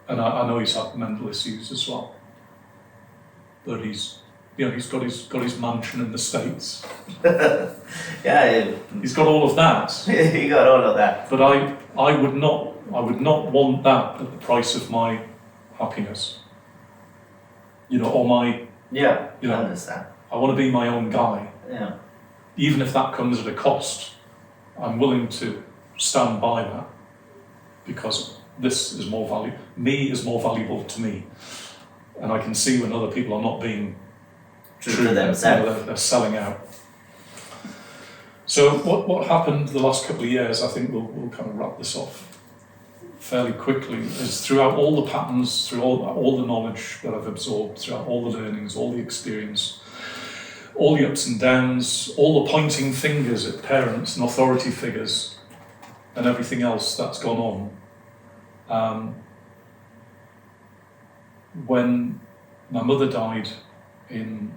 And I know he's had mental issues as well. But he's got his mansion in the States. He's got all of that.
He got all of that.
But I would not want that at the price of my happiness. Or my
I understand.
I want to be my own guy.
Yeah.
Even if that comes at a cost, I'm willing to stand by that because this is more valuable. Me is more valuable to me. And I can see when other people are not being true
to themselves.
They're selling out. So what happened the last couple of years, I think we'll kind of wrap this off fairly quickly, is throughout all the patterns, through all the knowledge that I've absorbed, throughout all the learnings, all the experience, all the ups and downs, all the pointing fingers at parents and authority figures and everything else that's gone on. When My mother died in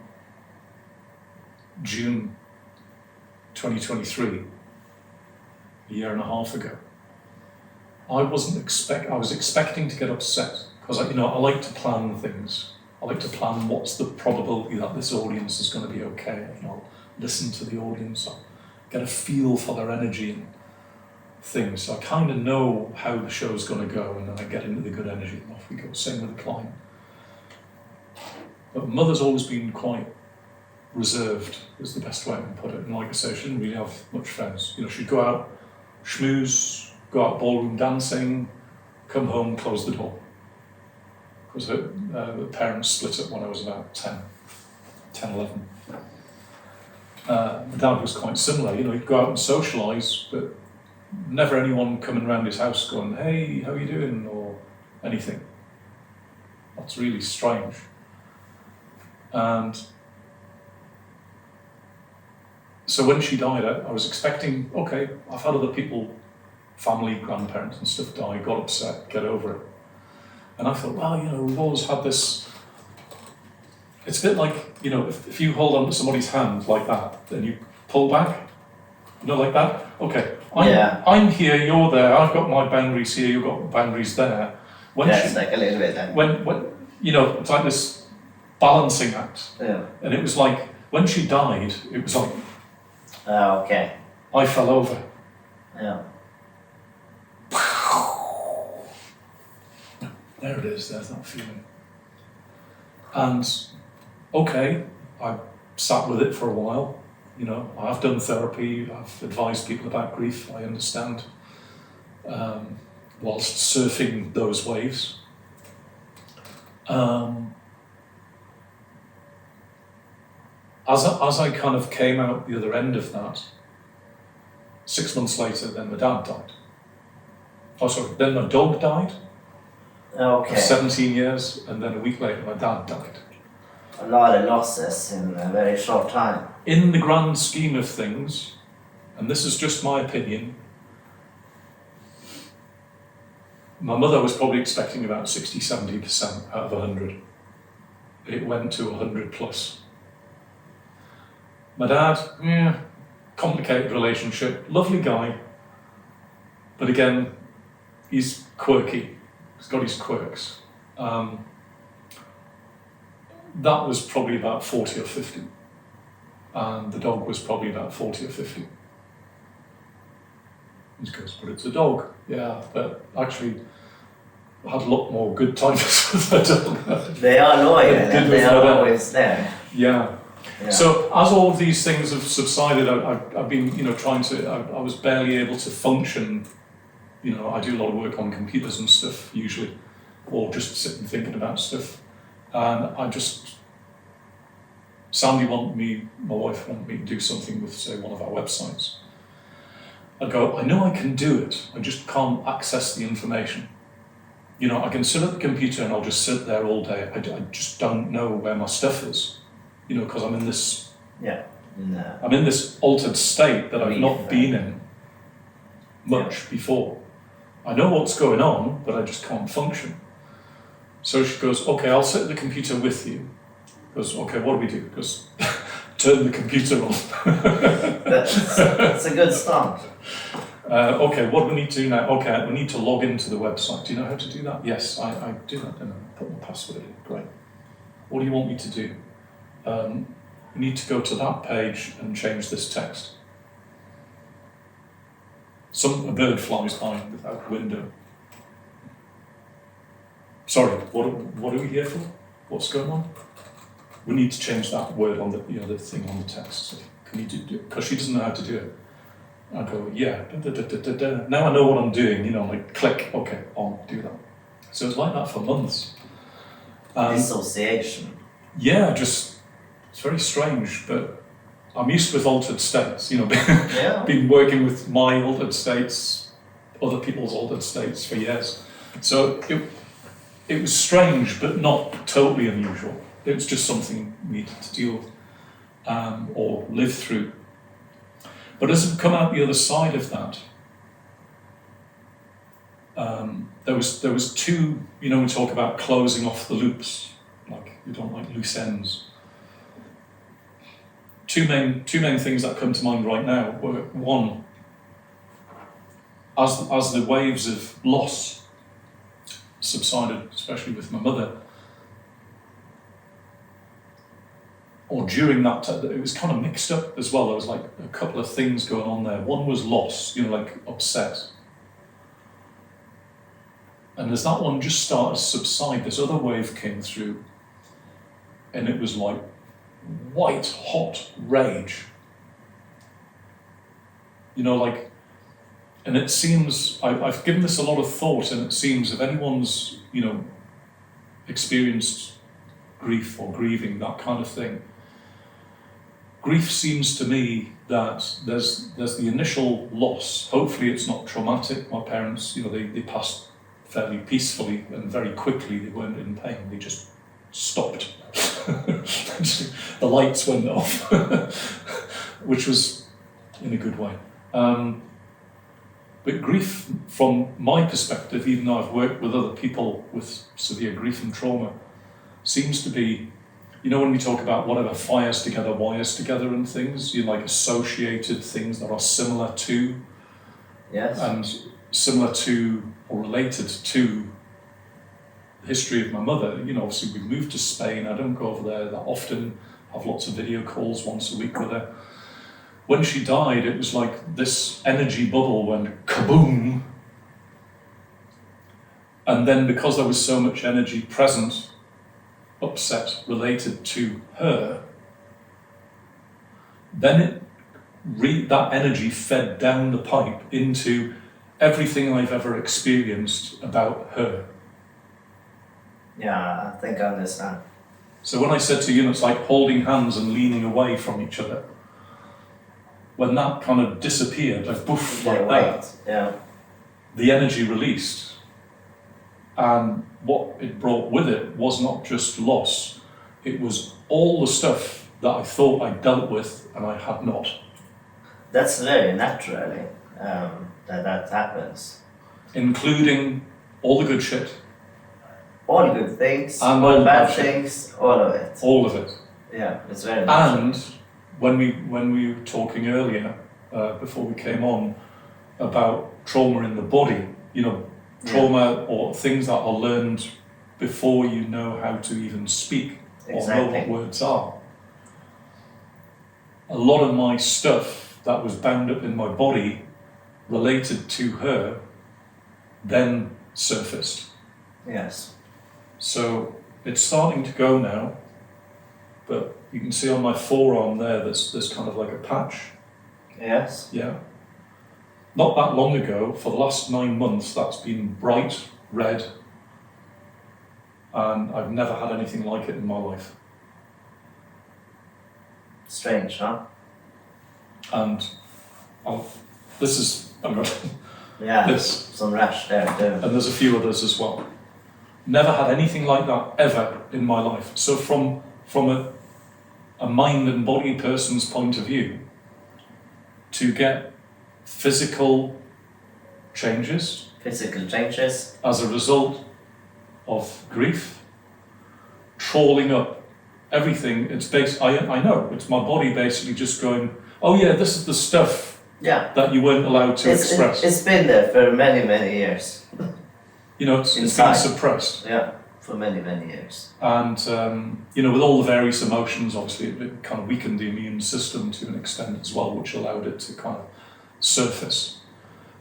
June 2023, a year and a half ago. I was expecting to get upset because I like to plan things. I like to plan what's the probability that this audience is going to be okay. I'll listen to the audience, I'll get a feel for their energy and things. So I kind of know how the show's going to go, and then I get into the good energy and off we go. Same with the client. But mother's always been quite reserved, is the best way I can put it. And like I say, she didn't really have much friends. She'd go out, schmooze, go out ballroom dancing, come home, close the door. Because her parents split up when I was about 10, 11. My dad was quite similar. He'd go out and socialise, but never anyone coming around his house going, "Hey, how are you doing?" or anything. That's really strange. And so when she died, I was expecting, okay, I've had other people, family, grandparents and stuff die, got upset, get over it. And I thought, well, we've always had this. It's a bit like, if you hold on to somebody's hand like that, then you pull back, like that. Okay, I'm here, you're there, I've got my boundaries here, you've got boundaries there.
It's like a little bit then.
When it's like this balancing act.
Yeah.
And it was like, when she died, it was like,
okay.
I fell over.
Yeah.
There it is, there's that feeling. And okay, I sat with it for a while. I've done therapy, I've advised people about grief, I understand, whilst surfing those waves. As I kind of came out the other end of that, 6 months later, then my dad died. Then my dog died.
Okay.
For 17 years, and then a week later, my dad died.
A lot of losses in a very short time.
In the grand scheme of things, and this is just my opinion, my mother was probably expecting about 60-70% out of 100. It went to 100 plus. My dad, complicated relationship, lovely guy, but again, he's quirky. He's got his quirks. That was probably about 40 or 50. And the dog was probably about 40 or 50. He goes, but it's a dog. Yeah, but actually, I had a lot more good times with the dog.
They are loyal and they are always there.
Yeah. So as all of these things have subsided, I've been, trying to, I was barely able to function. I do a lot of work on computers and stuff usually, or just sitting thinking about stuff. And Sandie my wife wanted me to do something with, say, one of our websites. I'd go, I know I can do it, I just can't access the information. I can sit at the computer and I'll just sit there all day. I just don't know where my stuff is, because I'm in this.
Yeah.
I'm in this altered state that I've not been in much before. I know what's going on, but I just can't function. So she goes, okay, I'll sit at the computer with you. Goes, okay, what do we do? Goes, turn the computer on.
That's a good start.
Okay, what do we need to do now? Okay, we need to log into the website. Do you know how to do that? Yes, I do that. And I put my password in. Great. What do you want me to do? We need to go to that page and change this text. A bird flies by without the window. Sorry, what are we here for? What's going on? We need to change that word on the the thing on the text. So can you do it? Because she doesn't know how to do it. I go, yeah. Now I know what I'm doing. Like click. Okay, on do that. So it's like that for months.
Dissociation.
Yeah, it's very strange, but I'm used with altered states, been working with my altered states, other people's altered states for years. So it was strange, but not totally unusual. It was just something we needed to deal with or live through. But as we come out the other side of that, there was two, we talk about closing off the loops, like, You don't like loose ends. Two main things that come to mind right now were, one, as the waves of loss subsided, especially with my mother, or during that time, it was kind of mixed up as well. There was like a couple of things going on there. One was loss, like upset. And as that one just started to subside, this other wave came through, and it was like white hot rage. And it seems, I've given this a lot of thought, and it seems if anyone's, experienced grief or grieving, that kind of thing, grief seems to me that there's the initial loss. Hopefully it's not traumatic. My parents, they passed fairly peacefully, and very quickly they weren't in pain. They just stopped. The lights went off, which was in a good way. But grief, from my perspective, even though I've worked with other people with severe grief and trauma, seems to be, when we talk about whatever fires together, wires together and things, like associated things that are similar to,
yes,
and similar to or related to the history of my mother. Obviously we moved to Spain. I don't go over there that often. I have lots of video calls once a week with her. When she died, it was like this energy bubble went kaboom. And then because there was so much energy present, upset related to her, then that energy fed down the pipe into everything I've ever experienced about her.
Yeah, I think I understand.
So when I said to you, it's like holding hands and leaning away from each other. When that kind of disappeared, like poof, like that,
yeah,
the energy released. And what it brought with it was not just loss, it was all the stuff that I thought I dealt with and I had not.
That's very naturally that happens.
Including all the good shit.
All good things,
and
all bad things, all of it.
All of it.
Yeah, it's very natural.
And when we were talking earlier, before we came on, about trauma in the body, trauma or things that are learned before you know how to even speak or know what words are. A lot of my stuff that was bound up in my body related to her then surfaced.
Yes.
So it's starting to go now, but you can see on my forearm there, there's kind of like a patch.
Yes.
Yeah. Not that long ago, for the last 9 months, that's been bright red, and I've never had anything like it in my life.
Strange, huh?
And
yeah,
this,
some rash there too.
and there's a few others as well. Never had anything like that ever in my life. So from a mind and body person's point of view, to get physical changes as a result of grief, trawling up everything, it's I know, it's my body basically just going, oh yeah, this is the stuff that you weren't allowed to express.
It's been there for many, many years.
It's been suppressed.
Yeah, for many, many years.
And, with all the various emotions, obviously it kind of weakened the immune system to an extent as well, which allowed it to kind of surface.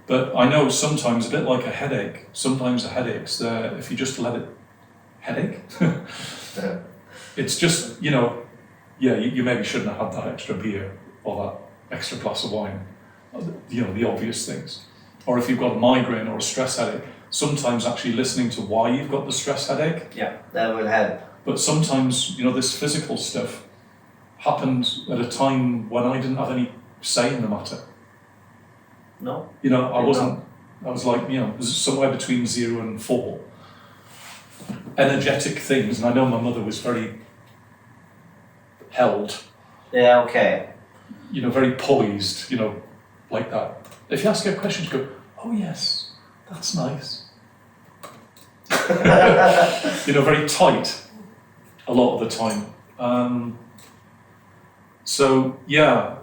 But I know sometimes, a bit like a headache, sometimes a headache's there if you just let it headache.
Yeah.
It's just, you maybe shouldn't have had that extra beer or that extra glass of wine, the obvious things. Or if you've got a migraine or a stress headache, sometimes actually listening to why you've got the stress headache.
Yeah, that will help.
But sometimes, this physical stuff happened at a time when I didn't have any say in the matter.
No.
I wasn't, I was like, somewhere between 0 and 4. Energetic things, and I know my mother was very held.
Yeah, okay.
Very poised, like that. If you ask her a question, she'd go, oh yes, that's nice. Very tight. a lot of the time. So yeah.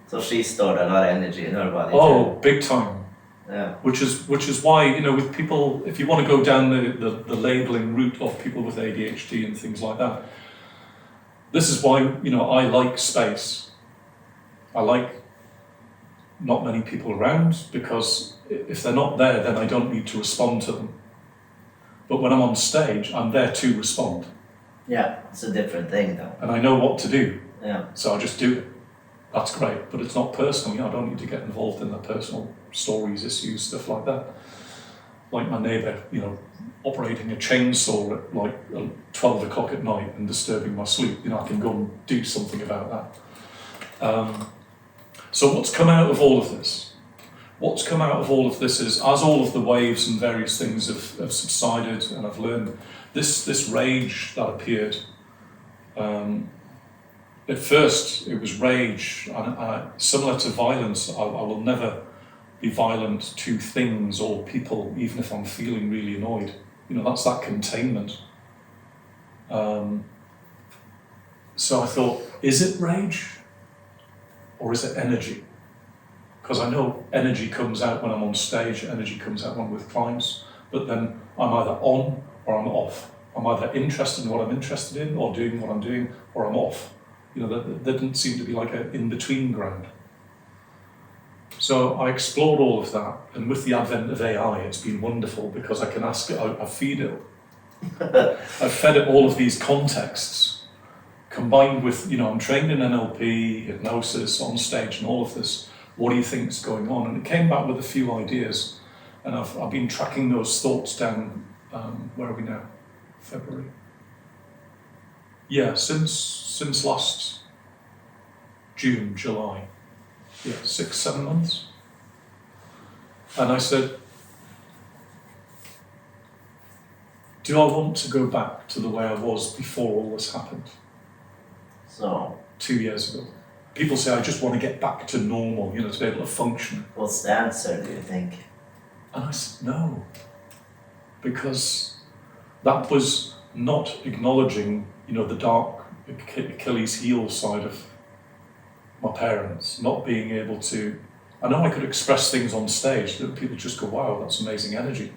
So she stored a lot of energy in her body.
Oh, big time.
Yeah.
Which is why, with people, if you want to go down the labelling route of people with ADHD and things like that, this is why, I like space. I like not many people around, because if they're not there, then I don't need to respond to them. But when I'm on stage, I'm there to respond.
Yeah, it's a different thing though.
And I know what to do.
Yeah.
So I just do it. That's great, but it's not personal. I don't need to get involved in the personal stories, issues, stuff like that. Like my neighbour, operating a chainsaw at like 12 o'clock at night and disturbing my sleep. I can go and do something about that. So what's come out of all of this? What's come out of all of this is, as all of the waves and various things have subsided, and I've learned this rage that appeared. At first, it was rage, and similar to violence. I will never be violent to things or people, even if I'm feeling really annoyed. That's that containment. So I thought, is it rage or is it energy? Because I know energy comes out when I'm on stage, energy comes out when I'm with clients, but then I'm either on or I'm off. I'm either interested in what I'm interested in or doing what I'm doing, or I'm off. There didn't seem to be like an in-between ground. So I explored all of that, and with the advent of AI, it's been wonderful because I can ask it, I feed it. I've fed it all of these contexts, combined with, I'm trained in NLP, hypnosis, on stage, and all of this. What do you think is going on? And it came back with a few ideas, and I've been tracking those thoughts down. Where are we now? February. Yeah, since last June, July. Yeah, 6-7 months. And I said, do I want to go back to the way I was before all this happened?
So
2 years ago. People say, I just want to get back to normal, to be able to function.
What's the answer, do you think?
And I said, no. Because that was not acknowledging, the dark Achilles heel side of my parents, not being able to. I know I could express things on stage that people just go, wow, that's amazing energy.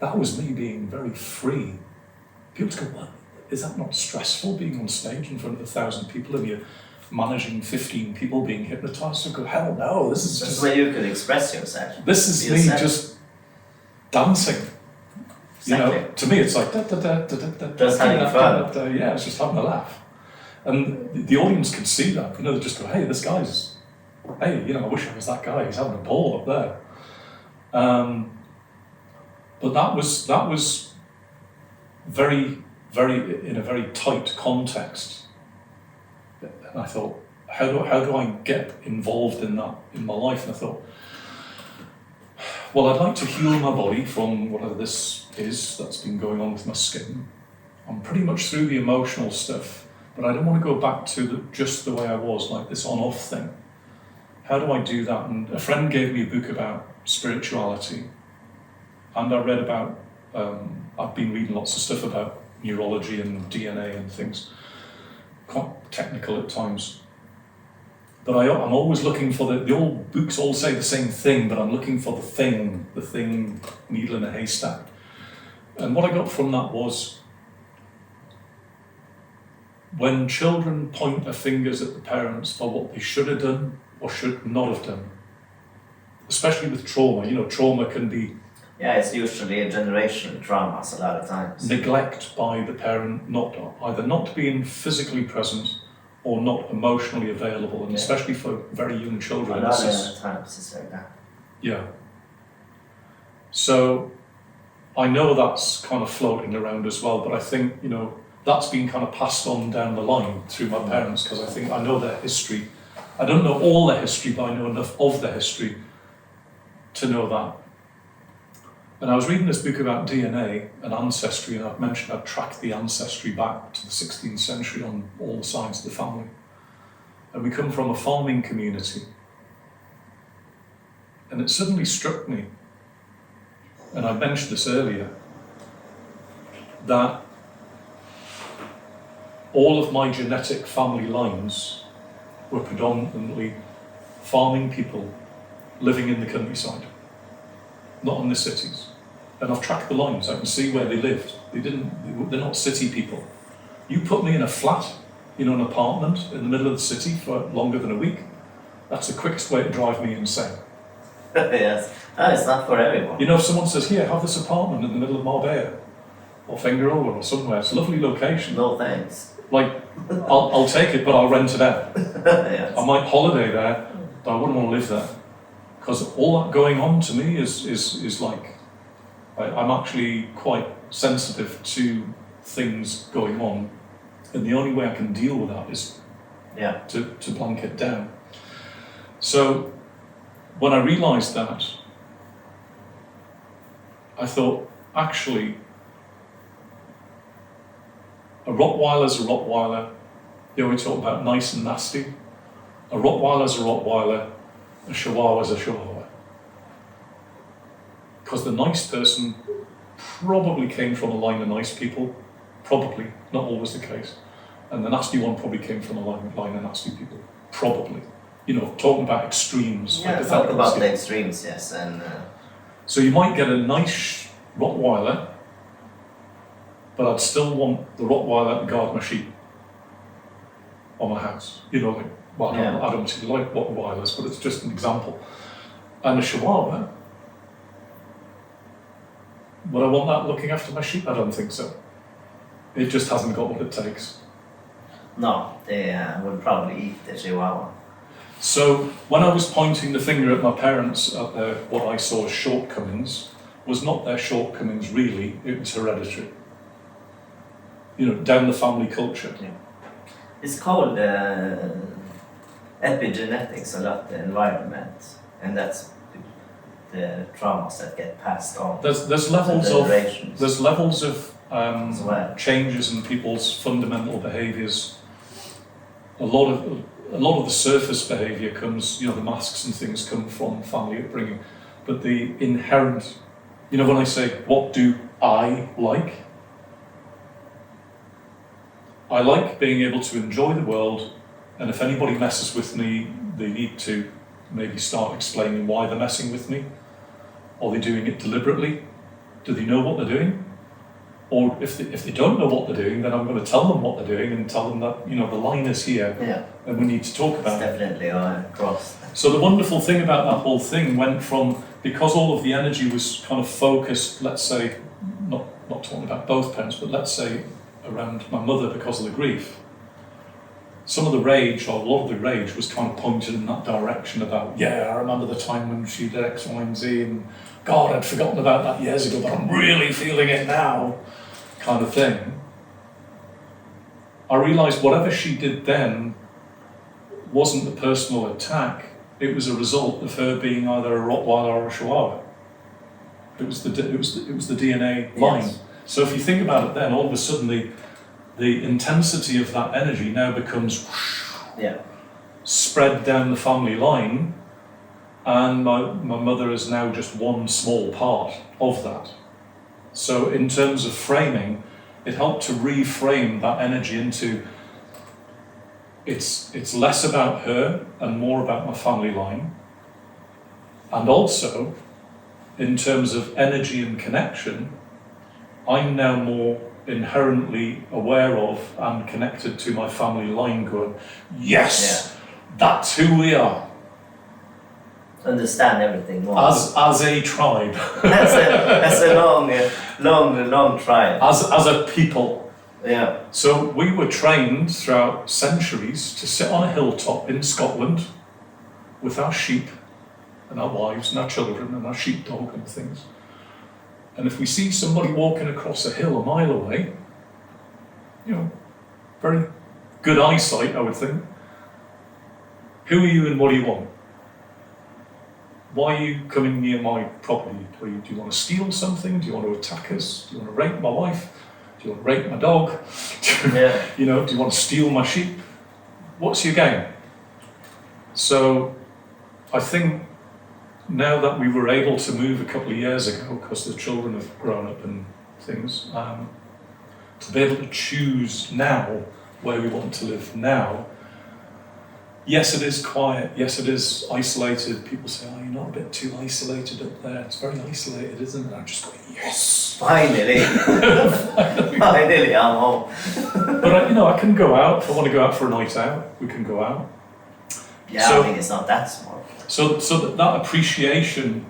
That was me being very free. People just go, what? Is that not stressful, being on stage in front of 1,000 people and you're managing 15 people being hypnotized? I go, hell no, this is just...
where you could express yourself.
This is me just dancing.
Exactly.
To me it's like da-da-da-da-da-da.
Just having fun.
Yeah, it's just having a laugh. And the audience can see that. They just go, hey, this guy's... Hey, I wish I was that guy. He's having a ball up there. But that was very, very, in a very tight context. And I thought, how do I get involved in that in my life? And I thought, well, I'd like to heal my body from whatever this is that's been going on with my skin. I'm pretty much through the emotional stuff, but I don't want to go back to just the way I was, like this on-off thing. How do I do that? And a friend gave me a book about spirituality, and I read about, I've been reading lots of stuff about neurology and DNA and things, quite technical at times. But I'm always looking for the old books all say the same thing, but I'm looking for the thing, needle in a haystack. And what I got from that was, when children point their fingers at the parents for what they should have done or should not have done, especially with trauma, trauma can be...
Yeah, it's usually a generational traumas a lot of times.
Neglect by the parent, either not being physically present or not emotionally available, and especially for very young children.
A lot of times it's like that.
Yeah. So I know that's kind of floating around as well, but I think, that's been kind of passed on down the line through my parents, because I know their history. I don't know all their history, but I know enough of their history to know that. And I was reading this book about DNA and ancestry, and I've mentioned I've tracked the ancestry back to the 16th century on all the sides of the family. And we come from a farming community. And it suddenly struck me, and I mentioned this earlier, that all of my genetic family lines were predominantly farming people living in the countryside, not in the cities. And I've tracked the lines, I can see where they lived. They're not city people. You put me in a flat, an apartment in the middle of the city for longer than a week, that's the quickest way to drive me insane.
Yes, it's not for everyone.
If someone says, here, have this apartment in the middle of Marbella, or Fingerhole or somewhere, it's a lovely location.
No thanks.
I'll take it, but I'll rent it out.
Yes.
I might holiday there, but I wouldn't want to live there. Because all that going on to me is like, I'm actually quite sensitive to things going on, and the only way I can deal with that is to blank it down. So when I realised that, I thought, actually, a Rottweiler's a Rottweiler. We talk about nice and nasty. A Rottweiler's a Rottweiler. A Chihuahua's a Chihuahua. Because the nice person probably came from a line of nice people. Probably, not always the case. And the nasty one probably came from a line of nasty people. Probably. Talking about extremes.
Yeah, talk about the extremes, yes. And
so you might get a nice Rottweiler, but I'd still want the Rottweiler to guard my sheep on my house. I don't particularly like Rottweilers, but it's just an example. And a Chihuahua, would I want that looking after my sheep? I don't think so. It just hasn't got what it takes.
No, they would probably eat the Chihuahua.
So when I was pointing the finger at my parents at what I saw as shortcomings, was not their shortcomings really, it was hereditary. Down the family culture.
Yeah. It's called epigenetics a lot, the environment, and that's the traumas that get passed on.
There's levels of
well.
changes in people's fundamental behaviours. A lot of the surface behaviour comes, the masks and things come from family upbringing, but the inherent, when I say, what do I like? I like being able to enjoy the world, and if anybody messes with me, they need to maybe start explaining why they're messing with me. Are they doing it deliberately? Do they know what they're doing? Or if they don't know what they're doing, then I'm going to tell them what they're doing and tell them that, the line is here, and we need to talk about
it. It's definitely crossed.
So the wonderful thing about that whole thing went from, because all of the energy was kind of focused, let's say, not talking about both parents, but let's say around my mother because of the grief, some of the rage, or a lot of the rage, was kind of pointed in that direction about, I remember the time when she did X, Y, and Z, and God, I'd forgotten about that years ago, but I'm really feeling it now, kind of thing. I realised whatever she did then wasn't a personal attack, it was a result of her being either a Rottweiler or a Chihuahua. It was the DNA line. Yes. So if you think about it then, all of a sudden the intensity of that energy now becomes spread down the family line, and my mother is now just one small part of that. So in terms of framing, it helped to reframe that energy into it's less about her and more about my family line. And also, in terms of energy and connection, I'm now more inherently aware of and connected to my family line, going, yes, that's who we are.
Understand everything more.
As a tribe.
As a long tribe.
As a people.
Yeah.
So we were trained throughout centuries to sit on a hilltop in Scotland with our sheep and our wives and our children and our sheepdog and things. And if we see somebody walking across a hill a mile away, very good eyesight, I would think. Who are you and what do you want? Why are you coming near my property? Do you want to steal something? Do you want to attack us? Do you want to rape my wife? Do you want to rape my dog? Do you want to steal my sheep? What's your game? So I think now that we were able to move a couple of years ago, because the children have grown up and things, to be able to choose now where we want to live now, yes, it is quiet. Yes, it is isolated. People say, "Oh, you're not a bit too isolated up there. It's very isolated, isn't it?" I'm just going, "Yes,
Finally, finally, I'm home."
But I can go out if I want to go out for a night out. We can go out.
Yeah,
So-
I think it's not that small.
So that appreciation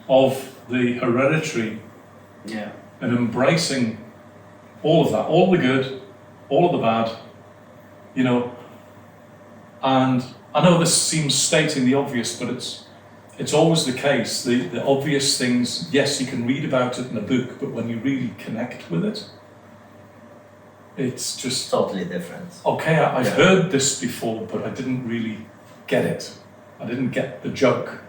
of the hereditary
Yeah.
and embracing all of that, all the good, all of the bad, and I know this seems stating the obvious, but it's always the case. The obvious things, yes, you can read about it in a book, but when you really connect with it, it's just
Totally different.
okay. I've
Yeah.
heard this before, but I didn't really get it. I didn't get the joke.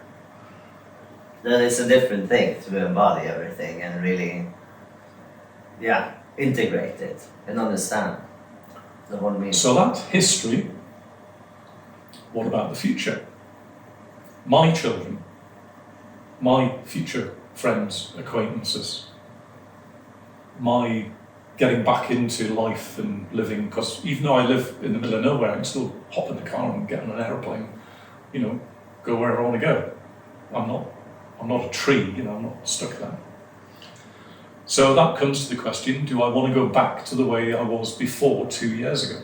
Then it's a different thing to embody everything and really, integrate it and understand the whole meaning.
So that's history. What about the future? My children, my future friends, acquaintances, my getting back into life and living, because even though I live in the middle of nowhere, I can still hop in the car and get on an aeroplane, go wherever I want to go. I'm not a tree, I'm not stuck there. So that comes to the question, do I want to go back to the way I was before 2 years ago?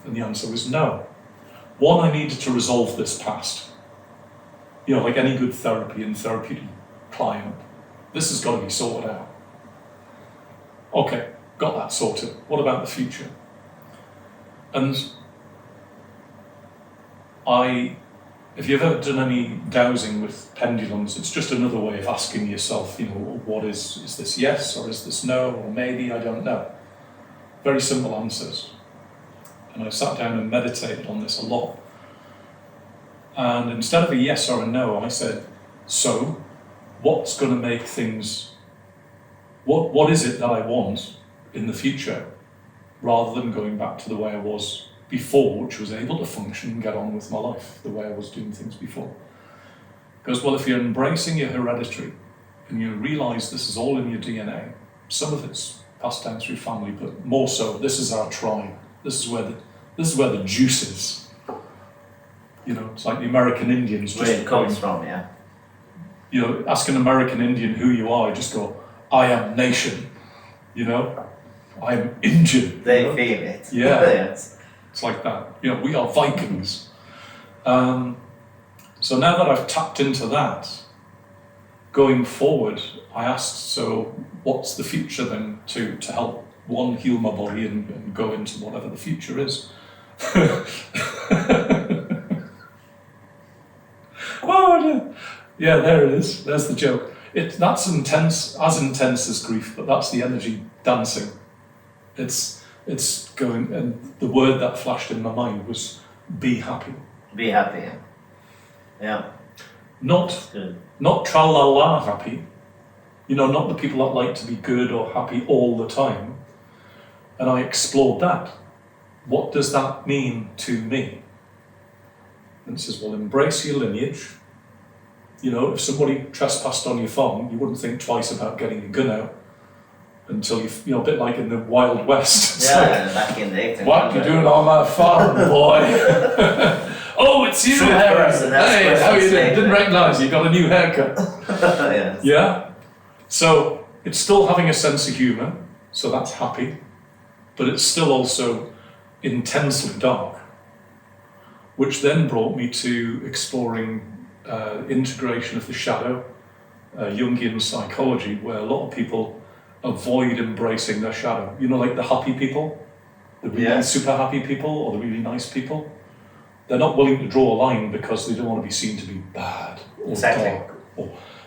And the answer was no. One, I needed to resolve this past. Like any good therapy and therapeutic client, this has got to be sorted out. Okay, got that sorted. What about the future? And if you've ever done any dowsing with pendulums, it's just another way of asking yourself, what is this yes, or is this no, or maybe, I don't know. Very simple answers. And I sat down and meditated on this a lot. And instead of a yes or a no, I said, so, what's going to make things, what is it that I want in the future, rather than going back to the way I was before, which was able to function and get on with my life the way I was doing things before. Because, well, if you're embracing your hereditary and you realise this is all in your DNA, some of it's passed down through family, but more so, this is our tribe. This is where the juice is. It's like the American Indians.
Where it comes from, yeah.
Ask an American Indian who you are, just go, I am nation. I am Indian.
They feel it.
Yeah.
Yes.
It's like that. We are Vikings. So now that I've tapped into that, going forward, I asked, so what's the future then to help one, heal my body and go into whatever the future is. Oh, yeah, there it is. There's the joke. That's intense as grief, but that's the energy dancing. It's going, and the word that flashed in my mind was be happy.
Be happy, yeah. Yeah.
Not
Good.
not tra-la-la happy. Not the people that like to be good or happy all the time. And I explored that. What does that mean to me? And it says, well, embrace your lineage. If somebody trespassed on your farm, you wouldn't think twice about getting a gun out until a bit like in the Wild West. It's
Back in the 1800s.
what you doing on my farm, boy? Oh, it's you,
True
Harry.
person, that's
Hey,
person
how you doing?
statement.
Didn't recognise you. Got a new haircut.
Yes.
Yeah. So it's still having a sense of humour, so that's happy, but it's still also intensely dark, which then brought me to exploring integration of the shadow, Jungian psychology, where a lot of people avoid embracing their shadow. Like the happy people, the really super happy people, or the really nice people. They're not willing to draw a line because they don't want to be seen to be bad or dark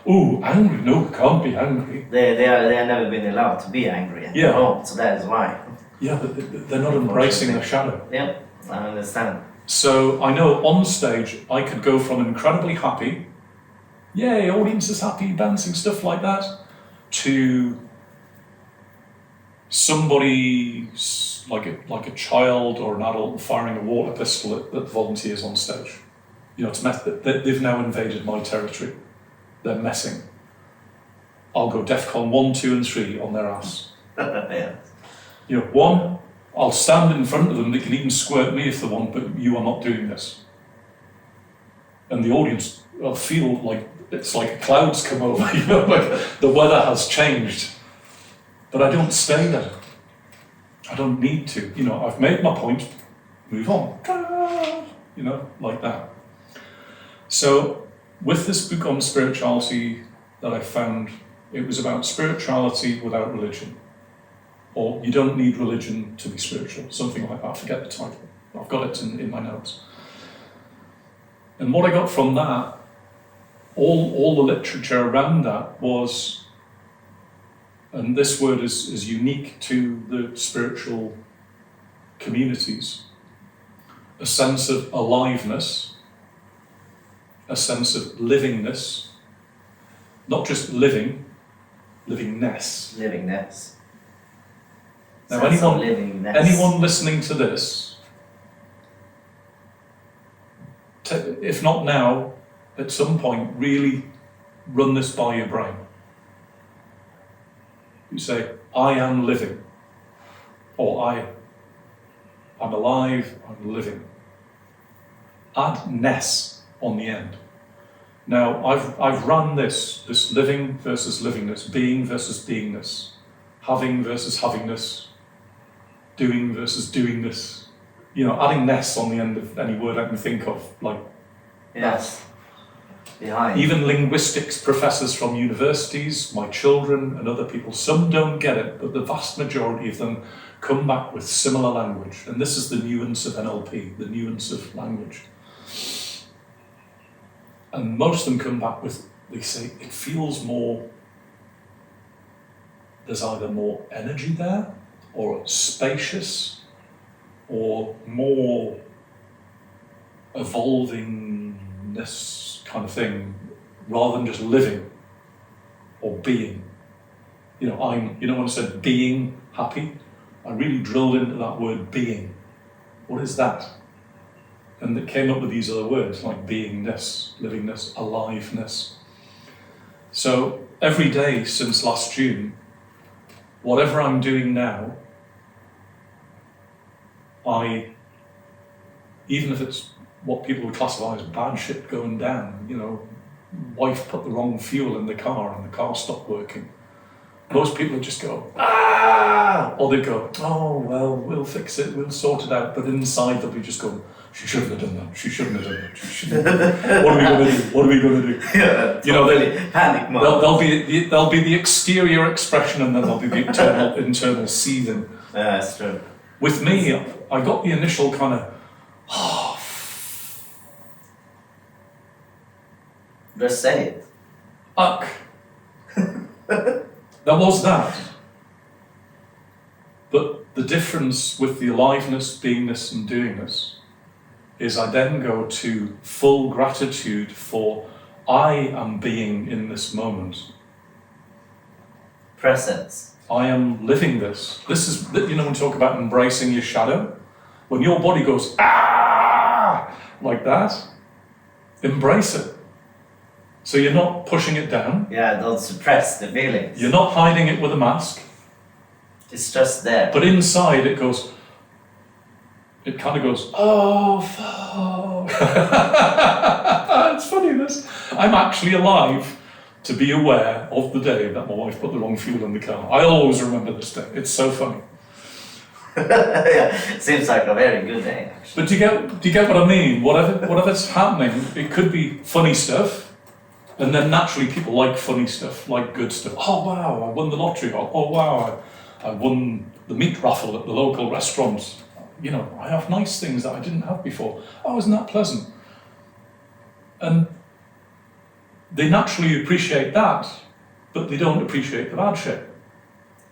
or angry. No, can't be angry.
They have never been allowed to be angry at home, so that is why.
Yeah, but they're not embracing their shadow.
Yeah, I understand.
So I know on stage I could go from incredibly happy, yay, audience is happy, dancing, stuff like that, to somebody like a child or an adult firing a water pistol at volunteers on stage. They've now invaded my territory. They're messing. I'll go DEFCON 1, 2 and 3 on their ass.
Yeah.
1, I'll stand in front of them, they can even squirt me if they want, but you are not doing this. And the audience will feel like it's like clouds come over, you know, like the weather has changed. But I don't stay there. I don't need to. You know, I've made my point, move on. You know, like that. So with this book on spirituality that I found, it was about spirituality without religion. Or you don't need religion to be spiritual, something like that. I forget the title. I've got it in my notes. And what I got from that, all the literature around that was, and this word is unique to the spiritual communities, a sense of aliveness, a sense of livingness, not just living, livingness.
Livingness.
Now,
Sense of livingness.
anyone listening to this, if not now, at some point, really run this by your brain. You say, I am living, or I'm alive, I'm living. Add ness on the end. Now, I've run this living versus livingness, being versus beingness, having versus havingness, doing versus doingness. You know, adding ness on the end of any word I can think of, like
Yes. Behind.
even linguistics professors from universities, my children and other people, some don't get it, but the vast majority of them come back with similar language. And this is the nuance of NLP, the nuance of language. And most of them come back with, they say, it feels more, there's either more energy there, or spacious, or more evolvingness kind of thing, rather than just living or being. You know, when I said being happy, I really drilled into that word being. What is that? And it came up with these other words like beingness, livingness, aliveness. So every day since last June, whatever I'm doing now, even if it's what people would classify as bad shit going down, you know, wife put the wrong fuel in the car and the car stopped working. Most people would just go, ah! Or they go, oh, well, we'll fix it, we'll sort it out. But inside they'll be just going, she shouldn't have done that, she shouldn't have done that, she shouldn't have done that. What are we going to do? What are we going to do?
Yeah,
you know,
panic mode.
There'll be the exterior expression and then there'll be the internal seething.
Yeah, that's true.
With me, I got the initial kind of,
Just say it.
uck. There was that. But the difference with the aliveness, beingness and doingness is I then go to full gratitude for I am being in this moment.
Presence.
I am living this. This is, you know, when we talk about embracing your shadow, when your body goes, ah, like that, embrace it. So you're not pushing it down.
Yeah, don't suppress the feelings.
You're not hiding it with a mask.
It's just there.
But inside it goes, it kind of goes, oh, fuck. It's funny this. I'm actually alive to be aware of the day that my wife put the wrong fuel in the car. I always remember this day. It's so funny.
Yeah, seems like a very good day, actually.
But do you get what I mean? Whatever's happening, it could be funny stuff. And then naturally people like funny stuff, like good stuff. Oh wow, I won the lottery. Oh wow, I won the meat raffle at the local restaurants. You know, I have nice things that I didn't have before. Oh, isn't that pleasant? And they naturally appreciate that, but they don't appreciate the bad shit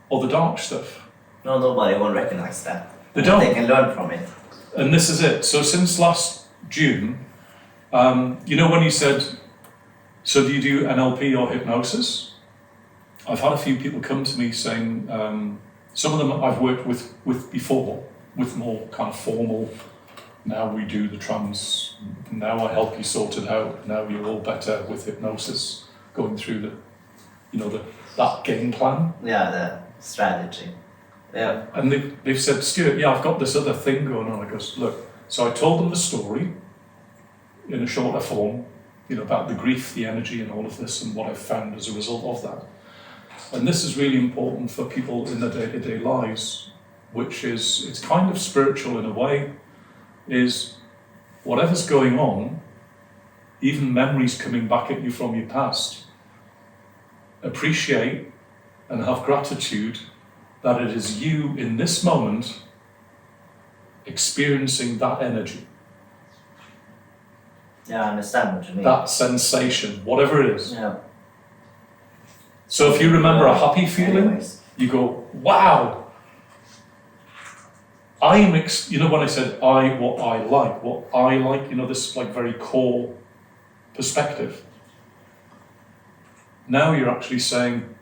or the dark stuff.
No, nobody will recognize that.
They don't.
They can learn from it.
And this is it. So since last June, you know when you said, so do you do NLP or hypnosis? I've had a few people come to me saying, some of them I've worked with before, with more kind of formal, now we do the trance, now I help you sort it out, now you're all better with hypnosis, going through that game plan.
Yeah, the strategy. Yeah.
And they've said, Stuart, yeah, I've got this other thing going on. I goes, look, so I told them the story in a shorter form, about the grief, the energy and all of this and what I've found as a result of that. And this is really important for people in their day-to-day lives, which is, it's kind of spiritual in a way, is whatever's going on, even memories coming back at you from your past, appreciate and have gratitude that it is you in this moment experiencing that energy.
Yeah, I understand what you mean.
That sensation, whatever it is.
Yeah.
So if you remember a happy feeling,
Anyways.
you go, wow. When I said what I like, this like very core perspective. Now you're actually saying,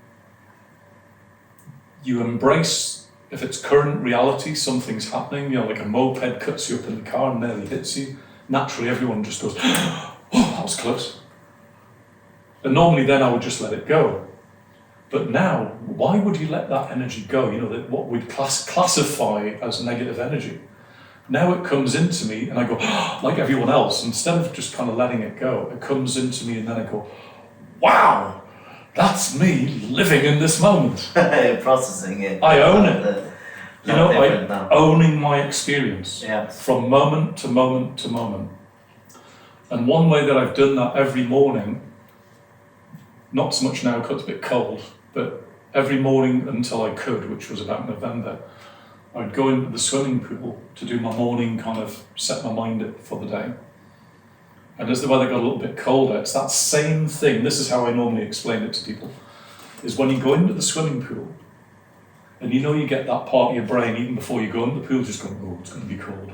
you embrace, if it's current reality, something's happening, like a moped cuts you up in the car and nearly hits you, naturally everyone just goes, oh, that was close. And normally then I would just let it go. But now, why would you let that energy go? What we'd classify as negative energy. Now it comes into me and I go, like everyone else, instead of just kind of letting it go, it comes into me and then I go, wow, that's me living in this moment.
Processing it.
I own it. Owning my experience.
Yeah.
From moment to moment to moment. And one way that I've done that every morning, not so much now because it's a bit cold, but every morning until I could, which was about November, I'd go into the swimming pool to do my morning kind of set my mind for the day. And as the weather got a little bit colder, it's that same thing. This is how I normally explain it to people, is when you go into the swimming pool, and you get that part of your brain, even before you go in the pool, just going, oh, it's going to be cold.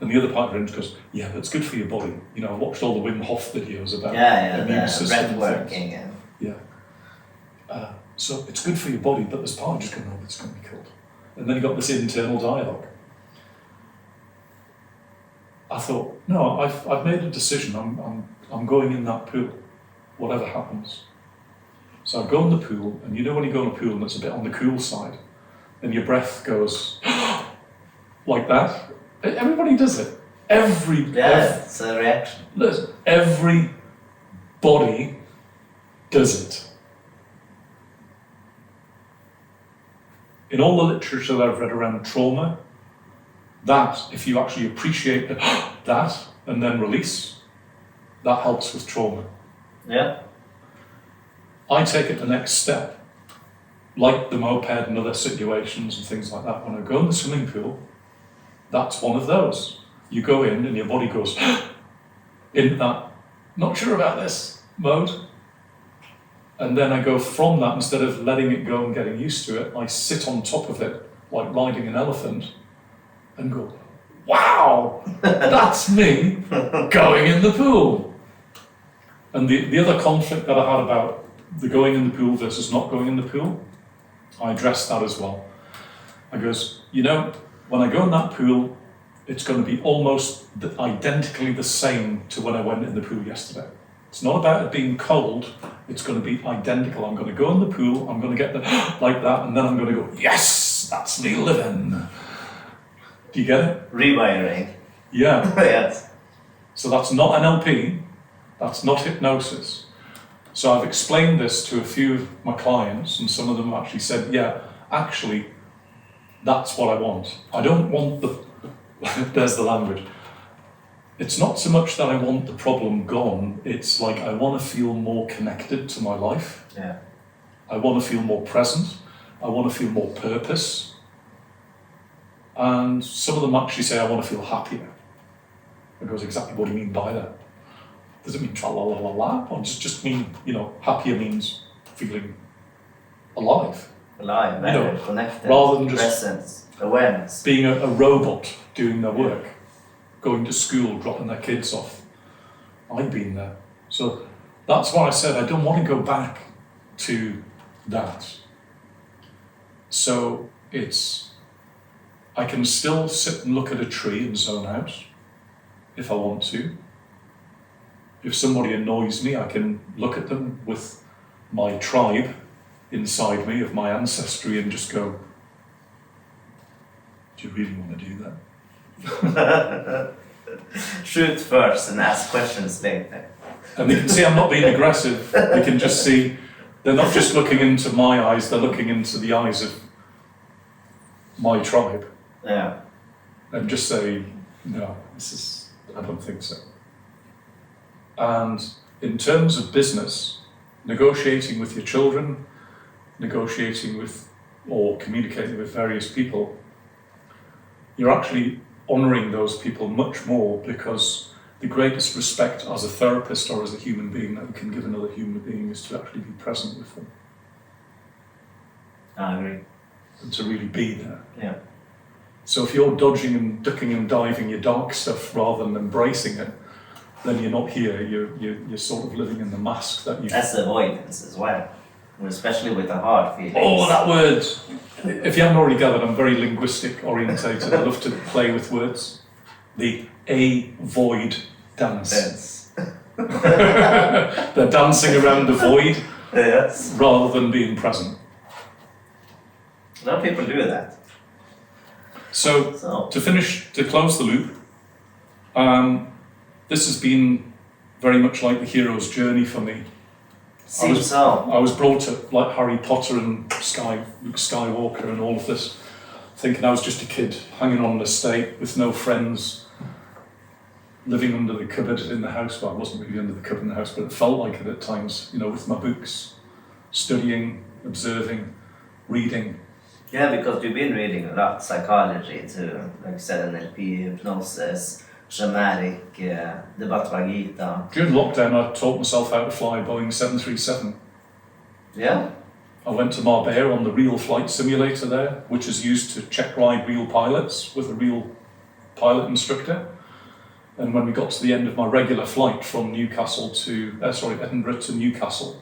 And the other part of your brain just goes, yeah, but it's good for your body. I've watched all the Wim Hof videos about immune system.
Breath working.
Yeah. So it's good for your body, but there's part just going, oh, it's going to be cold. And then you got this internal dialogue. I thought, no, I've made a decision. I'm going in that pool, whatever happens. So I go in the pool, and when you go in a pool and it's a bit on the cool side, and your breath goes like that. Everybody does it.
It's a reaction.
Listen, every body does it. In all the literature that I've read around trauma, that, if you actually appreciate that and then release, that helps with trauma.
Yeah.
I take it the next step, like the moped and other situations and things like that. When I go in the swimming pool, that's one of those. You go in and your body goes in that, not sure about this mode. And then I go from that, instead of letting it go and getting used to it, I sit on top of it like riding an elephant and go, wow, that's me going in the pool. And the other conflict that I had about the going in the pool versus not going in the pool, I addressed that as well. I goes, when I go in that pool, it's going to be almost identically the same to when I went in the pool yesterday. It's not about it being cold, it's going to be identical. I'm going to go in the pool, I'm going to get like that, and then I'm going to go, yes, that's me living. Do you get it?
Rewiring.
Yeah.
Yes.
So that's not NLP, that's not hypnosis. So I've explained this to a few of my clients, and some of them have actually said, yeah, actually, that's what I want. I don't want there's the language. It's not so much that I want the problem gone, it's like I want to feel more connected to my life.
Yeah.
I want to feel more present. I want to feel more purpose. And some of them actually say, I want to feel happier. It goes, exactly what do you mean by that? Does it mean tra-la-la-la-la? Or does it just mean, happier means feeling alive?
Alive, better, connected,
rather than just
presence, awareness.
Being a robot doing their work, going to school, dropping their kids off. I've been there. So that's why I said I don't want to go back to that. So I can still sit and look at a tree and zone out if I want to. If somebody annoys me, I can look at them with my tribe inside me of my ancestry and just go, Do you really want to do that?
Shoot first and ask questions later.
And they can see I'm not being aggressive. They can just see they're not just looking into my eyes, they're looking into the eyes of my tribe.
Yeah.
And just say, no, I don't think so. And in terms of business, negotiating with your children, negotiating with or communicating with various people, you're actually honouring those people much more, because the greatest respect as a therapist or as a human being that you can give another human being is to actually be present with them.
I agree.
And to really be there.
Yeah.
So if you're dodging and ducking and diving your dark stuff rather than embracing it, then you're not here. You're sort of living in the mask that you.
That's avoidance as well, especially with the hard feelings.
Oh, that word! If you haven't already gathered, I'm very linguistic orientated. I love to play with words. The void dance.
Yes.
They're dancing around the void,
Yes.
rather than being present.
A lot of people do that.
So to close the loop, this has been very much like the hero's journey for me.
Seems so.
I was brought up like Harry Potter and Luke Skywalker and all of this, thinking I was just a kid hanging on an estate with no friends, living under the cupboard in the house. Well, I wasn't really under the cupboard in the house, but it felt like it at times, with my books, studying, observing, reading.
Yeah, because you've been reading a lot, psychology too, like you said, NLP, hypnosis, dramatic, the Bhagavad Gita.
During lockdown, I taught myself how to fly a Boeing 737.
Yeah?
I went to Marbella on the real flight simulator there, which is used to check ride real pilots with a real pilot instructor. And when we got to the end of my regular flight from Edinburgh to Newcastle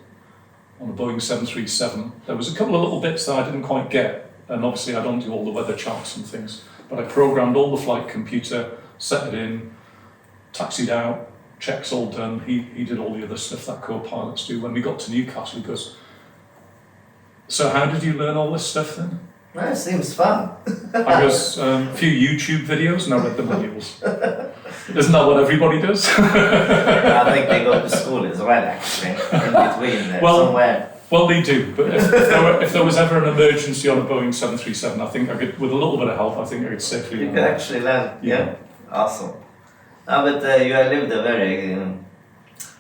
on a Boeing 737, there was a couple of little bits that I didn't quite get. And obviously I don't do all the weather charts and things, but I programmed all the flight computer, set it in, taxied out, checks all done. He did all the other stuff that co-pilots do. When we got to Newcastle, he goes, "So how did you learn all this stuff then?"
Well, it seems fun.
I goes, a few YouTube videos and I read the manuals. Isn't that what everybody does?
I think they go to school as well, actually, in between there, somewhere.
Well, they do, but if there was ever an emergency on a Boeing 737, I think I could, with a little bit of help, I think I could safely learn.
You could actually learn, yeah. Awesome. But you have lived a very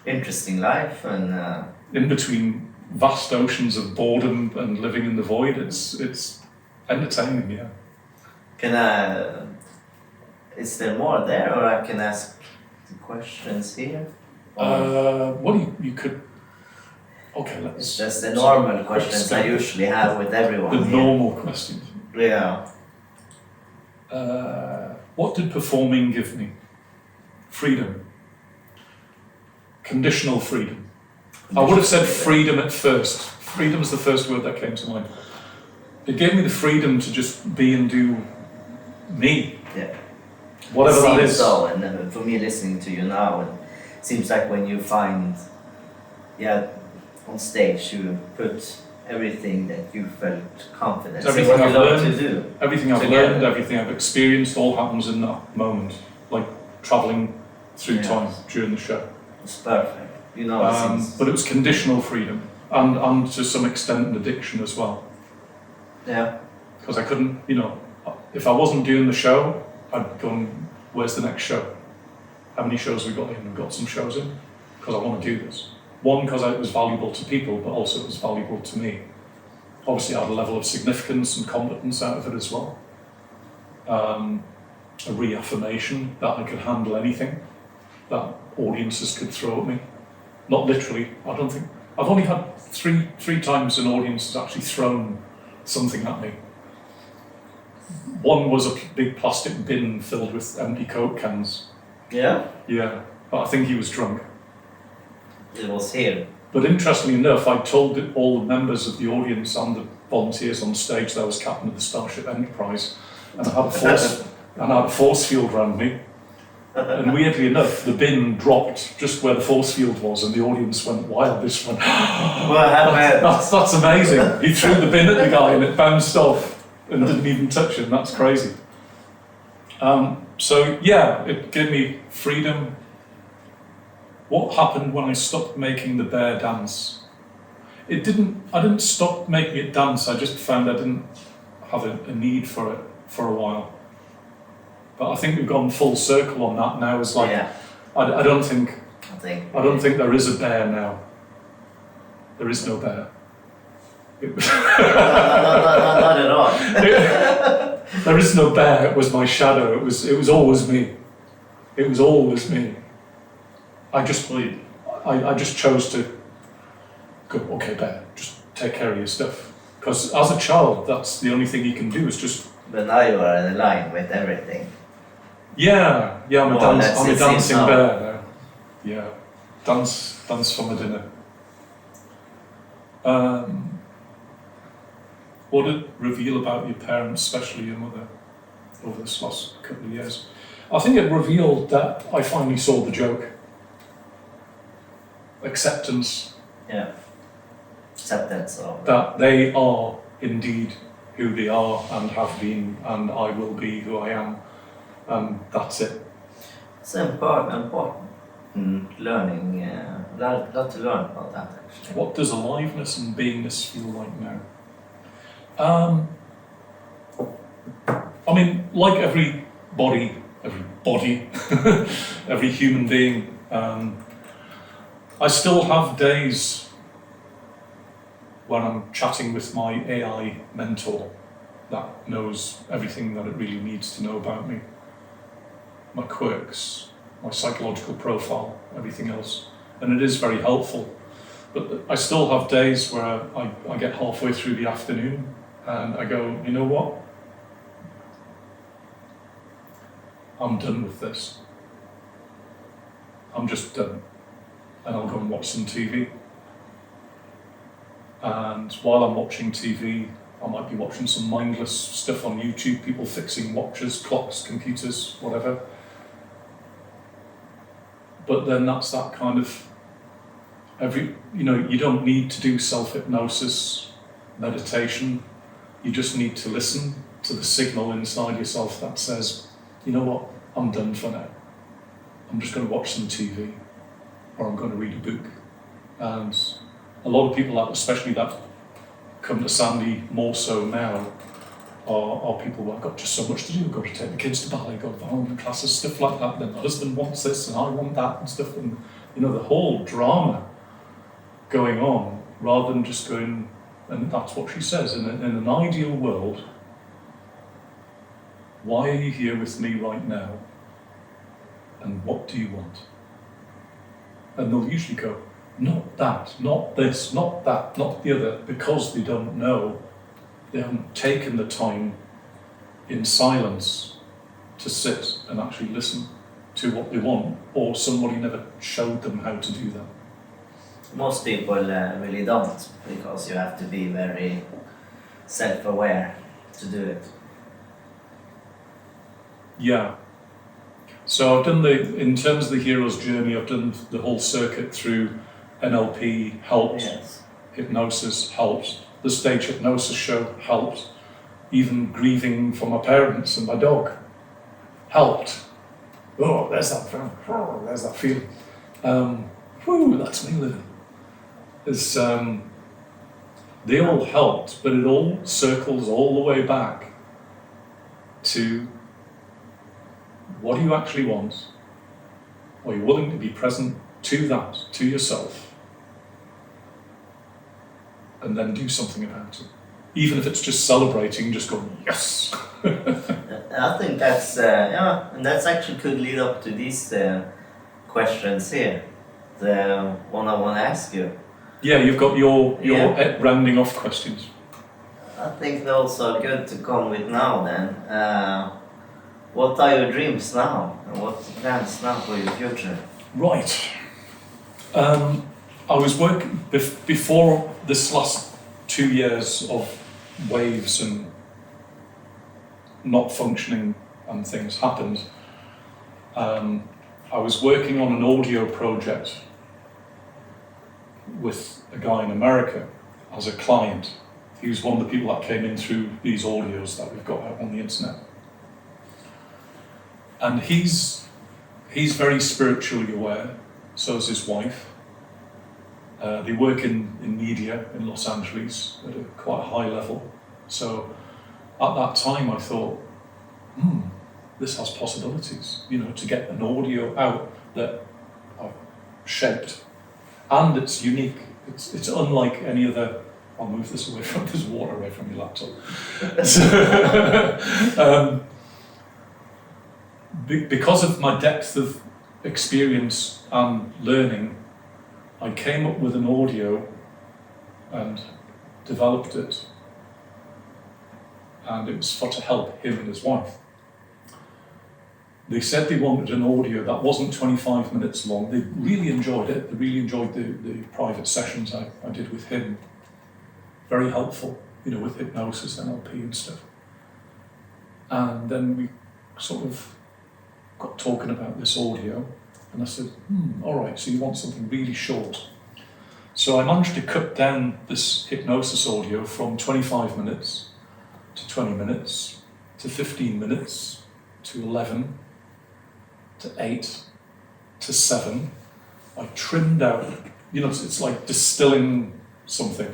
interesting life, and
in between vast oceans of boredom and living in the void, it's entertaining, yeah.
Is there more there, or I can ask the questions here?
You could. Okay, let's.
It's just the normal questions I usually have with everyone.
The
here.
normal questions.
Yeah.
What did performing give me? Freedom. Conditional freedom. I would have said freedom at first. Freedom is the first word that came to mind. It gave me the freedom to just be and do me.
Yeah.
Whatever that is.
So, and for me listening to you now, it seems like when you find, on stage you put everything that you felt confident in what you love to do.
Everything I've learned, everything I've experienced, all happens in that moment, like travelling through time during the show.
It's perfect.
But it was conditional freedom, and to some extent an addiction as well.
Yeah.
Because I couldn't, if I wasn't doing the show, I'd gone, where's the next show? How many shows we got in? We've got some shows in, because I want to do this. One, because it was valuable to people, but also it was valuable to me. Obviously I had a level of significance and competence out of it as well. A reaffirmation that I could handle anything that audiences could throw at me. Not literally, I don't think. I've only had three times an audience has actually thrown something at me. One was a big plastic bin filled with empty Coke cans.
Yeah?
Yeah, but I think he was drunk.
It was here.
But interestingly enough, I told all the members of the audience and the volunteers on stage that I was captain of the Starship Enterprise, and I had a force field around me. And weirdly enough, the bin dropped just where the force field was, and the audience went wild. This went, that's amazing. He threw the bin at the guy, and it bounced off and didn't even touch him. That's crazy. So yeah, it gave me freedom. What happened when I stopped making the bear dance? I didn't stop making it dance, I just found I didn't have a need for it for a while. But I think we've gone full circle on that now. It's like,
Yeah.
I don't think
I
don't think there is a bear now. There is no bear.
Not at all.
There is no bear. It was my shadow. It was always me. It was always me. I just chose to go, okay, bear, just take care of your stuff. Because as a child, that's the only thing you can do is just.
But now you are in line with everything.
Yeah, I'm a dancing
now.
bear now. Yeah, dance for my dinner. What did it reveal about your parents, especially your mother, over this last couple of years? I think it revealed that I finally saw the joke. Acceptance.
Yeah. Acceptance of
That they are indeed who they are and have been, and I will be who I am, and that's it.
It's important learning, lot to learn about that actually.
What does aliveness and beingness feel like now? I mean, like every body, every human being, I still have days when I'm chatting with my AI mentor that knows everything that it really needs to know about me. My quirks, my psychological profile, everything else. And it is very helpful. But I still have days where I get halfway through the afternoon and I go, you know what? I'm done with this. I'm just done. And I'll go and watch some TV. And while I'm watching TV, I might be watching some mindless stuff on YouTube, people fixing watches, clocks, computers, whatever. But then that's that kind of you don't need to do self-hypnosis, meditation. You just need to listen to the signal inside yourself that says, you know what, I'm done for now. I'm just going to watch some TV, or I'm going to read a book. And a lot of people, especially that come to Sandie more so now, are people who have got just so much to do. I've got to take the kids to ballet, got to violin classes, stuff like that. Then my husband wants this and I want that and stuff. And the whole drama going on, rather than just going, and that's what she says, in an ideal world, why are you here with me right now? And what do you want? And they'll usually go, not that, not this, not that, not the other, because they don't know. They haven't taken the time in silence to sit and actually listen to what they want, or somebody never showed them how to do that.
Most people really don't, because you have to be very self-aware to do it.
Yeah. So I've done in terms of the hero's journey, I've done the whole circuit through NLP, helped,
Yes.
hypnosis, helped, the stage hypnosis show, helped, even grieving for my parents and my dog, helped. Oh, there's that feeling. That's me living. They all helped, but it all circles all the way back to what do you actually want? Are you willing to be present to that, to yourself, and then do something about it? Even if it's just celebrating, just going, yes!
I think that's, and that's actually could lead up to these questions here. The one I want to ask you.
Yeah, you've got your rounding off questions.
I think they're also good to come with now then. What are your dreams now? And what's the plans now for your future?
Right. I was working, before this last 2 years of waves and not functioning and things happened, I was working on an audio project with a guy in America as a client. He was one of the people that came in through these audios that we've got out on the internet. And he's very spiritually aware, so is his wife. They work in media in Los Angeles at a quite high level. So at that time I thought, this has possibilities, to get an audio out that I've shaped. And it's unique. It's unlike any other. I'll move this away from this water away from your laptop. Because of my depth of experience and learning, I came up with an audio and developed it, and it was to help him and his wife. They said they wanted an audio that wasn't 25 minutes long. They really enjoyed it. They really enjoyed the private sessions I did with him. Very helpful, with hypnosis, NLP and stuff. And then we sort of got talking about this audio, and I said, all right, so you want something really short. So I managed to cut down this hypnosis audio from 25 minutes to 20 minutes to 15 minutes to 11 to 8 to 7. I trimmed out, it's like distilling something.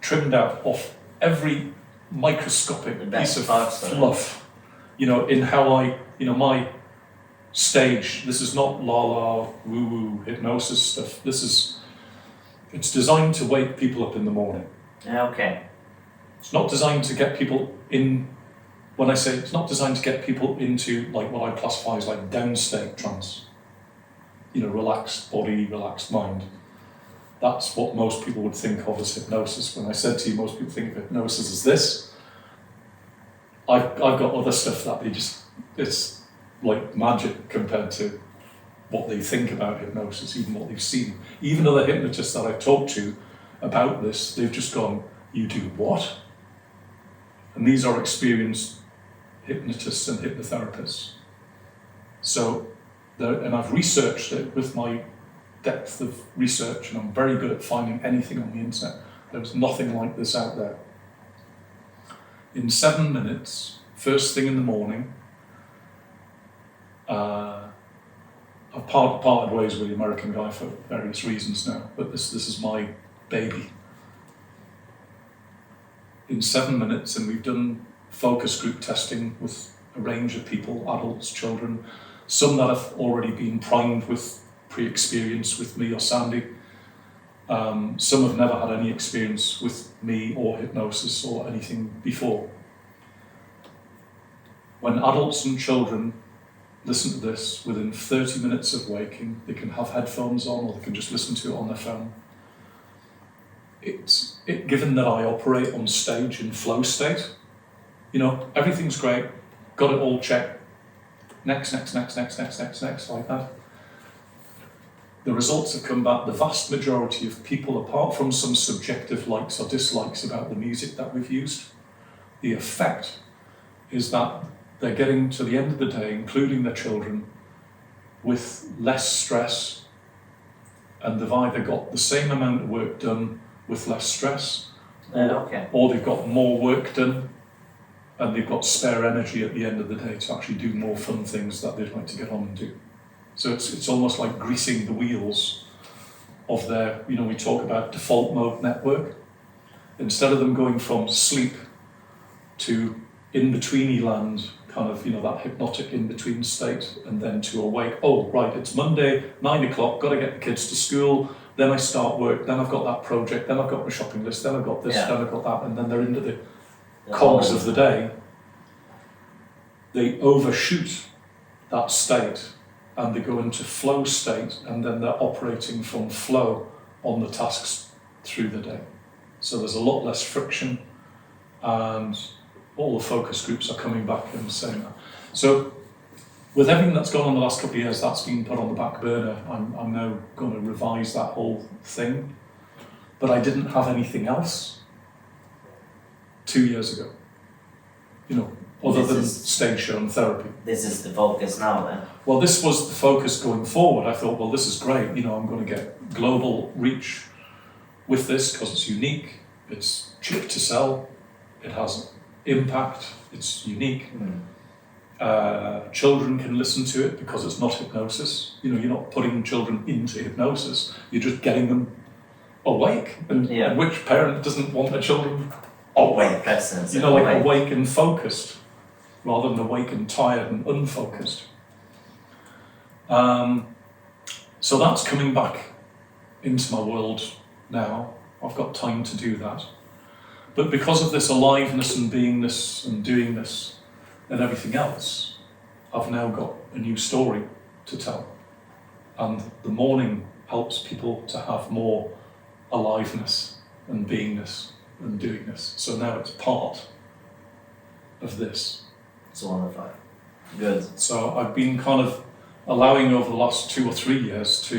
Trimmed out off every microscopic piece of fluff, in how my stage. This is not la woo hypnosis stuff. It's designed to wake people up in the morning.
Okay.
It's not designed to get people in. When I say it's not designed to get people into like what I classify as like downstate trance. Relaxed body, relaxed mind. That's what most people would think of as hypnosis. When I said to you, most people think of hypnosis as this. I've got other stuff that it's like magic compared to what they think about hypnosis, even what they've seen. Even other hypnotists that I've talked to about this, they've just gone, you do what? And these are experienced hypnotists and hypnotherapists. So, and I've researched it with my depth of research, and I'm very good at finding anything on the internet. There's nothing like this out there. In 7 minutes, first thing in the morning, I've parted ways with the American guy for various reasons now, but this is my baby. In 7 minutes, and we've done focus group testing with a range of people, adults, children, some that have already been primed with pre-experience with me or Sandie. Some have never had any experience with me or hypnosis or anything before. When adults and children listen to this, within 30 minutes of waking, they can have headphones on or they can just listen to it on their phone. Given that I operate on stage in flow state, everything's great, got it all checked, next, like that. The results have come back. The vast majority of people, apart from some subjective likes or dislikes about the music that we've used, the effect is that they're getting to the end of the day, including their children, with less stress, and they've either got the same amount of work done with less stress, or they've got more work done, and they've got spare energy at the end of the day to actually do more fun things that they'd like to get on and do. So it's almost like greasing the wheels of their, we talk about default mode network. Instead of them going from sleep to in-betweeny land, kind of, that hypnotic in-between state, and then to awake, oh, right, it's Monday, 9 o'clock, got to get the kids to school, then I start work, then I've got that project, then I've got my shopping list, then I've got this, then I've got that, and then they're into the cogs of the day. They overshoot that state, and they go into flow state, and then they're operating from flow on the tasks through the day. So there's a lot less friction, and all the focus groups are coming back and saying that. So with everything that's gone on the last couple of years, that's been put on the back burner. I'm now going to revise that whole thing. But I didn't have anything else 2 years ago, other than stage show and therapy.
This is the focus now then?
Well, this was the focus going forward. I thought, well, this is great. I'm going to get global reach with this because it's unique, it's cheap to sell, it has impact, it's unique. Children can listen to it because it's not hypnosis. You know, you're not putting children into hypnosis. You're just getting them awake. And which parent doesn't want their children awake?
Presence.
You know, like awake and focused, rather than awake and tired and unfocused. So that's coming back into my world now. I've got time to do that. But because of this aliveness and beingness and doing this and everything else, I've now got a new story to tell. And the morning helps people to have more aliveness and beingness and doingness. So now it's part of this.
It's wonderful. Good.
So I've been kind of allowing over the last 2 or 3 years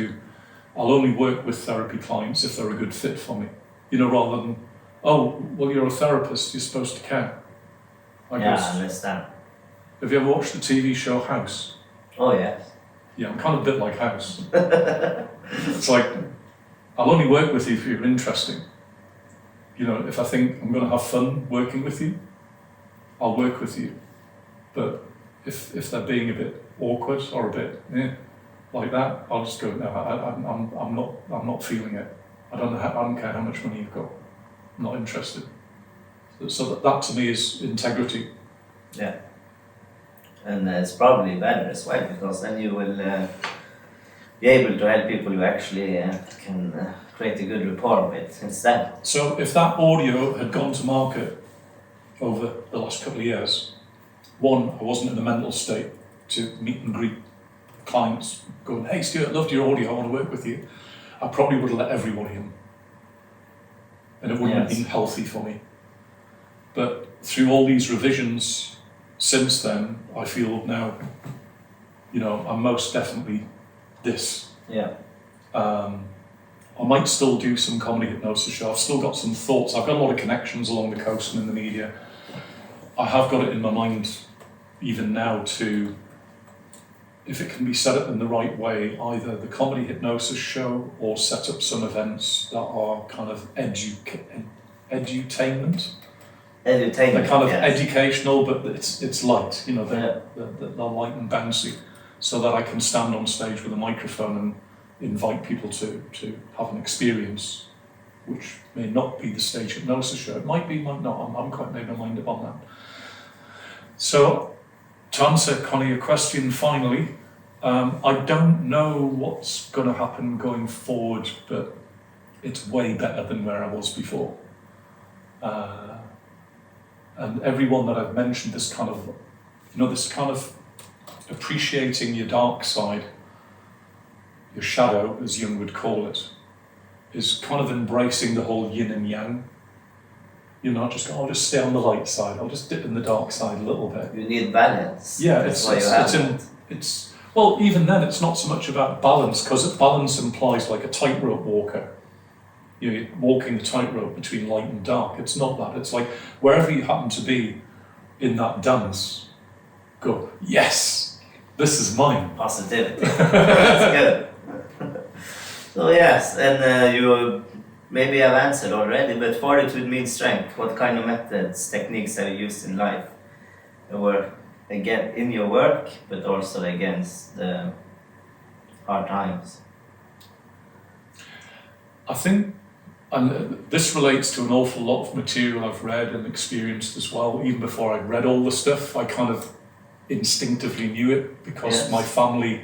I'll only work with therapy clients if they're a good fit for me. You know, rather than, oh, well, you're a therapist, you're supposed to care.
I understand.
Have you ever watched the TV show House?
Oh, yes.
Yeah, I'm kind of a bit like House. It's like, I'll only work with you if you're interesting. You know, if I think I'm going to have fun working with you, I'll work with you. But if they're being a bit awkward or a bit like that, I'll just go, no, I'm not feeling it. I don't care how much money you've got. I'm not interested. So that to me is integrity.
Yeah. And it's probably better as well, because then you will be able to help people you actually can create a good rapport with instead.
So if that audio had gone to market over the last couple of years, one, I wasn't in a mental state to meet and greet clients going, hey Stuart, loved your audio, I want to work with you. I probably would have let everybody in. And it wouldn't have been healthy for me. But through all these revisions since then, I feel now, you know, I'm most definitely this.
Yeah.
I might still do some comedy hypnosis show. I've still got some thoughts. I've got a lot of connections along the coast and in the media. I have got it in my mind even now to, if it can be set up in the right way, either the comedy hypnosis show or set up some events that are kind of edutainment. They're kind of educational, but it's light, you know, they're light and bouncy, so that I can stand on stage with a microphone and invite people to have an experience, which may not be the stage hypnosis show. It might be, might not. I'm quite made my mind up on that. So, to answer, Connie, your question finally, I don't know what's going to happen going forward, but it's way better than where I was before. And everyone that I've mentioned, this kind of appreciating your dark side, your shadow, as Jung would call it, is kind of embracing the whole yin and yang. You know, just go, I'll just stay on the light side, I'll just dip in the dark side a little bit.
You need balance.
Yeah, it's well, even then, it's not so much about balance, because balance implies like a tightrope walker. You're walking the tightrope between light and dark. It's not that. It's like wherever you happen to be in that dance, go, yes, this is mine.
Positivity. That's good. So yes, and you maybe have answered already, but fortitude means strength. What kind of methods, techniques have you used in life? Again, in your work, but also against the hard times?
I think, and this relates to an awful lot of material I've read and experienced as well. Even before I read all the stuff, I kind of instinctively knew it, because my family,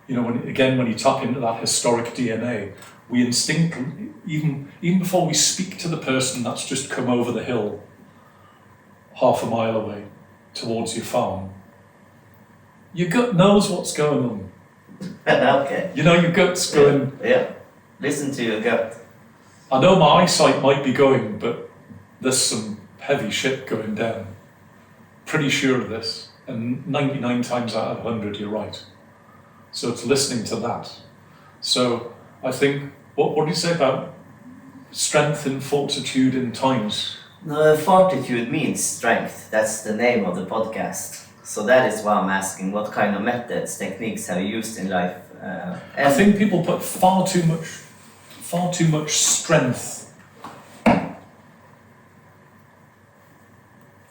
you know, when you tap into that historic DNA, we instinctively, even before we speak to the person that's just come over the hill, half a mile away, towards your farm, your gut knows what's going on.
Okay.
You know, your gut's going...
Yeah, listen to your gut.
I know my eyesight might be going, but there's some heavy shit going down. Pretty sure of this. And 99 times out of 100, you're right. So it's listening to that. So I think, what do you say about strength and fortitude in times?
No, fortitude means strength. That's the name of the podcast. So that is why I'm asking, what kind of methods, techniques have you used in life?
I think people put far too much strength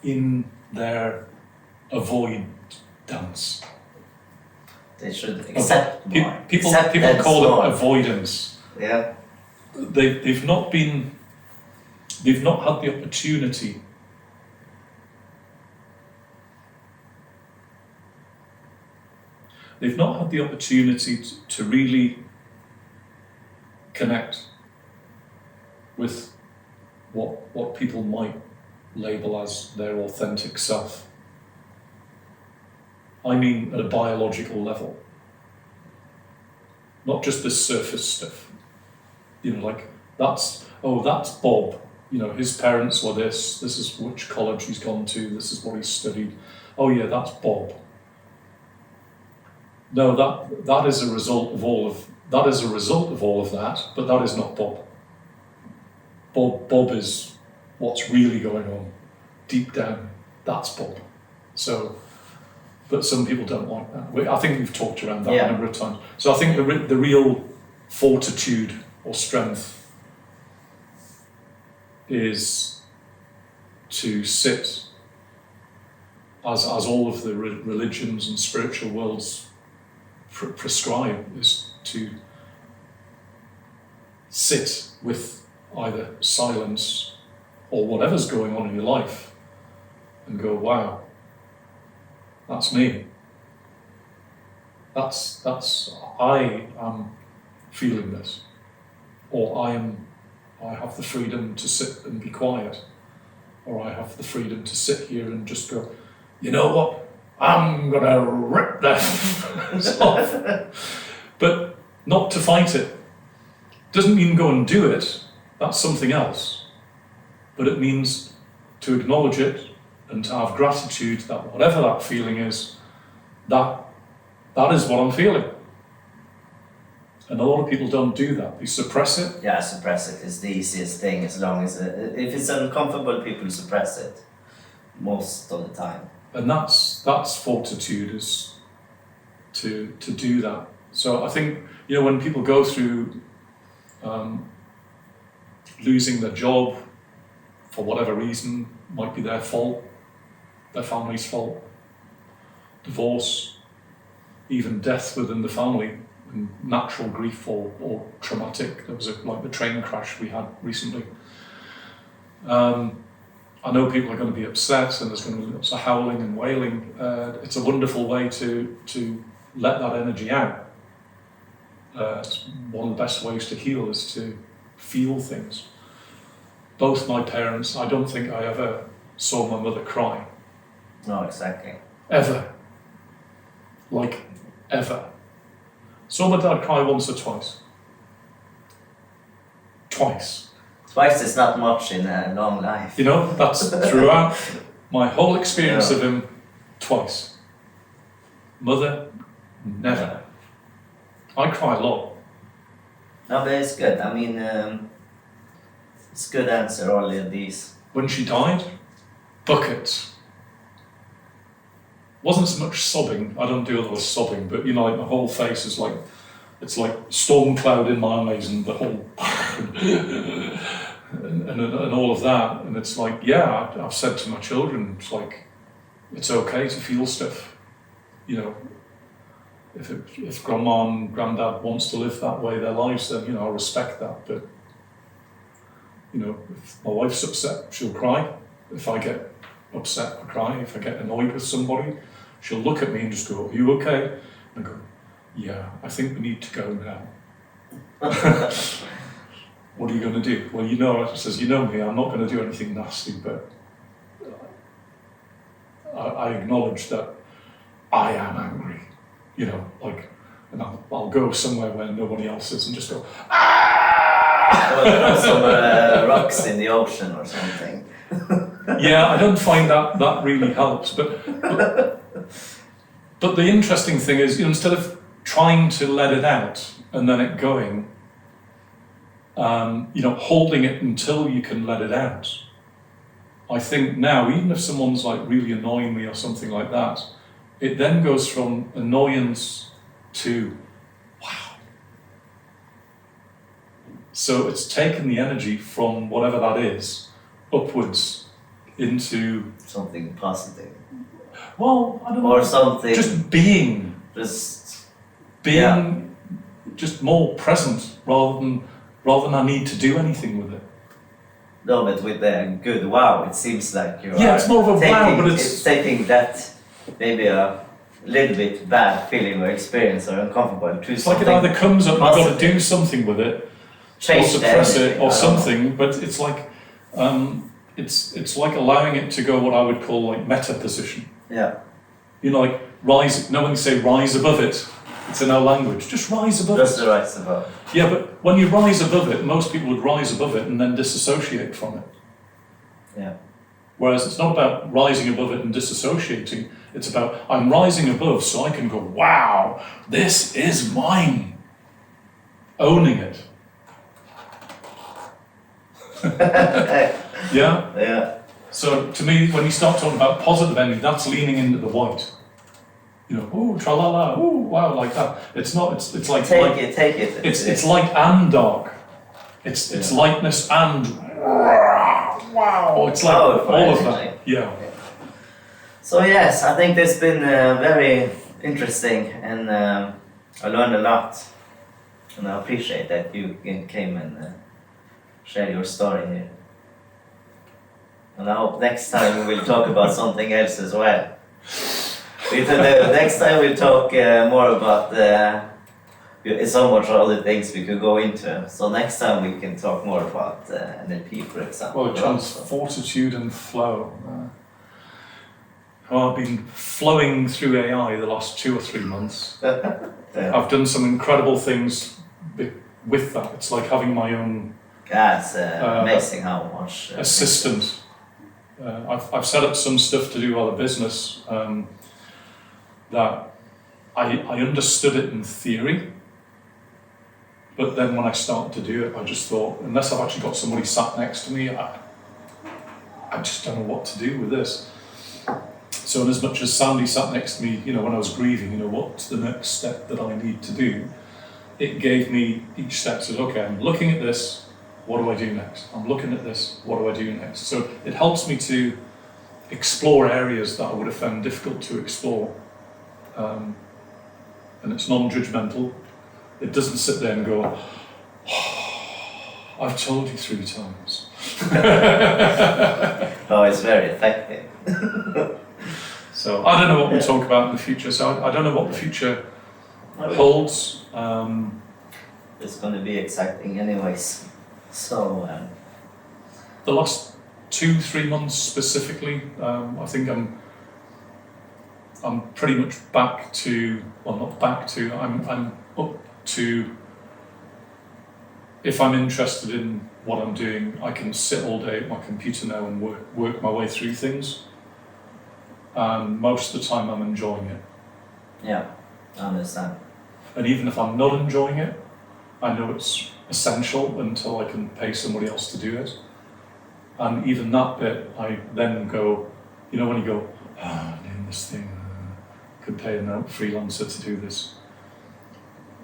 in their avoidance.
They should accept more.
People
Acceptance
call
more.
it avoidance.
Yeah.
They've not had the opportunity to really connect with what people might label as their authentic self. I mean at a biological level. Not just this surface stuff. You know, like, that's Bob. You know, his parents were this is which college he's gone to, this is what he's studied. Oh yeah, that's Bob. No, that is a result of all of that, but that is not Bob. Bob is what's really going on deep down. That's Bob. So, but some people don't like that. I think we've talked around that a number of times. So I think the real fortitude or strength is to sit, as all of the religions and spiritual worlds prescribe, is to sit with either silence or whatever's going on in your life and go, wow, that's me. That's I am feeling this, or I have the freedom to sit and be quiet, or I have the freedom to sit here and just go, you know what, I'm gonna rip that off. But not to fight it. Doesn't mean go and do it, that's something else. But it means to acknowledge it and to have gratitude that whatever that feeling is, that is what I'm feeling. And a lot of people don't do that. They suppress it.
Yeah, suppress it is the easiest thing, as long as if it's uncomfortable, people suppress it most of the time.
And that's fortitude, is to do that. So I think, you know, when people go through losing their job for whatever reason, might be their fault, their family's fault, divorce, even death within the family, and natural grief or traumatic. There was like the train crash we had recently. I know people are going to be upset, and there's going to be lots of howling and wailing. It's a wonderful way to let that energy out. It's one of the best ways to heal is to feel things. Both my parents, I don't think I ever saw my mother cry.
No, exactly.
Ever. Like, ever. Saw my dad cry once or twice. Twice.
Twice is not much in a long life.
You know, that's throughout my whole experience of him, twice. Mother, never. I cry a lot.
No, but it's good. I mean, it's a good answer, all of these.
When she died, buckets. Wasn't so much sobbing, I don't do a lot of sobbing, but you know, like my whole face is like, it's like storm cloud in my eyes and the whole, and all of that. And it's like, yeah, I've said to my children, it's like, it's okay to feel stuff. You know, if grandma and granddad wants to live that way their lives, then, you know, I respect that. But, you know, if my wife's upset, she'll cry. If I get upset, I cry. If I get annoyed with somebody, she'll look at me and just go, "Are you okay?" And I go, "Yeah, I think we need to go now." What are you going to do? Well, you know, she says, "You know me, I'm not going to do anything nasty, but I acknowledge that I am angry." You know, like, and I'll go somewhere where nobody else is and just go, "Ah!"
Or throw some rocks in the ocean or something.
Yeah, I don't find that really helps. But the interesting thing is, you know, instead of trying to let it out and then it going, you know, holding it until you can let it out. I think now, even if someone's like really annoying me or something like that, it then goes from annoyance to wow. So it's taken the energy from whatever that is upwards into
Something positive.
Well, I don't know.
Or something.
Just being.
Yeah.
Just more present rather than I need to do anything with it.
No, but with the good wow, it seems like you
Yeah,
are
it's more of a
taking,
wow, but it's
taking that maybe a little bit bad feeling or experience or uncomfortable to
it's like it
something
either comes up and I've got to
positive.
do something with it, or
Change
suppress
the
it,
energy,
or
I don't know.
something. But it's like it's like allowing it to go what I would call like meta position.
Yeah,
You know, like rise. No one say rise above it. It's in our language. Just rise above
just
it.
the right above.
Yeah, but when you rise above it, most people would rise above it and then disassociate from it.
Yeah.
Whereas it's not about rising above it and disassociating. It's about I'm rising above so I can go, wow, this is mine. Owning it. Yeah?
Yeah.
So to me, when you start talking about positive energy, that's leaning into the white. You know, ooh, tra-la-la, ooh, wow, like that. It's not, it's like...
Take
like,
it.
It's light and dark. It's lightness and... Wow, it's like
Powerful
all of
energy.
that. Yeah.
So yes, I think this has been very interesting, and I learned a lot, and I appreciate that you came and shared your story here. And I hope next time we will talk about something else as well. Next time we'll talk more about so much other things we could go into. So next time we can talk more about NLP, for example.
Well, it comes Fortitude and Flow. I've been flowing through AI the last 2 or 3 months.
Yeah.
I've done some incredible things with that. It's like having my own
Yeah, it's amazing how much
assistant. I've set up some stuff to do other business that I understood it in theory, but then when I started to do it, I just thought, unless I've actually got somebody sat next to me, I just don't know what to do with this. So in as much as Sandie sat next to me, you know, when I was grieving, you know, what's the next step that I need to do? It gave me each step, says, okay, I'm looking at this, what do I do next? I'm looking at this, what do I do next? So it helps me to explore areas that I would have found difficult to explore. And it's non-judgmental. It doesn't sit there and go, oh, I've told you 3 times.
Oh, it's very effective.
So I don't know what we'll talk about in the future. So I don't know what the future holds.
It's going to be exciting anyways. So
The last 2-3 months specifically, I think I'm pretty much back to, well, not back to, I'm up to, if I'm interested in what I'm doing, I can sit all day at my computer now and work my way through things. And most of the time I'm enjoying it.
yeah, I understand.
And even if I'm not enjoying it, I know it's essential until I can pay somebody else to do it. And even that bit, I then go, you know, when you go, I'm doing this thing, could pay a freelancer to do this.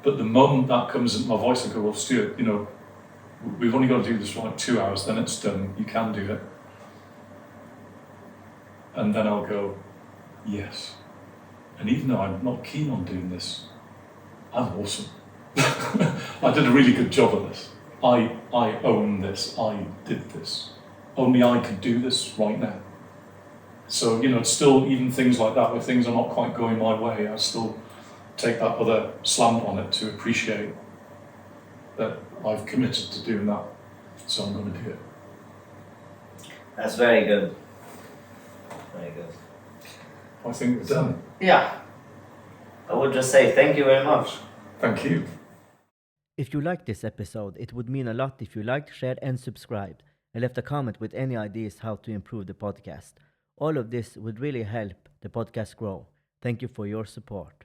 But the moment that comes into my voice, I go, well, Stuart, you know, we've only got to do this for like 2 hours, then it's done, you can do it. And then I'll go, yes. And even though I'm not keen on doing this, I'm awesome. I did a really good job of this. I own this, I did this. Only I could do this right now. So, you know, it's still even things like that, where things are not quite going my way, I still take that other slant on it to appreciate that I've committed to doing that. So I'm going to do it.
That's very good. Very good.
I think we're done.
Yeah. I would just say thank you very much.
Thank you.
If you liked this episode, it would mean a lot if you liked, shared and subscribed, and left a comment with any ideas how to improve the podcast. All of this would really help the podcast grow. Thank you for your support.